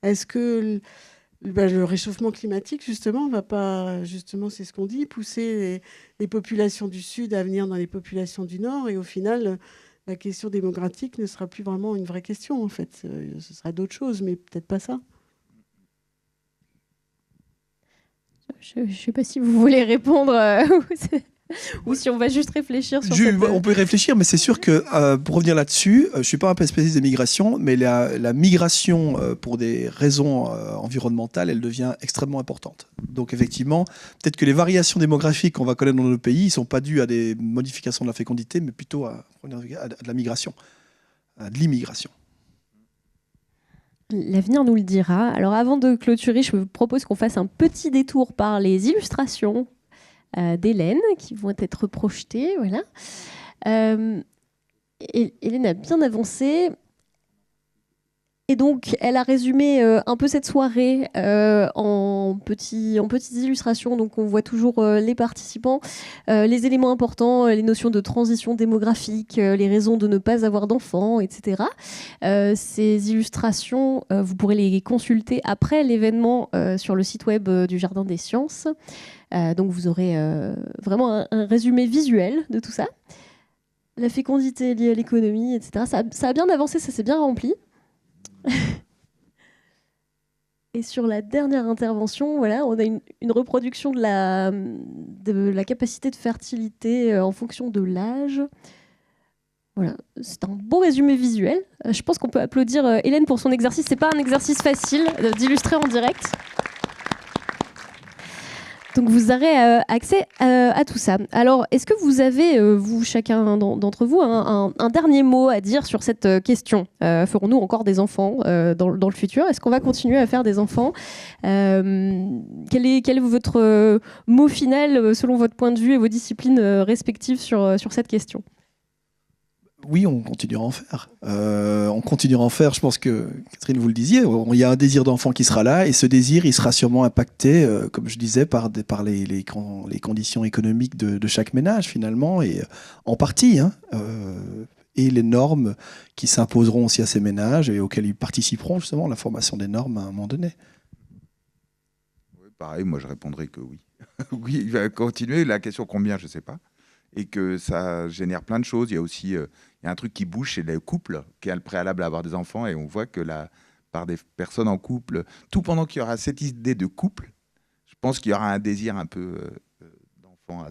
est-ce que le réchauffement climatique, justement, va pas, justement, c'est ce qu'on dit, pousser les populations du Sud à venir dans les populations du Nord, et au final, la question démographique ne sera plus vraiment une vraie question, en fait. Ce sera d'autres choses, mais peut-être pas ça. Je ne sais pas si vous voulez répondre ou si on va juste réfléchir sur cette... On peut réfléchir, mais c'est sûr que, pour revenir là-dessus, je ne suis pas un spécialiste des migrations, mais la migration, pour des raisons environnementales, elle devient extrêmement importante. Donc effectivement, peut-être que les variations démographiques qu'on va connaître dans nos pays ne sont pas dues à des modifications de la fécondité, mais plutôt à de la migration, à de l'immigration. L'avenir nous le dira. Alors avant de clôturer, je vous propose qu'on fasse un petit détour par les illustrations d'Hélène qui vont être projetées. Voilà. Hélène a bien avancé. Et donc, elle a résumé un peu cette soirée en petites illustrations. Donc, on voit toujours les participants, les éléments importants, les notions de transition démographique, les raisons de ne pas avoir d'enfants, etc. Ces illustrations, vous pourrez les consulter après l'événement sur le site web du Jardin des Sciences. Donc, vous aurez vraiment un résumé visuel de tout ça. La fécondité liée à l'économie, etc. Ça a bien avancé, ça s'est bien rempli. Et sur la dernière intervention, voilà, on a une reproduction de la capacité de fertilité en fonction de l'âge. Voilà, c'est un beau résumé visuel. Je pense qu'on peut applaudir Hélène pour son exercice. C'est pas un exercice facile d'illustrer en direct. Donc vous aurez accès à tout ça. Alors, est-ce que vous avez, vous, chacun d'entre vous, un dernier mot à dire sur cette question? Ferons-nous encore des enfants dans le futur? Est-ce qu'on va continuer à faire des enfants? Quel est votre mot final, selon votre point de vue et vos disciplines respectives sur cette question? Oui, on continuera à en faire. On continuera à en faire. Je pense que, Catherine, vous le disiez, il y a un désir d'enfant qui sera là, et ce désir, il sera sûrement impacté, comme je disais, par les conditions économiques de chaque ménage, finalement, et en partie, hein, et les normes qui s'imposeront aussi à ces ménages et auxquels ils participeront, justement, à la formation des normes à un moment donné. Oui, pareil, moi je répondrais que oui. Oui, il va continuer. La question combien, je ne sais pas. Et que ça génère plein de choses. Il y a aussi il y a un truc qui bouge, c'est le couple, qui est le préalable à avoir des enfants. Et on voit que par des personnes en couple, tout pendant qu'il y aura cette idée de couple, je pense qu'il y aura un désir un peu d'enfant.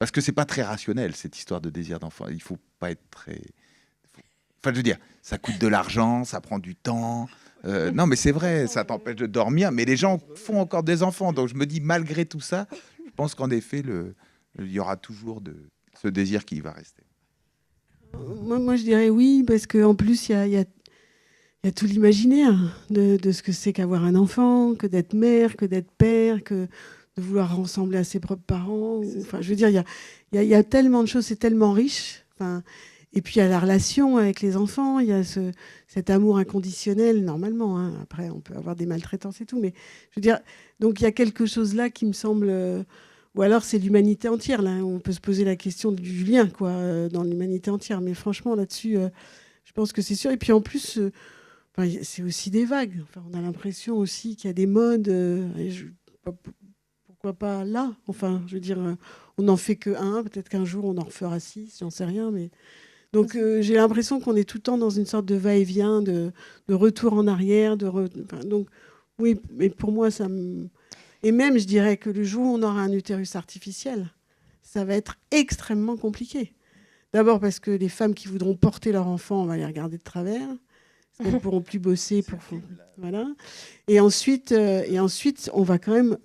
Parce que c'est pas très rationnel, cette histoire de désir d'enfant. Il faut pas être très... Enfin, je veux dire, ça coûte de l'argent, ça prend du temps. Non, mais c'est vrai, ça t'empêche de dormir. Mais les gens font encore des enfants. Donc je me dis, malgré tout ça, je pense qu'en effet, il y aura toujours ce désir qui va rester. Moi, je dirais oui, parce qu'en plus, il y a il y a tout l'imaginaire de ce que c'est qu'avoir un enfant, que d'être mère, que d'être père, que de vouloir ressembler à ses propres parents. Enfin, je veux dire, il y a tellement de choses, c'est tellement riche. Enfin, et puis il y a la relation avec les enfants, il y a cet amour inconditionnel, normalement. Hein. Après, on peut avoir des maltraitances et tout, mais je veux dire, donc il y a quelque chose là qui me semble... ou alors c'est l'humanité entière, là. On peut se poser la question du lien, quoi, dans l'humanité entière. Mais franchement, là-dessus, je pense que c'est sûr. Et puis en plus... c'est aussi des vagues. Enfin, on a l'impression aussi qu'il y a des modes. Pourquoi pas là ? Enfin, je veux dire, on n'en fait que un. Peut-être qu'un jour, on en refera 6, j'en sais rien. Mais... Donc, j'ai l'impression qu'on est tout le temps dans une sorte de va-et-vient, de retour en arrière. Donc, oui, mais pour moi, ça me... Et même, je dirais que le jour où on aura un utérus artificiel, ça va être extrêmement compliqué. D'abord parce que les femmes qui voudront porter leur enfant, on va les regarder de travers. Elles ne pourront plus bosser. Voilà. Et ensuite, on va quand même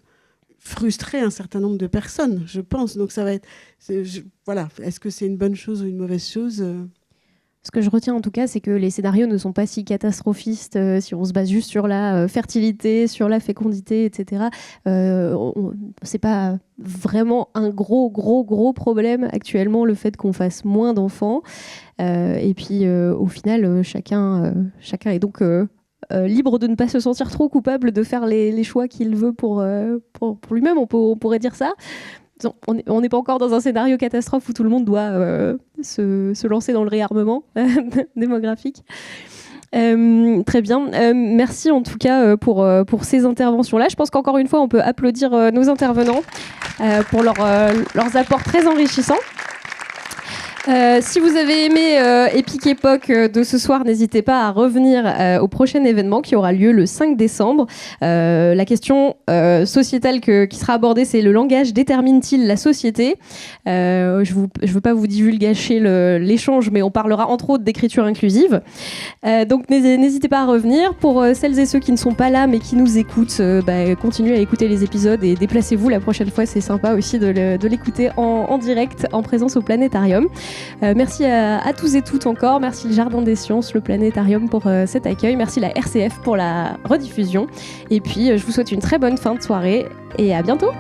frustrer un certain nombre de personnes, je pense. Donc, ça va être... voilà. Est-ce que c'est une bonne chose ou une mauvaise chose ? Ce que je retiens en tout cas, c'est que les scénarios ne sont pas si catastrophistes si on se base juste sur la fertilité, sur la fécondité, etc. C'est pas vraiment un gros problème actuellement le fait qu'on fasse moins d'enfants. Et puis au final, chacun est donc libre de ne pas se sentir trop coupable de faire les choix qu'il veut pour lui-même. On pourrait dire ça. On n'est pas encore dans un scénario catastrophe où tout le monde doit se lancer dans le réarmement démographique. Très bien. Merci en tout cas pour ces interventions-là. Je pense qu'encore une fois, on peut applaudir nos intervenants pour leurs apports très enrichissants. Si vous avez aimé Epic Époque de ce soir, n'hésitez pas à revenir au prochain événement qui aura lieu le 5 décembre. La question sociétale qui sera abordée, c'est: le langage détermine-t-il la société ? Je veux pas vous divulgacher l'échange, mais on parlera entre autres d'écriture inclusive. Donc n'hésitez pas à revenir. Pour celles et ceux qui ne sont pas là mais qui nous écoutent, continuez à écouter les épisodes et déplacez-vous la prochaine fois. C'est sympa aussi de l'écouter en direct, en présence au Planétarium. Merci à tous et toutes encore. Merci le Jardin des Sciences, le Planétarium pour cet accueil. Merci la RCF pour la rediffusion. Et puis, je vous souhaite une très bonne fin de soirée et à bientôt.